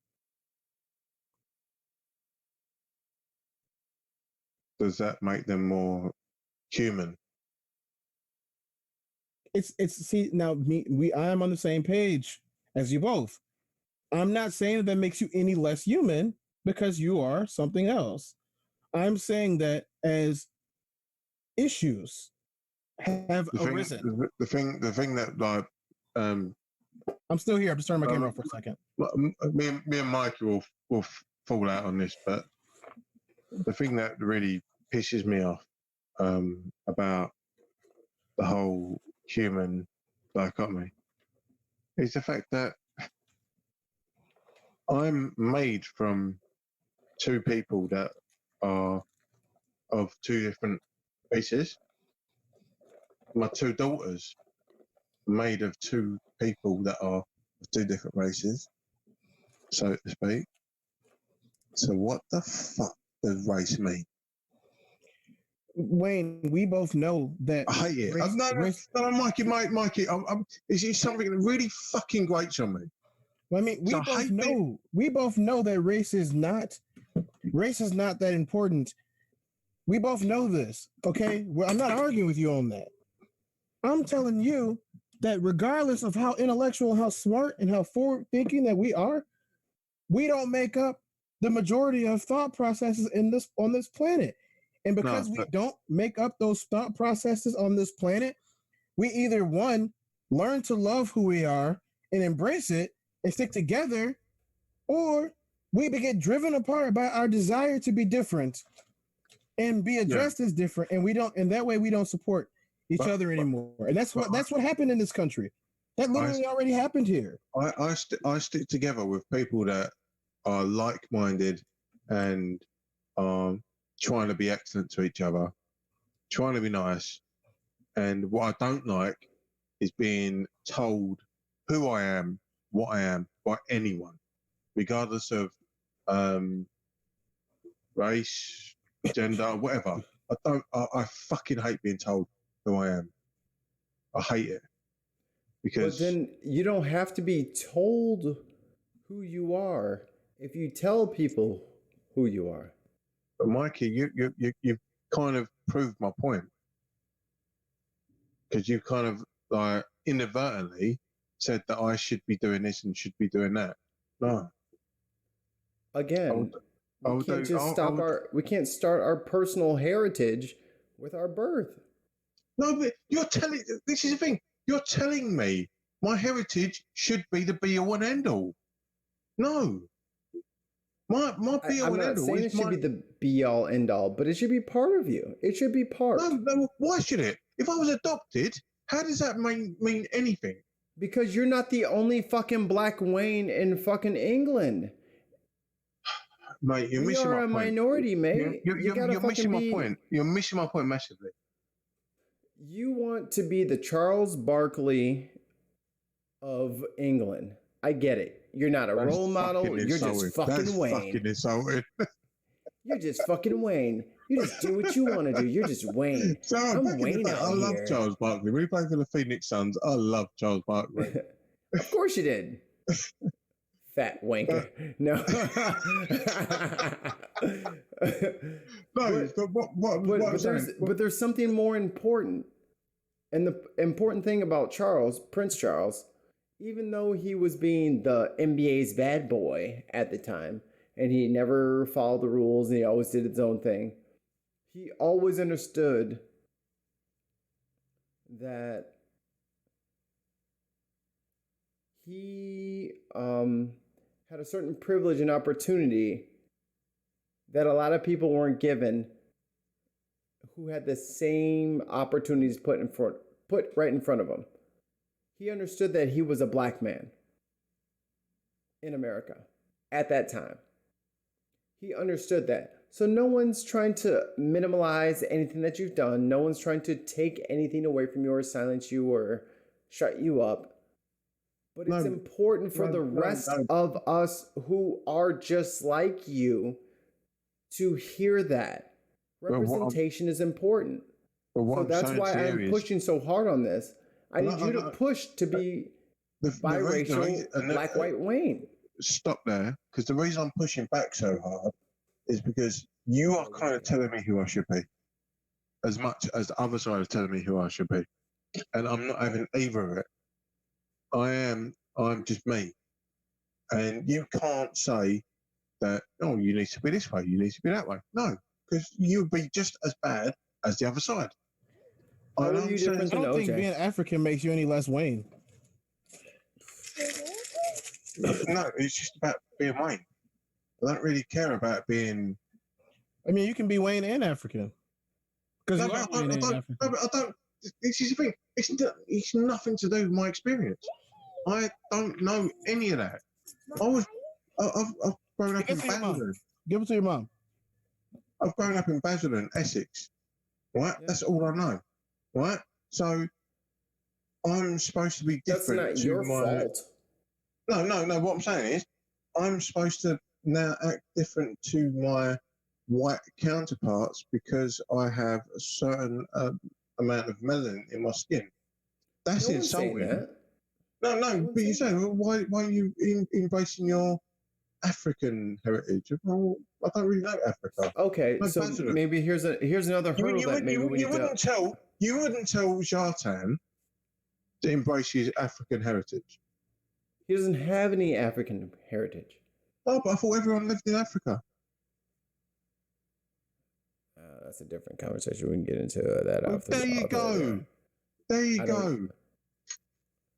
Does that make them more human? See now I am on the same page as you both. I'm not saying that makes you any less human because you are something else. I'm saying that as issues have arisen. The thing that like I'm still here. I'm just turning my camera off for a second. Me and Mikey will fall out on this, but the thing that really pisses me off about the whole human dichotomy is the fact that I'm made from two people that are of two different races. My two daughters are made of two people that are of two different races, so to speak. So what the fuck does race mean? Wayne, we both know that. I hate it. No, Mikey. It's something that really fucking grates on me. I mean, we both know that race is not that important. We both know this, okay? Well, I'm not arguing with you on that. I'm telling you that regardless of how intellectual, how smart, and how forward-thinking that we are, we don't make up the majority of thought processes on this planet. And because we don't make up those thought processes on this planet, we either, one, learn to love who we are and embrace it and stick together, or we get driven apart by our desire to be different. and be addressed as different, and we don't, and that way we don't support each other anymore. And that's what happened in this country. That literally already happened here. I stick together with people that are like-minded and trying to be excellent to each other, trying to be nice. And what I don't like is being told who I am, what I am by anyone, regardless of race, gender, whatever. I fucking hate being told who I am. I hate it. Because but then you don't have to be told who you are if you tell people who you are. But Mikey, you've kind of proved my point. Because you kind of like inadvertently said that I should be doing this and should be doing that. No. Again, we can't start our personal heritage with our birth. No, but this is the thing. You're telling me my heritage should be the be all and end all. No. My be all and end all. I'm not saying it should be the be all end all, but it should be part of you. It should be part. No, why should it? If I was adopted, how does that mean anything? Because you're not the only fucking Black Wayne in fucking England. Mate, you're missing my point. You're a minority, mate. You're missing my point. You're missing my point massively. You want to be the Charles Barkley of England. I get it. You're not a role model. You're just fucking Wayne. Fucking insulting. You're just fucking Wayne. You just do what you want to do. You're just Wayne. I'm Wayne out here. I love Charles Barkley. When he played for the Phoenix Suns, I love Charles Barkley. Of course you did. Fat wanker. No. But there's something more important. And the important thing about Prince Charles, even though he was being the NBA's bad boy at the time, and he never followed the rules and he always did his own thing, he always understood that he had a certain privilege and opportunity that a lot of people weren't given, who had the same opportunities put right in front of him. He understood that he was a Black man in America at that time. He understood that. So no one's trying to minimize anything that you've done. No one's trying to take anything away from you or silence you or shut you up. But it's important for the rest of us who are just like you to hear that. Representation is important. So that's why I'm pushing so hard on this. I need you to push to be biracial, Black, white Wayne. Stop there, because the reason I'm pushing back so hard is because you are kind of telling me who I should be, as much as the other side is telling me who I should be, and I'm not having either of it. I'm just me, and you can't say that. Oh, you need to be this way. You need to be that way. No, because you'd be just as bad as the other side. I don't think being African makes you any less Wayne. No, it's just about being Wayne. I don't really care about being. I mean, you can be Wayne and African. Because I don't. This is the thing. It's nothing to do with my experience. I don't know any of that. I've grown up in Basildon. Give it to your mom. I've grown up in Basildon, Essex. Right? Yeah. That's all I know. Right? So I'm supposed to be different. That's not your fault. No. What I'm saying is, I'm supposed to now act different to my white counterparts because I have a certain amount of melanin in my skin. That's insulting. No, but you say, well, why are you embracing your African heritage? Well, I don't really know Africa. Okay, so maybe here's another hurdle that maybe we need to... You wouldn't tell Jartan to embrace his African heritage. He doesn't have any African heritage. Oh, but I thought everyone lived in Africa. That's a different conversation. We can get into that after. There you go. There you go.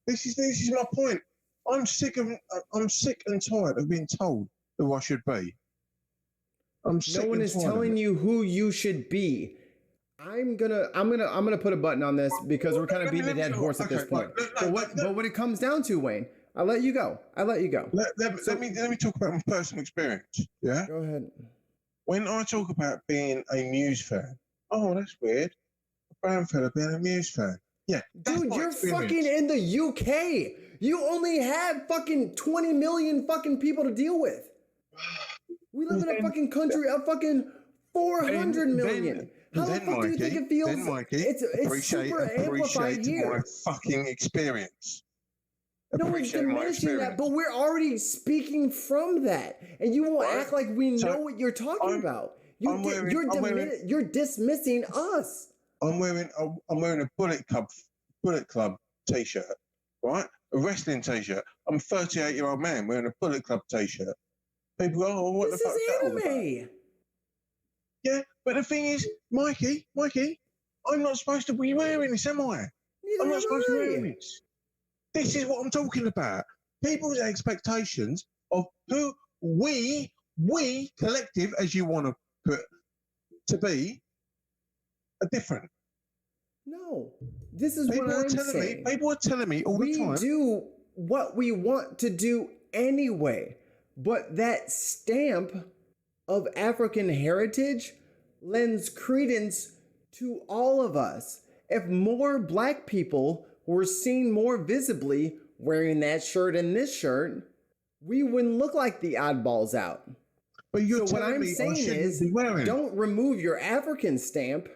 This is my point. I'm sick and tired of being told who I should be. No one is telling you who you should be. I'm gonna put a button on this because we're kind of beating a dead horse at this point. But what it comes down to, Wayne, I'll let you go. Let me talk about my personal experience. Yeah. Go ahead. When I talk about being a Muse fan, oh, that's weird. A brown fella being a Muse fan. Yeah. Dude, you're fucking in the UK. You only have fucking 20 million fucking people to deal with. We live in a fucking country of fucking 400 million. How the fuck do you think it feels? It's super amplified here. My fucking experience. No one's diminishing that, but we're already speaking from that, and you won't act like we know what you're talking about. You're dismissing us. I'm wearing a Bullet Club t-shirt, right? A wrestling t-shirt. I'm a 38-year-old man wearing a Bullet Club t-shirt. People go, oh, what the fuck is that all about? Yeah, but the thing is, Mikey, I'm not supposed to be wearing this, am I? I'm not supposed to be wearing this. This is what I'm talking about. People's expectations of who we collective, as you want to put, to be, are different. No, this is what I'm saying. People are telling me all the time. We do what we want to do anyway, but that stamp of African heritage lends credence to all of us. If more black people were seen more visibly wearing that shirt and this shirt, we wouldn't look like the oddballs out. But so what I'm saying is, don't remove your African stamp,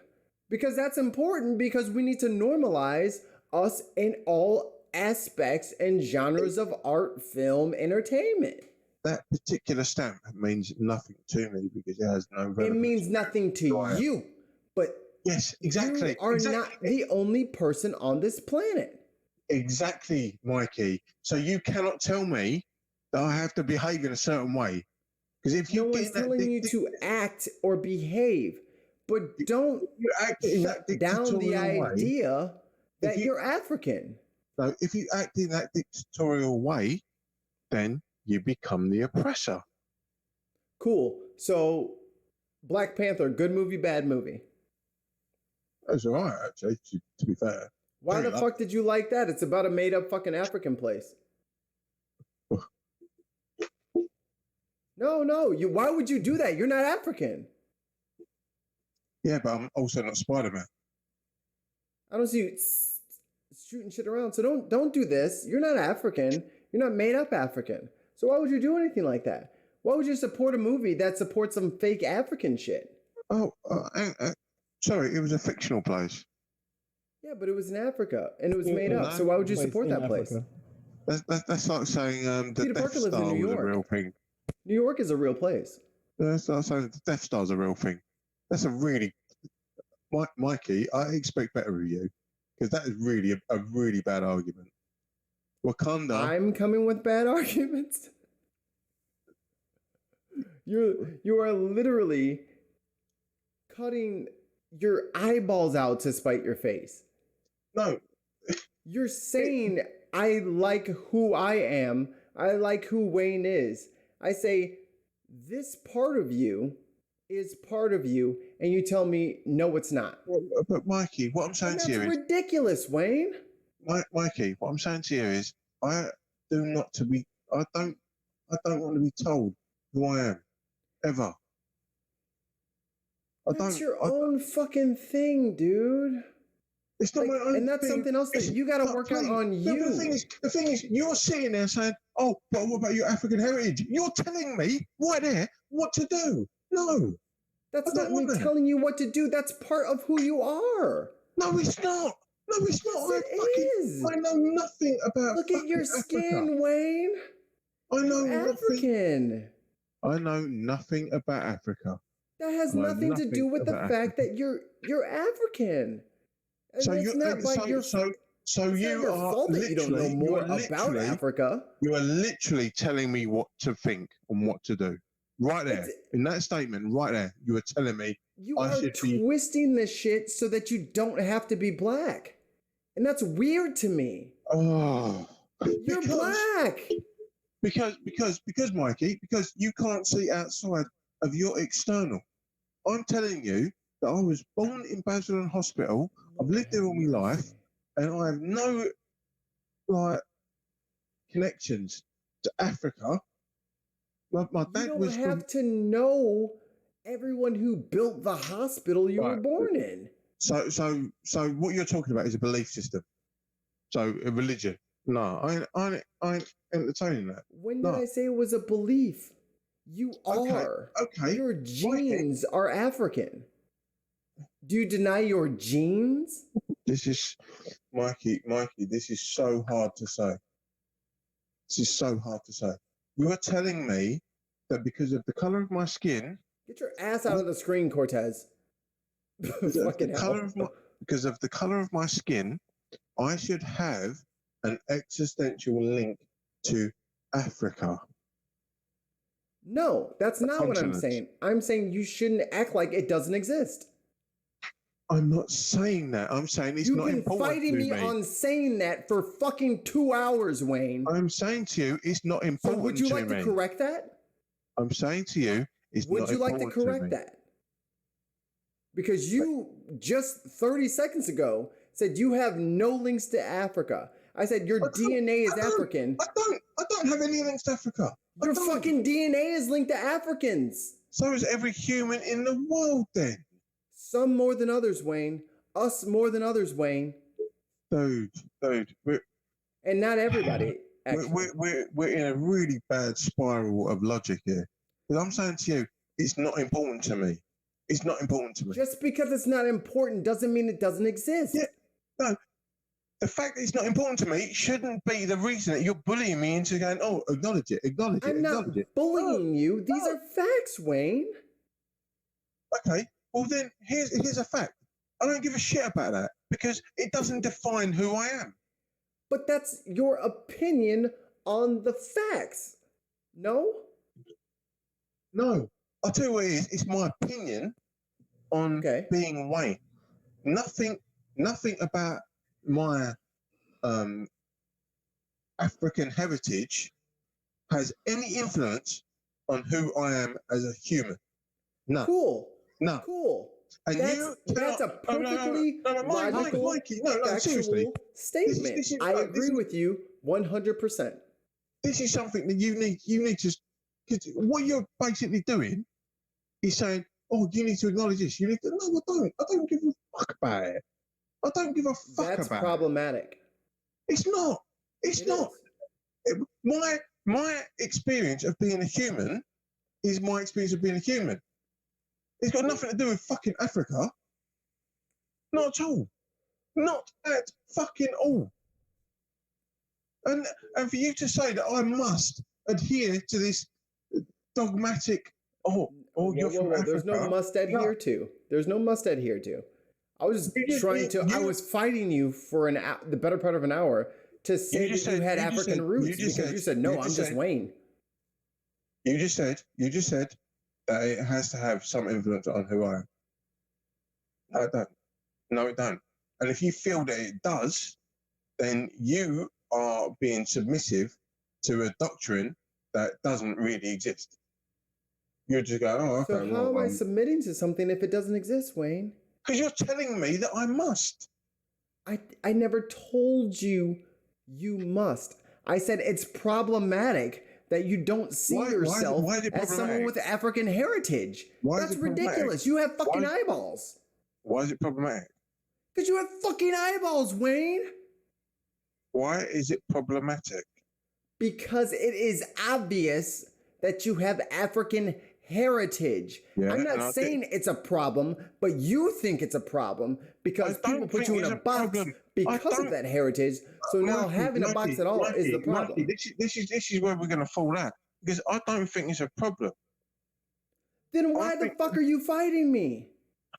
because that's important, because we need to normalize us in all aspects and genres of art, film, entertainment. That particular stamp means nothing to me because it has no relevance. It means nothing to you, but yes, exactly. You are not the only person on this planet. Exactly, Mikey. So you cannot tell me that I have to behave in a certain way. Because if no one's telling you to act or behave, but don't shut down the idea that you're African. So if you act in that dictatorial way, then you become the oppressor. Cool. So, Black Panther, good movie, bad movie? That's all right, actually, to be fair. Why the fuck did you like that? It's about a made-up fucking African place. No. Why would you do that? You're not African. Yeah, but I'm also not Spider-Man. I don't see you shooting shit around. So don't do this. You're not African. You're not made up African. So why would you do anything like that? Why would you support a movie that supports some fake African shit? Oh, sorry, it was a fictional place. Yeah, but it was in Africa, and it was made up. So why would you support that place? That's like saying the Death Star was a real thing. New York is a real place. That's like saying the Death Star is a real thing. That's a really... Mikey, I expect better of you, because that is really a really bad argument. Wakanda... I'm coming with bad arguments? You are literally cutting your eyeballs out to spite your face. No. You're saying, I like who I am. I like who Wayne is. I say, this part of you is part of you, and you tell me, no, it's not. But Mikey, what I'm saying to you is... That's ridiculous, Wayne. Mikey, what I'm saying to you is, I don't want to be told who I am. Ever. That's your own fucking thing, dude. It's not my own and that's thing. Something else that you got to work out on you. The thing is, you're sitting there saying, oh, but what about your African heritage? You're telling me right there what to do. No. That's not me telling you what to do. That's part of who you are. No, it's not. No, it's not. Yes, it is. I know nothing about Look at your skin, Africa. Wayne. I know you're African. I know nothing about Africa. That has nothing to do with the fact that you're African. And so it's not like you're so you are literally, you don't know more about Africa. You are literally telling me what to think and what to do. Right there. In that statement, right there, you are telling me you are twisting the shit so that you don't have to be black. And that's weird to me. Oh. You're black. Because Mikey, because you can't see outside of your external. I'm telling you that I was born in Basildon Hospital. I've lived there all my life, and I have no connections to Africa. My dad you was don't have to know everyone who built the hospital you were born in. So what you're talking about is a belief system. So a religion. No, I ain't entertaining that. When did I say it was a belief? You are. Okay. Your genes are African. Do you deny your genes? This is, Mikey, this is so hard to say. This is so hard to say. You are telling me that because of the color of my skin... Get your ass out of the screen, Cortez. Because of the color of my skin, I should have an existential link to Africa. No, that's not what I'm saying. I'm saying you shouldn't act like it doesn't exist. I'm not saying that. I'm saying it's not important to me. You've been fighting me on saying that for fucking 2 hours, Wayne. I'm saying to you, it's not important to me. So would you like to correct that? I'm saying to you, it's not important to me. Would you like to correct that? Because you just 30 seconds ago said you have no links to Africa. I said your DNA is African. I don't have any links to Africa. Your fucking DNA is linked to Africans. So is every human in the world then. Some more than others, Wayne. Us more than others, Wayne. Dude. And not everybody. We're in a really bad spiral of logic here. Because I'm saying to you, it's not important to me. It's not important to me. Just because it's not important doesn't mean it doesn't exist. Yeah, no. The fact that it's not important to me shouldn't be the reason that you're bullying me into going, oh, acknowledge it. I'm not bullying you. These are facts, Wayne. Okay, well then, here's a fact. I don't give a shit about that because it doesn't define who I am. But that's your opinion on the facts. No? No. I'll tell you what it is. It's my opinion on being Wayne. Nothing about my African heritage has any influence on who I am as a human. No. Cool. No. Cool. And that's a perfectly logical, seriously. statement. I agree with you 100%. This is something that you need to... Because what you're basically doing is saying, oh, you need to acknowledge this. You need to... No, I don't. I don't give a fuck about it. I don't give a fuck about it. That's problematic. It's not. It's not. My experience of being a human is my experience of being a human. It's got nothing to do with fucking Africa. Not at all. Not at fucking all. And for you to say that I must adhere to this dogmatic, you're from Africa. There's no must adhere to. There's no must adhere to. I was I was fighting you for the better part of an hour to say that you had African roots because you said, no, I'm just Wayne. You just said that it has to have some influence on who I am. No, it don't. No, it don't. And if you feel that it does, then you are being submissive to a doctrine that doesn't really exist. You're just going, oh, okay. So how am I submitting to something if it doesn't exist, Wayne? Because you're telling me that I must. I never told you must. I said it's problematic that you don't see yourself as someone with African heritage. That's ridiculous. You have fucking eyeballs. Why is it problematic? Because you have fucking eyeballs, Wayne. Why is it problematic? Because it is obvious that you have African heritage. Yeah, I'm not saying it's a problem, but you think it's a problem because people put you in a box because of that heritage. So now having a box at all is the problem. This is where we're going to fall out because I don't think it's a problem. Then why the fuck are you fighting me?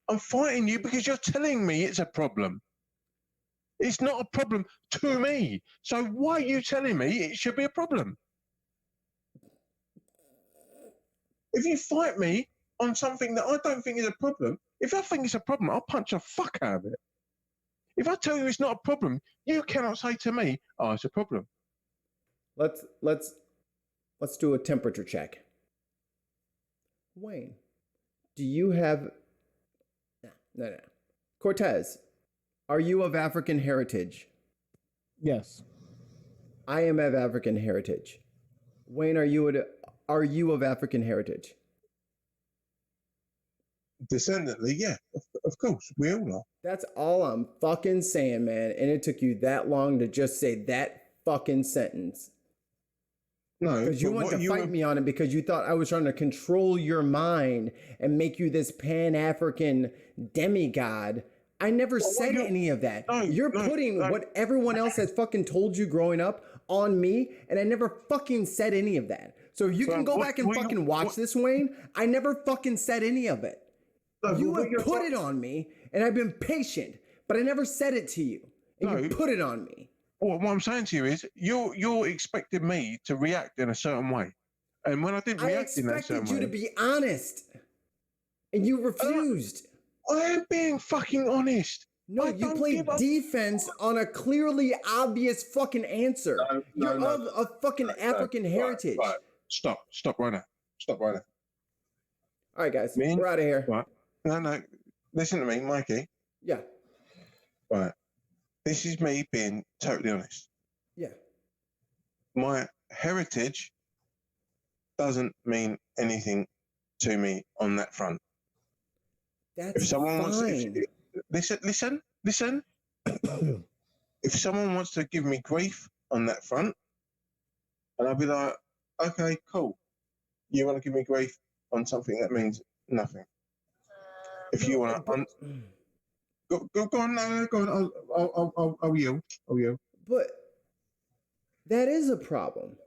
I'm fighting you because you're telling me it's a problem. It's not a problem to me. So why are you telling me it should be a problem? If you fight me on something that I don't think is a problem, if I think it's a problem, I'll punch the fuck out of it. If I tell you it's not a problem, you cannot say to me, oh, it's a problem. Let's do a temperature check. Wayne, do you have... No. Cortez, are you of African heritage? Yes. I am of African heritage. Wayne, are you of African heritage? Descendantly, yeah, of course, we all are. That's all I'm fucking saying, man. And it took you that long to just say that fucking sentence. No, because you wanted to fight me on it because you thought I was trying to control your mind and make you this Pan-African demigod. I never said any of that. You're putting what everyone else has fucking told you growing up on me, and I never fucking said any of that. So you can go back and fucking watch this, Wayne. I never fucking said any of it. You have put it on me, and I've been patient, but I never said it to you, and you put it on me. What I'm saying to you is, you're expecting me to react in a certain way, and when I didn't react in that certain way, I expected you to be honest, and you refused. I am being fucking honest. No, you played defense on a clearly obvious fucking answer. You're of a fucking African heritage. Right. Stop right now. Stop right now. All right, guys, we're out of here. Right. No. Listen to me, Mikey. Yeah. Right. This is me being totally honest. Yeah. My heritage doesn't mean anything to me on that front. That's if someone fine. Listen. If someone wants to give me grief on that front, and I'll be like, okay, cool. You want to give me grief on something that means nothing. If you want to... Go on, I'll yield. But that is a problem.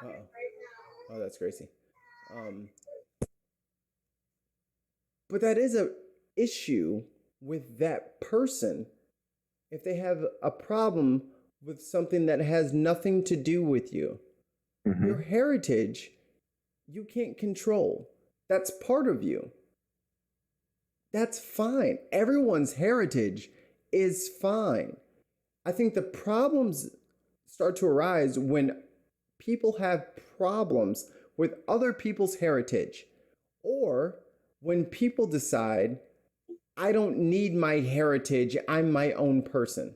Oh, that's Gracie. But that is a issue with that person if they have a problem with something that has nothing to do with you. Mm-hmm. Your heritage, you can't control. That's part of you. That's fine. Everyone's heritage is fine. I think the problems start to arise when people have problems with other people's heritage, or when people decide, I don't need my heritage, I'm my own person.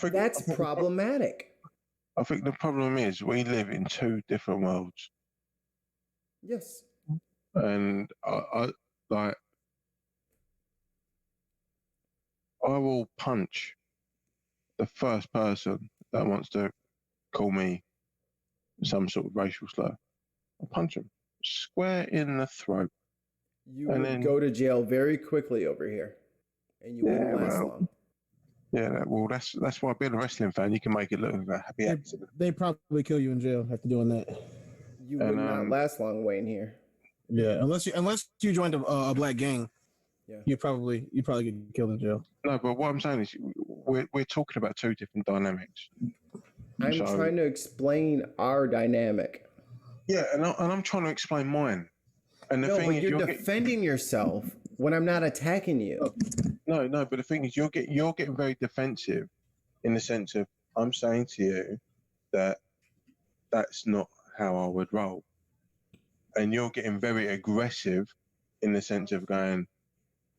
That's problematic. I think the problem is we live in two different worlds. Yes. And I will punch the first person that wants to call me some sort of racial slur. I'll punch him square in the throat. You would go to jail very quickly over here, and you wouldn't last long. Yeah, well, that's why being a wrestling fan, you can make it look like a happy accident. They probably kill you in jail after doing that. You would not last long, Wayne, here. Yeah, unless you joined a black gang, you probably get killed in jail. No, but what I'm saying is we're talking about two different dynamics. I'm trying to explain our dynamic. Yeah, and I'm trying to explain mine. And the thing is, you're defending yourself when I'm not attacking you. No, but the thing is, you're getting very defensive in the sense of I'm saying to you that that's not how I would roll. And you're getting very aggressive in the sense of going,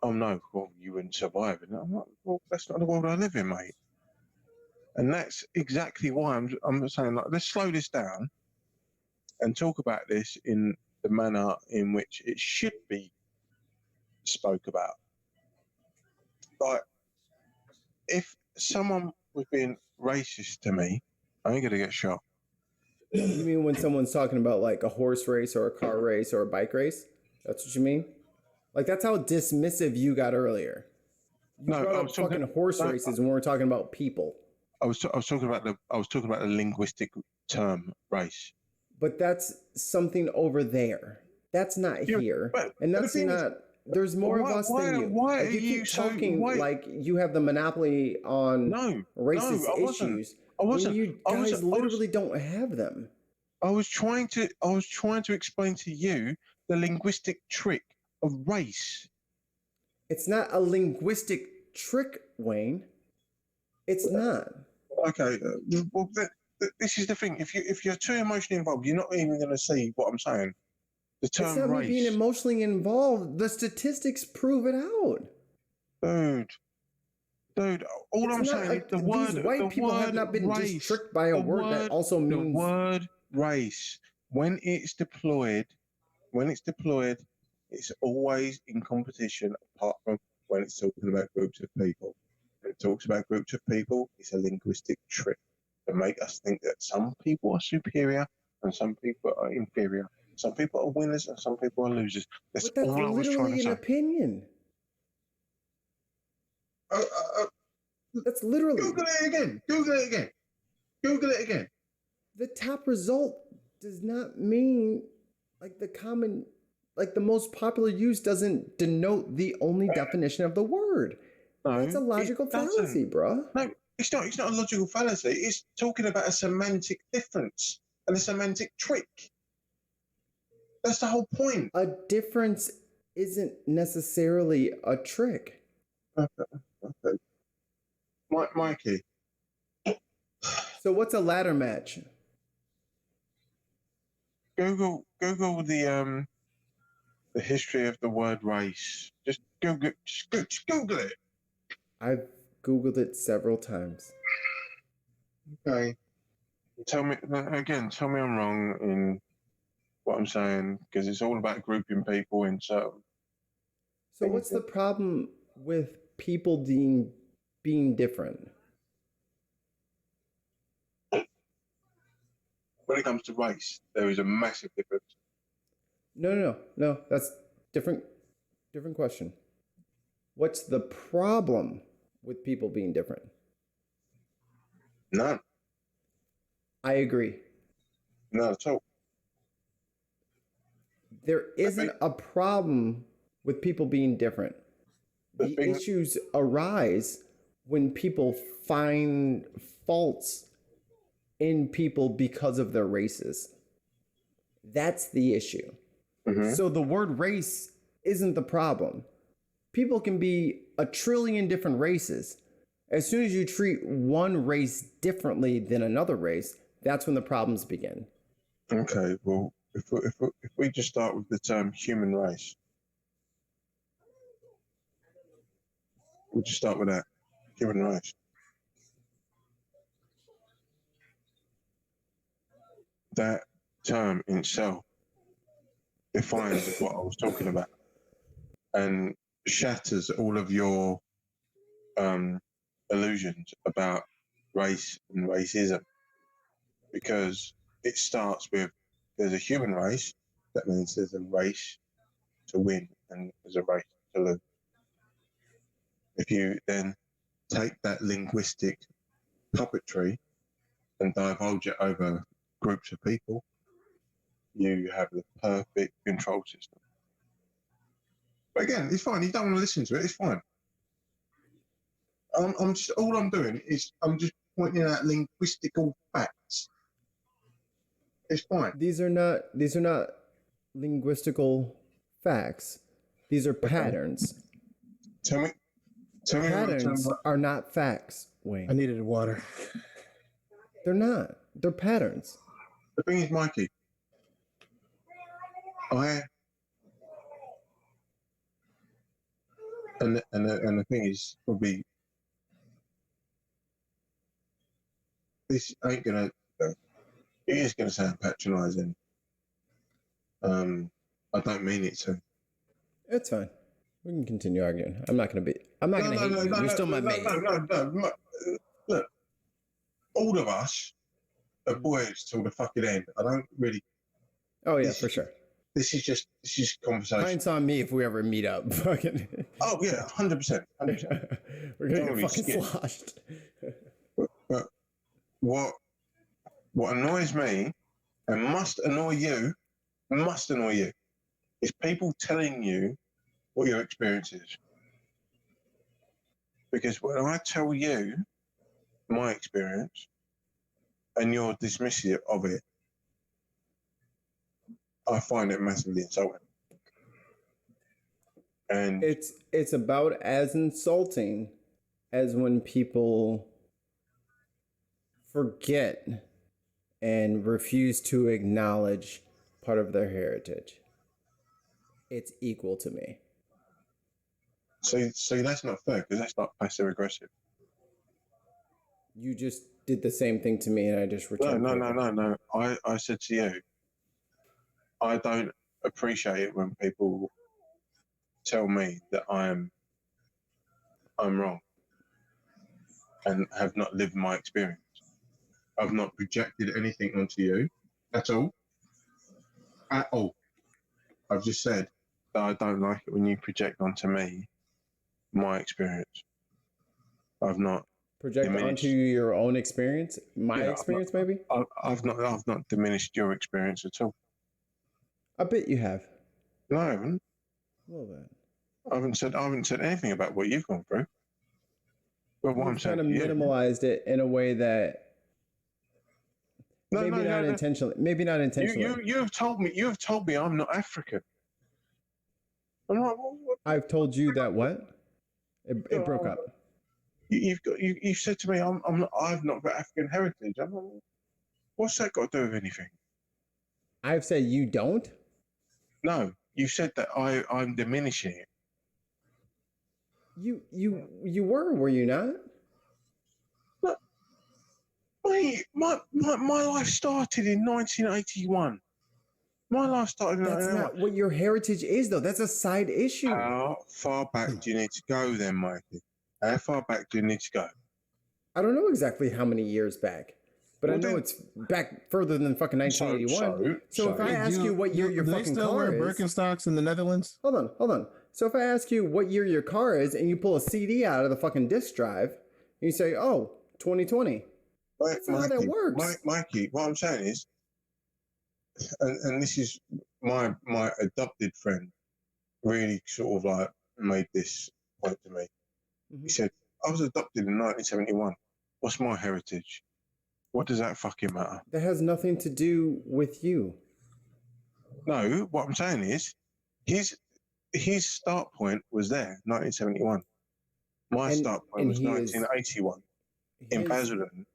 oh no, well, you wouldn't survive. And I'm like, well, that's not the world I live in, mate. And that's exactly why I'm saying, like, let's slow this down and talk about this in the manner in which it should be spoke about. Like, if someone was being racist to me, I ain't gonna get shot. You mean when someone's talking about like a horse race or a car race or a bike race? That's what you mean? Like, that's how dismissive you got earlier. You brought up fucking horse races when we were talking about people. I was talking about the linguistic term race. But that's something over there. That's not here. And that's not... There's more of us than you. Why like, you keep talking like you have the monopoly on racist issues. You guys literally don't have them. I was trying to explain to you the linguistic trick of race. It's not a linguistic trick, Wayne. It's not. Okay. Well, this is the thing. If you're too emotionally involved, you're not even going to see what I'm saying. The term it's not race. me being emotionally involved. The statistics prove it out. Dude, all I'm saying is the word. These white people have not been just tricked by a word that also means. The word race, when it's deployed, it's always in competition. Apart from when it's talking about groups of people. When it talks about groups of people, it's a linguistic trick to make us think that some people are superior and some people are inferior. Some people are winners and some people are losers. That's all I was trying to say. Literally an opinion. That's literally. Google it again. The top result does not mean like the most popular use doesn't denote the only definition of the word. No, that's a logical fallacy, bro. No, it's not. It's not a logical fallacy. It's talking about a semantic difference and a semantic trick. That's the whole point. A difference isn't necessarily a trick. Okay. Mikey. So what's a ladder match? Google the history of the word race. Just Google it. I've Googled it several times. Okay. Tell me I'm wrong in what I'm saying, because it's all about grouping people in certain. So what's the problem with people being different? When it comes to race, there is a massive difference. No. That's different question. What's the problem with people being different? None. I agree. Not at all. There isn't a problem with people being different. The issues arise when people find faults in people because of their races. That's the issue. Mm-hmm. So the word race isn't the problem. People can be a trillion different races. As soon as you treat one race differently than another race, that's when the problems begin. Okay, well, if we just start with the term human race, we'll just start with that, human race. That term in itself defines what I was talking about and shatters all of your illusions about race and racism, because it starts with there's a human race. That means there's a race to win and there's a race to lose. If you then take that linguistic puppetry and divulge it over groups of people, you have the perfect control system. But again, it's fine. You don't want to listen to it. It's fine. I'm just, all I'm doing is I'm just pointing out linguistical facts. It's fine. These are not linguistical facts. These are patterns. Tell me. Patterns are not facts, Wayne. I needed water. They're not. They're patterns. The thing is, Mikey, and the thing is, probably this ain't gonna. It is gonna sound patronising. I don't mean it to. It's fine. We can continue arguing. I'm not gonna hate you. You're still my mate. No. Look, all of us are boys till the fucking end. I don't really. Oh yeah, for sure. This is just conversation. Pints on me if we ever meet up. Fucking. Oh yeah, 100%. We're gonna get fucking sloshed. But what annoys me and must annoy you, is people telling you what your experience is. Because when I tell you my experience and you're dismissive of it, I find it massively insulting. And it's about as insulting as when people forget and refuse to acknowledge part of their heritage, it's equal to me. So that's not fair, because that's not passive aggressive. You just did the same thing to me, and I just returned. No. I said to you, I don't appreciate it when people tell me that I'm wrong and have not lived my experience. I've not projected anything onto you at all. At all. I've just said that I don't like it when you project onto me my experience. I've not project onto your own experience, experience, maybe. I've not diminished your experience at all. I bet you have. No, I haven't. A little bit. I haven't said anything about what you've gone through. But what I'm saying, kind of minimalized it in a way that maybe not intentionally. Maybe not intentionally. You have told me I'm not African. I'm like, what? I've told you that what? It broke up. You've said to me I've not got African heritage. I'm like, what's that got to do with anything? I've said you don't? No, you said that I'm diminishing it. You were you not? Look, my life started in 1981. My life started in 1981. That's not what your heritage is, though. That's a side issue. How far back do you need to go then, Mikey? How far back do you need to go? I don't know exactly how many years back, but I know it's back further than fucking 1981. So if I ask you what year your fucking car is... Birkenstocks in the Netherlands? Hold on. So if I ask you what year your car is and you pull a CD out of the fucking disc drive, and you say, oh, 2020. That's not how that works. Mikey, what I'm saying is, and this is my adopted friend really sort of like made this point to me. Mm-hmm. He said, I was adopted in 1971. What's my heritage? What does that fucking matter? That has nothing to do with you. No, what I'm saying is, his start point was there, 1971. My start point was 1981 in Basildon.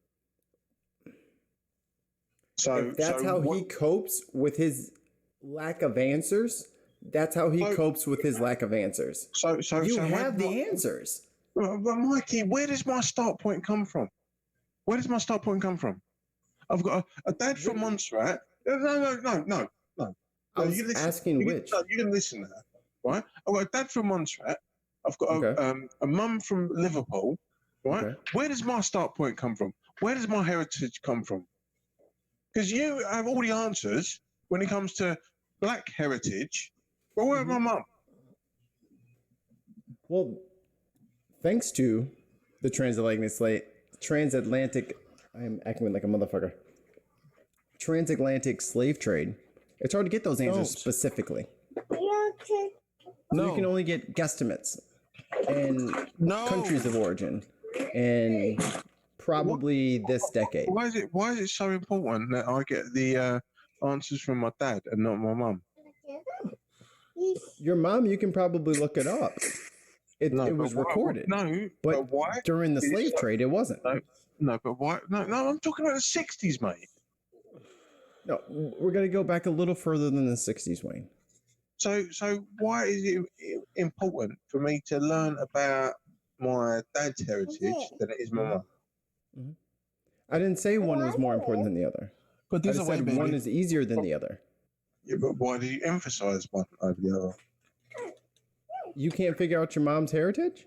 So if that's how he copes with his lack of answers, that's how he copes with his lack of answers. So you have the answers. But Mikey, where does my start point come from? Where does my start point come from? I've got a dad from Montserrat. No. I was asking which. You can listen to that, right? I've got a dad from Montserrat. I've got a mum from Liverpool, right? Okay. Where does my start point come from? Where does my heritage come from? Because you have all the answers when it comes to black heritage. But where's my mum? Well, thanks to the transatlantic, I am acting like a motherfucker. Transatlantic slave trade. It's hard to get those answers specifically. No. You can only get guesstimates and countries of origin and probably this decade. Why is it so important that I get the answers from my dad and not my mum? Your mom, you can probably look it up. It was recorded. But why? During the slave trade, it wasn't. No, but why? No, I'm talking about the 60s, mate. No, we're going to go back a little further than the 60s, Wayne. So why is it important for me to learn about my dad's heritage than it is my mum? Mm-hmm. I didn't say one was more important than the other. But these are one is easier than the other. Yeah, but why do you emphasize one over the other? You can't figure out your mom's heritage?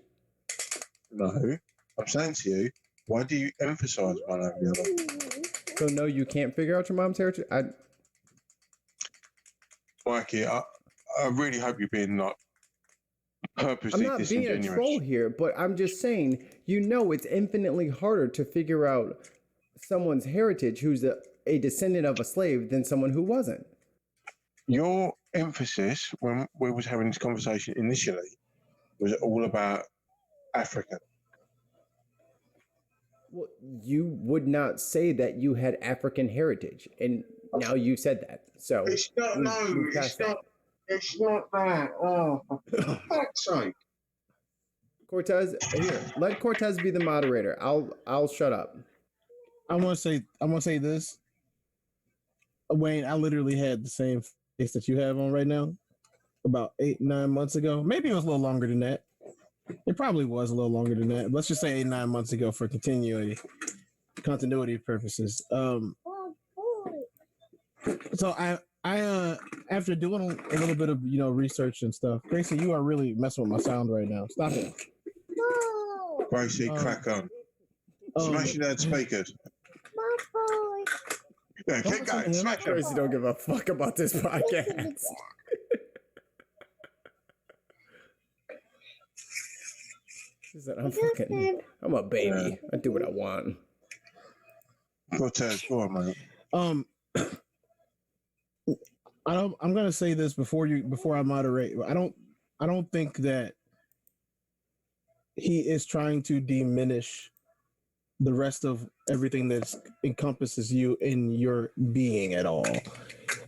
No. I'm saying to you, why do you emphasize one over the other? So no, you can't figure out your mom's heritage? Mikey, I really hope you're being not purposely disingenuous. I'm not being a troll here, but I'm just saying, it's infinitely harder to figure out someone's heritage who's a descendant of a slave than someone who wasn't. Your emphasis when we was having this conversation initially was all about Africa. Well, you would not say that you had African heritage, and now you said that. So it's not. It's not that. Oh, for fuck's sake! Cortez, here. Let Cortez be the moderator. I'll shut up. I want to say this. Wayne, I literally had the same face that you have on right now about 8-9 months ago. Maybe it was a little longer than that. It probably was a little longer than that. Let's just say 8-9 months ago for continuity purposes. So I after doing a little bit of research and stuff, Gracie, you are really messing with my sound right now. Stop it. Gracie, crack on. Smashing that speakers. Yeah, keep going. Smash them. Gracie don't give a fuck about this podcast. She said, I'm a baby. I do what I want. Cortez, go on, man. I'm gonna say this before I moderate. I don't think that he is trying to diminish the rest of everything that encompasses you in your being at all.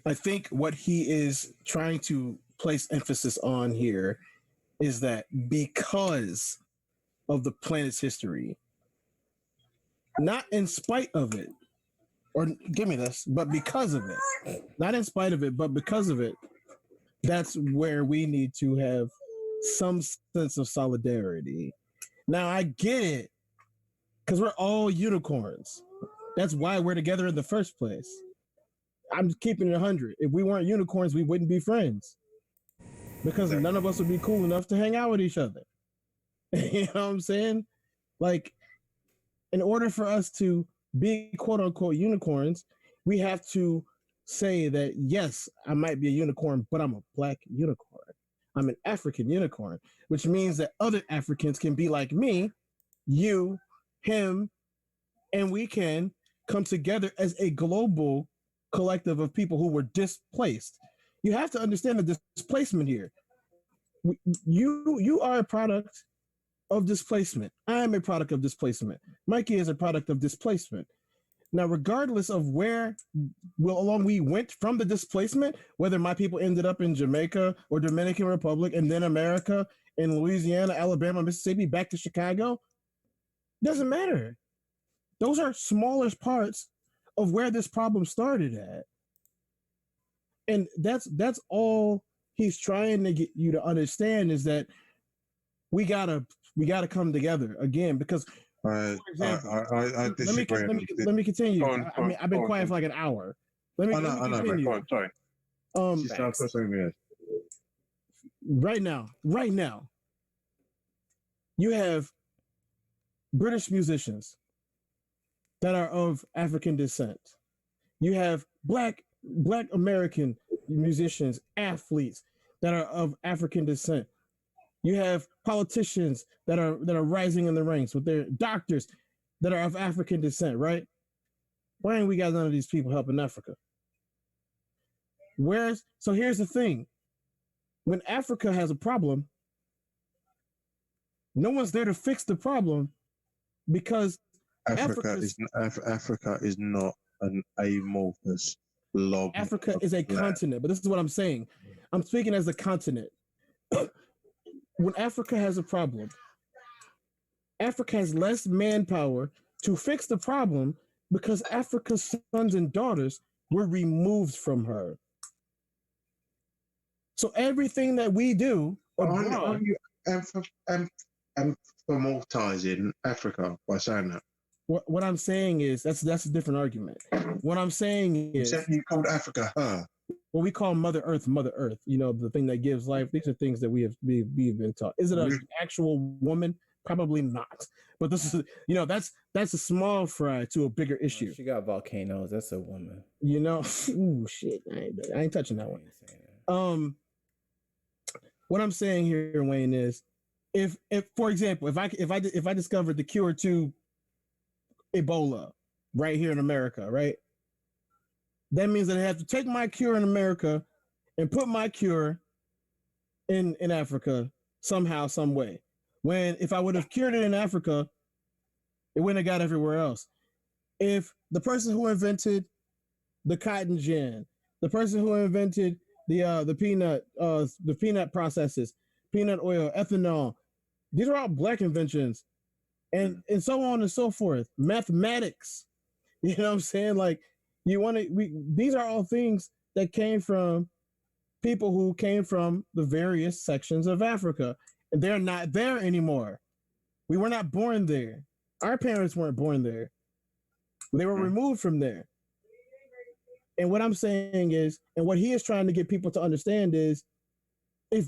I think what he is trying to place emphasis on here is that because of the planet's history, not in spite of it, or give me this, but because of it, not in spite of it, but because of it, that's where we need to have some sense of solidarity. Now, I get it, because we're all unicorns. That's why we're together in the first place. I'm just keeping it 100. If we weren't unicorns, we wouldn't be friends, because none of us would be cool enough to hang out with each other. You know what I'm saying? Like, in order for us to be quote unquote unicorns, we have to say that, yes, I might be a unicorn, but I'm a black unicorn. I'm an African unicorn, which means that other Africans can be like me, you, him, and we can come together as a global collective of people who were displaced. You have to understand the displacement here. You are a product of displacement. I am a product of displacement. Mikey is a product of displacement. Now, regardless of where along we went from the displacement, whether my people ended up in Jamaica or Dominican Republic and then America, in Louisiana, Alabama, Mississippi, back to Chicago, doesn't matter. Those are smaller parts of where this problem started at. And that's all he's trying to get you to understand, is that we gotta come together again, because I disagree. Let me continue. I've been quiet for like an hour. Let me continue. Go on, sorry. Right now, you have British musicians that are of African descent. You have black American musicians, athletes that are of African descent. You have politicians that are rising in the ranks with their doctors that are of African descent, right? Why ain't we got none of these people helping Africa? So here's the thing. When Africa has a problem, no one's there to fix the problem, because Africa is not an amorphous blob. Africa is a continent, but this is what I'm saying. I'm speaking as a continent. When Africa has a problem, Africa has less manpower to fix the problem because Africa's sons and daughters were removed from her. So everything that we do, are you amortizing Africa by saying that? What I'm saying is that's a different argument. What I'm saying is, you called Africa her. Well, we call Mother Earth, the thing that gives life. These are things that we've been taught. Is it an actual woman? Probably not. But this is, that's a small fry to a bigger issue. She got volcanoes. That's a woman. Ooh, shit. I ain't touching that one. What I'm saying here, Wayne, is if for example, if I discovered the cure to Ebola right here in America, right? That means that I have to take my cure in America and put my cure in Africa somehow, some way. When if I would have cured it in Africa, it wouldn't have got everywhere else. If the person who invented the cotton gin, the person who invented the peanut processes, peanut oil, ethanol, these are all black inventions, and so on and so forth. Mathematics, you know what I'm saying? Like, These are all things that came from people who came from the various sections of Africa, and they're not there anymore. We were not born there. Our parents weren't born there. They were removed from there. And what I'm saying is, and what he is trying to get people to understand is, if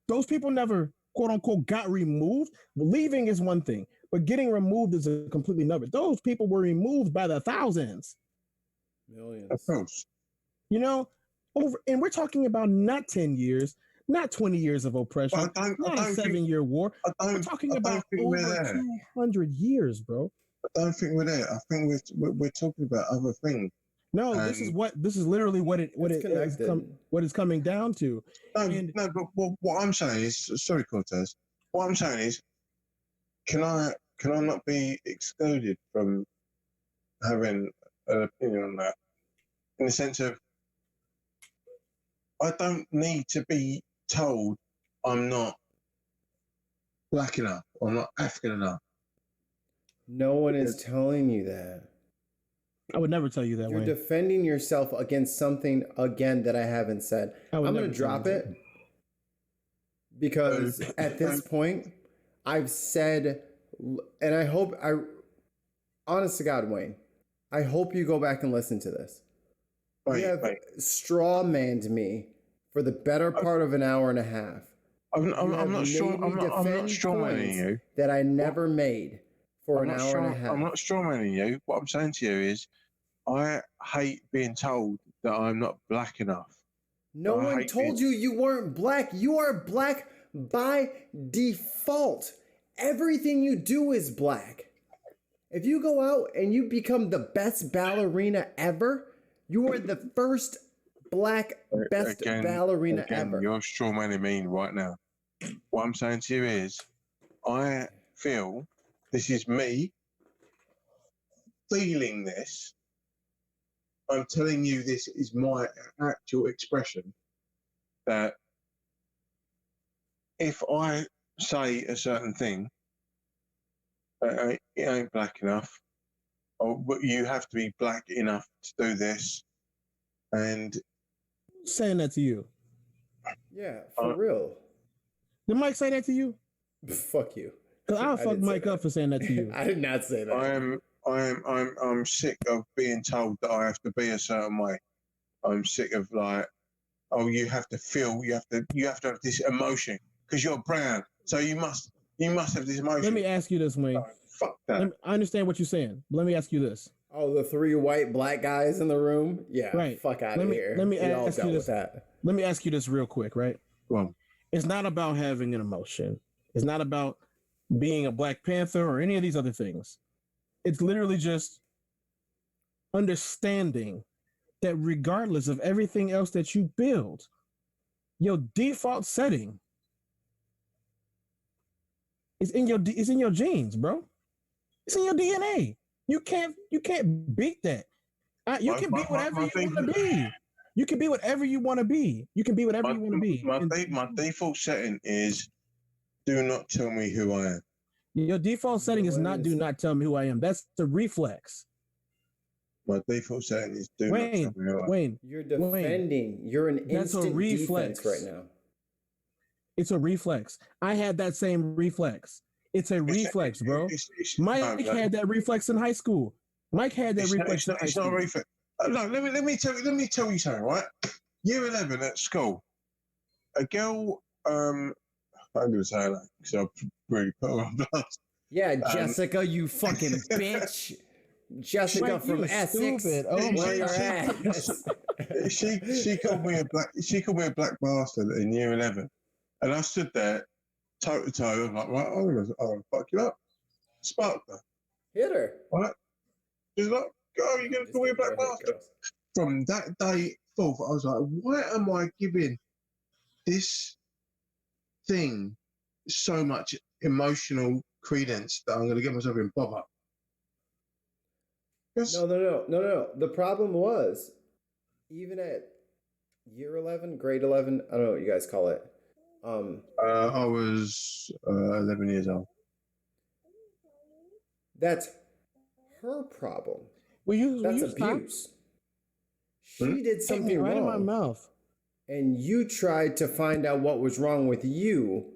those people never, quote unquote, got removed, leaving is one thing, but getting removed is a completely another. Those people were removed by the thousands. Millions. Of course. You know, and we're talking about not 10 years, not 20 years of oppression, not a 7-year war. We're talking about over 200 years, bro. I don't think we're there. I think we're talking about other things. No, this is literally what it's coming down to. But what I'm saying is, sorry, Cortez. What I'm saying is, can I not be excluded from having an opinion on that? In the sense of, I don't need to be told I'm not black enough or I'm not African enough. No one is telling you that. I would never tell you that. You're defending yourself against something, again, that I haven't said. I'm going to drop it because at this point, I've said, and I hope, honest to God, Wayne, I hope you go back and listen to this. You have straw-manned me for the better part of an hour and a half. I'm not straw-manning you. That I never made for an hour and a half. I'm not straw-manning you. What I'm saying to you is, I hate being told that I'm not black enough. No one told you you weren't black. You are black by default. Everything you do is black. If you go out and you become the best ballerina ever, you are the first black best ballerina ever. You're straw-manning me right now. What I'm saying to you is, I feel this is me feeling this. I'm telling you, this is my actual expression, that if I say a certain thing, it ain't black enough, but you have to be black enough to do this, and saying that to you. Yeah, for real. Did Mike say that to you? Fuck you. Because I'll fuck Mike up for saying that to you. I did not say that. I'm sick of being told that I have to be a certain way. I'm sick of you have to feel, you have to have this emotion because you're brown, so you must have this emotion. Let me ask you this, Wayne. Fuck that. I understand what you're saying. But let me ask you this. Oh, the 3 white black guys in the room? Yeah, right. Fuck out of here. Let me ask you this. Let me ask you this real quick, right? Well, it's not about having an emotion. It's not about being a Black Panther or any of these other things. It's literally just understanding that regardless of everything else that you build, your default setting is in your genes, bro. It's in your DNA. You can't beat that. You can be whatever you want to be. You can be whatever you want to be. You can be whatever you want to be. My default setting is do not tell me who I am. Your default setting is not do not tell me who I am. That's the reflex. My default setting is do not tell me who I am. Wayne, you're defending. You're an instant defense right now. It's a reflex. I had that same reflex. It's a reflex, bro. Mike had that reflex in high school. Mike had that reflex in high school. It's not a reflex. No, let me tell you something, right? Year 11 at school, a girl, I'm going to say that because I've really put her on blast. Yeah, Jessica, you fucking bitch. Jessica from Essex. Oh my God. She called me a black bastard in year 11, and I stood there toe to toe. I'm like, right, I'm gonna fuck you up. Sparked her. Hit her. Right? She's like, oh, you're gonna call me a black bastard. From that day forth, I was like, why am I giving this thing so much emotional credence that I'm going to get myself in bother? No. The problem was, even at year 11, grade 11, I don't know what you guys call it. I was 11 years old. That's her problem. That's abuse. She did something right wrong. in my mouth. And you tried to find out what was wrong with you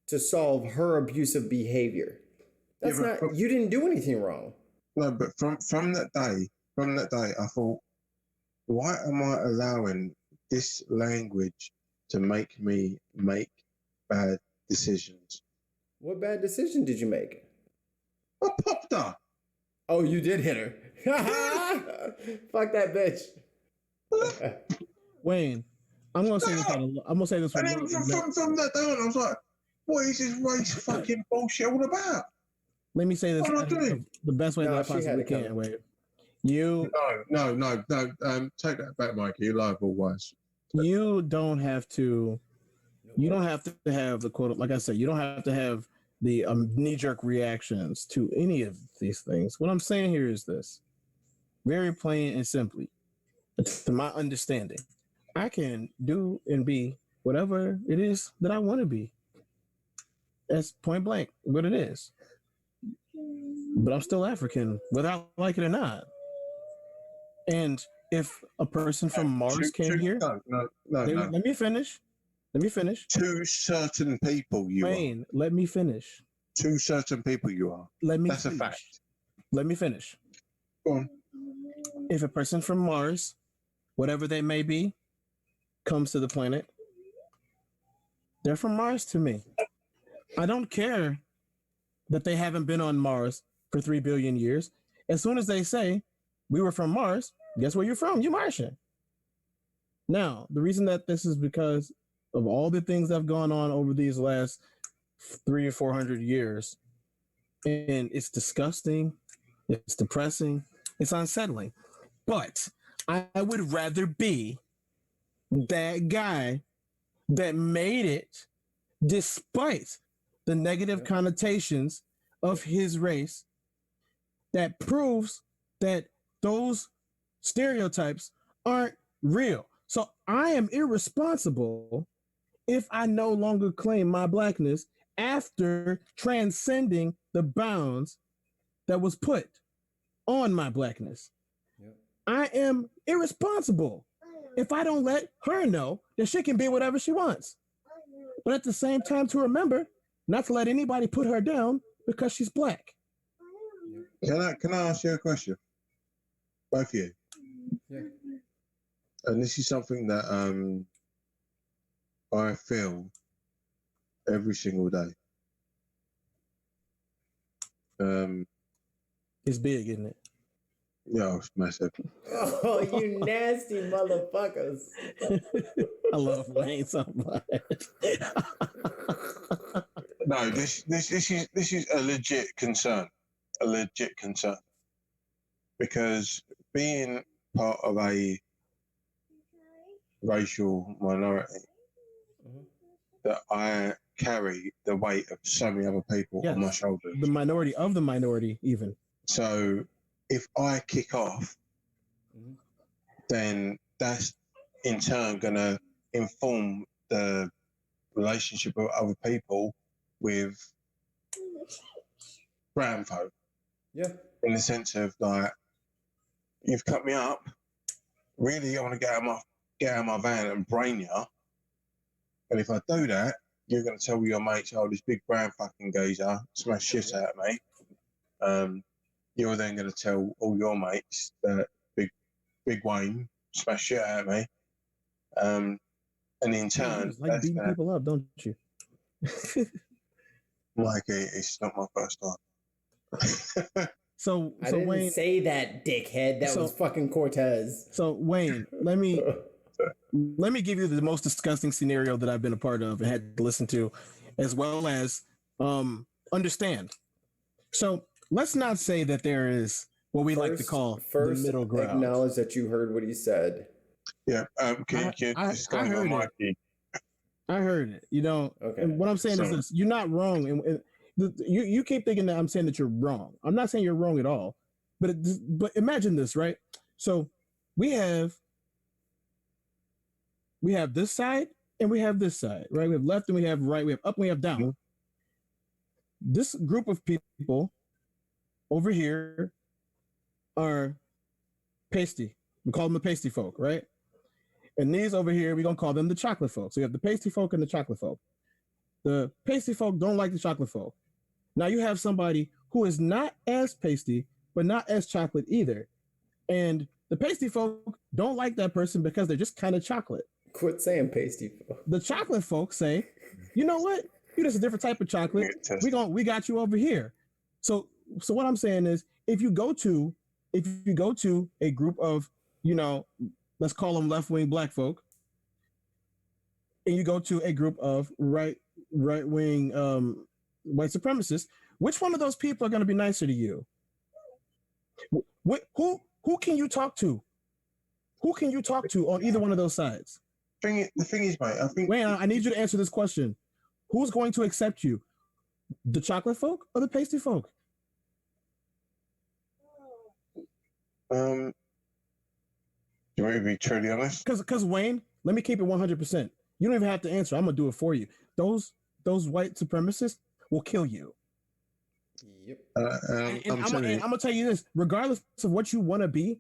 to solve her abusive behavior. That's you didn't do anything wrong. No, but from that day, I thought, why am I allowing this language to make me make bad decisions? What bad decision did you make? I popped her. Oh, you did hit her. Fuck that bitch. Wayne, I'm gonna say this. I'm gonna say this. And then from that day on, I was like, what is this race fucking bullshit all about? Let me say this the best way that I she possibly had it can. coming. Wait, you No. Take that back, Mikey. You live always. you don't have to. You don't have to have the quote. Like I said, you don't have to have the knee-jerk reactions to any of these things. What I'm saying here is this: very plain and simply, to my understanding, I can do and be whatever it is that I want to be. That's point blank what it is. But I'm still African, whether I like it or not. And if a person from Mars came here, no. Let me finish. To certain people, Wayne, let me finish. To certain people, you are. That's finish. a fact. Let me finish. Go on. If a person from Mars, whatever they may be, comes to the planet, they're from Mars to me. I don't care that they haven't been on Mars for 3 billion years. As soon as they say, we were from Mars, guess where you're from? You're Martian. Now, the reason that this is because of all the things that have gone on over these last 300 or 400 years. And it's disgusting. It's depressing. It's unsettling. But I would rather be that guy that made it despite the negative connotations of his race, that proves that those stereotypes aren't real. So I am irresponsible if I no longer claim my blackness after transcending the bounds that was put on my blackness. Yep. I am irresponsible if I don't let her know that she can be whatever she wants. But at the same time, to remember not to let anybody put her down because she's black. Can I ask you a question? Both of you. Yeah. And this is something that I feel every single day. It's big, isn't it? Yeah, it's massive. Oh, you nasty motherfuckers. I love Wayne so much. No, this is a legit concern. A legit concern. Because being part of a racial minority, that I carry the weight of so many other people on my shoulders. The minority of the minority, even. So if I kick off, then that's in turn going to inform the relationship of other people with brown folk. Yeah. In the sense of like, you've cut me up. Really, I want to get out of my van and brain you. And if I do that, you're going to tell your mates, oh, this big brown fucking geezer smashed shit out of me. You're then going to tell all your mates that big Wayne smashed shit out of me. And in turn, you like beating people up, don't you? Like it's not my first time. So I didn't Wayne, say that, dickhead. That was fucking Cortez. So Wayne, let me give you the most disgusting scenario that I've been a part of and had to listen to, as well as understand. So let's not say that there is what we like to call the middle ground. Acknowledge that you heard what he said. Yeah, I heard it. I heard it. You know, okay. And what I'm saying is this: you're not wrong, and you keep thinking that I'm saying that you're wrong. I'm not saying you're wrong at all, but imagine this, right? So we have this side and we have this side, right? We have left and we have right. We have up and we have down. Mm-hmm. This group of people over here are pasty. We call them the pasty folk, right? And these over here, we're gonna call them the chocolate folk. So you have the pasty folk and the chocolate folk. The pasty folk don't like the chocolate folk. Now you have somebody who is not as pasty, but not as chocolate either. And the pasty folk don't like that person because they're just kind of chocolate. Quit saying pasty folk. The chocolate folks say, you know what? You're just a different type of chocolate. We got you over here. So what I'm saying is, if you go to a group of, let's call them left-wing black folk, and you go to a group of right-wing white supremacists, which one of those people are going to be nicer to you? Who can you talk to? Who can you talk to on either one of those sides? The thing is, mate, I think... Wait, I need you to answer this question. Who's going to accept you? The chocolate folk or the pasty folk? You want me to be truly honest? Because Wayne, let me keep it 100%. You don't even have to answer. I'm going to do it for you. Those white supremacists will kill you. Yep. I'm going to tell you this. Regardless of what you want to be,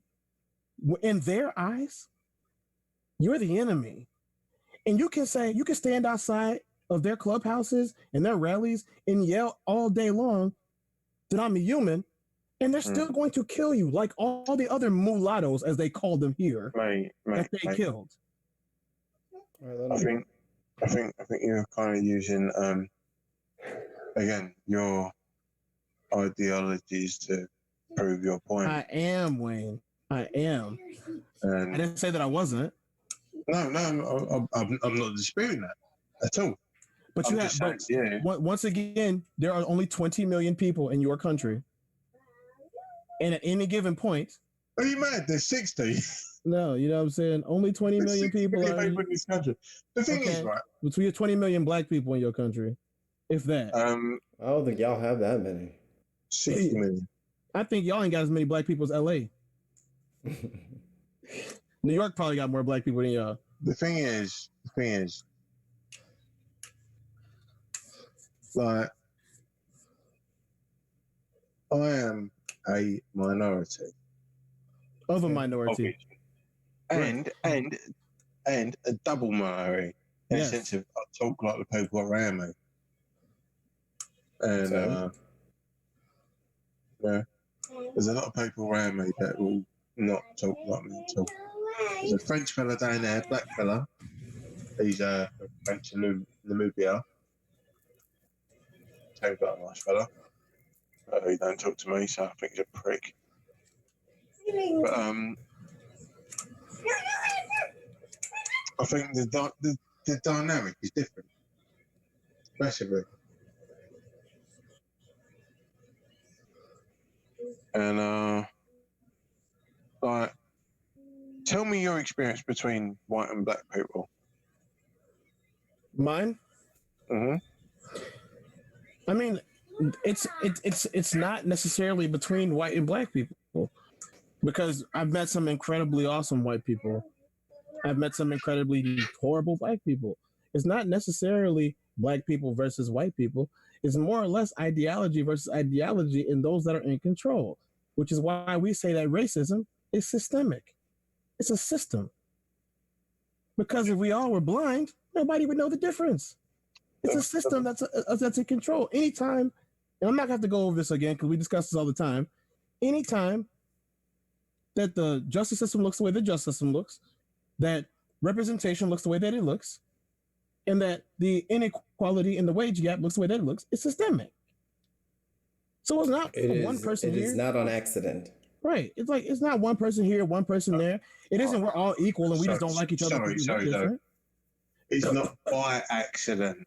in their eyes, you're the enemy. And you can stand outside of their clubhouses and their rallies and yell all day long that I'm a human, and they're still going to kill you like all the other mulattoes, as they call them here, that they killed. I think you're kind of using again your ideologies to prove your point. I am, Wayne. I am. I didn't say that I wasn't. No, I'm not disputing that at all. But once again, there are only 20 million people in your country. And at any given point... Are you mad? There's 60. No, you know what I'm saying? Only 20 million people are in this country. The thing is, right? Between 20 million black people in your country. If that. I don't think y'all have that many. 60 million. I think y'all ain't got as many black people as LA. New York probably got more black people than y'all. The thing is, like, I am a minority. Of a minority. And a double minority. In the sense of, I talk like the people around me. And, there's a lot of people around me that will not talk like me at all. There's a French fella down there, black fella. He's French in Namibia. Seems like a nice fella. He don't talk to me, so I think he's a prick. But I think the dynamic is different, massively. And like, tell me your experience between white and black people. Mine? Mm-hmm. I mean, it's not necessarily between white and black people, because I've met some incredibly awesome white people. I've met some incredibly horrible black people. It's not necessarily black people versus white people. It's more or less ideology versus ideology in those that are in control, which is why we say that racism is systemic. It's a system. Because if we all were blind, nobody would know the difference. It's a system that's in control. Anytime, and I'm not going to have to go over this again because we discuss this all the time. Anytime that the justice system looks the way the justice system looks, that representation looks the way that it looks, and that the inequality in the wage gap looks the way that it looks, it's systemic. So it's not one person here. It is not on accident. Right. It's like, it's not one person here, one person there. It isn't we're all equal and we just don't like each other. Sorry. It's not by accident.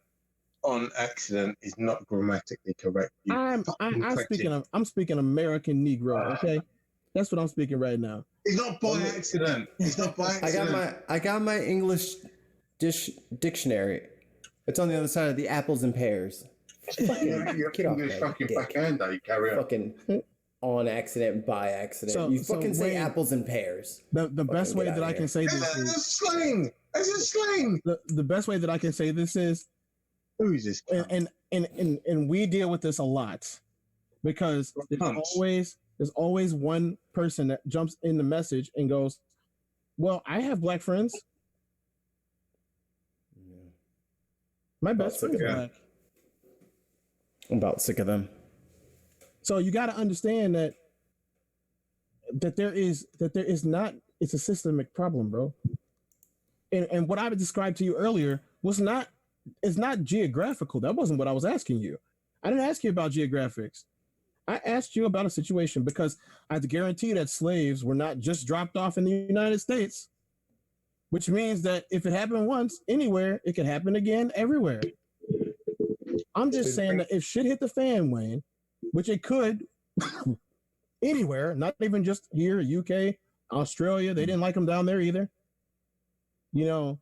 On accident is not grammatically correct. I'm speaking American Negro, okay? That's what I'm speaking right now. It's not by accident. It's not by accident. I got my English dictionary. It's on the other side of the apples and pears. You're fucking backhand, you carry on. Fucking on accident, by accident. You fucking say apples and pears. The best way that I can say this is slang. It's a slang. The best way that I can say this is, who is this? And we deal with this a lot because there's always one person that jumps in the message and goes, Well, I have black friends. My best friend is black. I'm about sick of them. So you got to understand that there is not. It's a systemic problem, bro. And what I described to you earlier is not geographical. That wasn't what I was asking you. I didn't ask you about geographics. I asked you about a situation because I guarantee that slaves were not just dropped off in the United States, which means that if it happened once anywhere, it could happen again everywhere. I'm just saying that if shit hit the fan, Wayne, which it could anywhere, not even just here, UK, Australia, they didn't like them down there either. You know,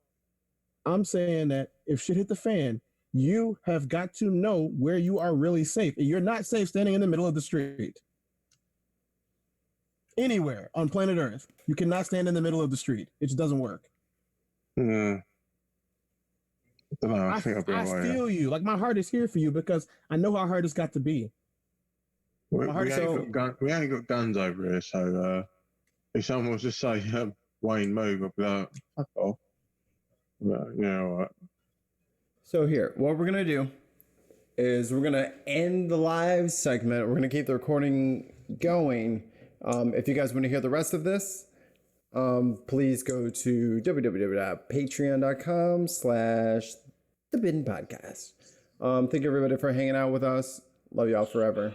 I'm saying that if shit hit the fan, you have got to know where you are really safe. You're not safe standing in the middle of the street. Anywhere on planet Earth, you cannot stand in the middle of the street. It just doesn't work. I don't know. I feel you. Like, my heart is here for you because I know how hard it's got to be. We ain't got guns over here, so if someone was to say, Wayne, move, I'd be like, fuck off. But, all right. So here, what we're going to do is we're going to end the live segment. We're going to keep the recording going. If you guys want to hear the rest of this, please go to www.patreon.com/thebiddenpodcast. Thank you everybody for hanging out with us. Love y'all forever.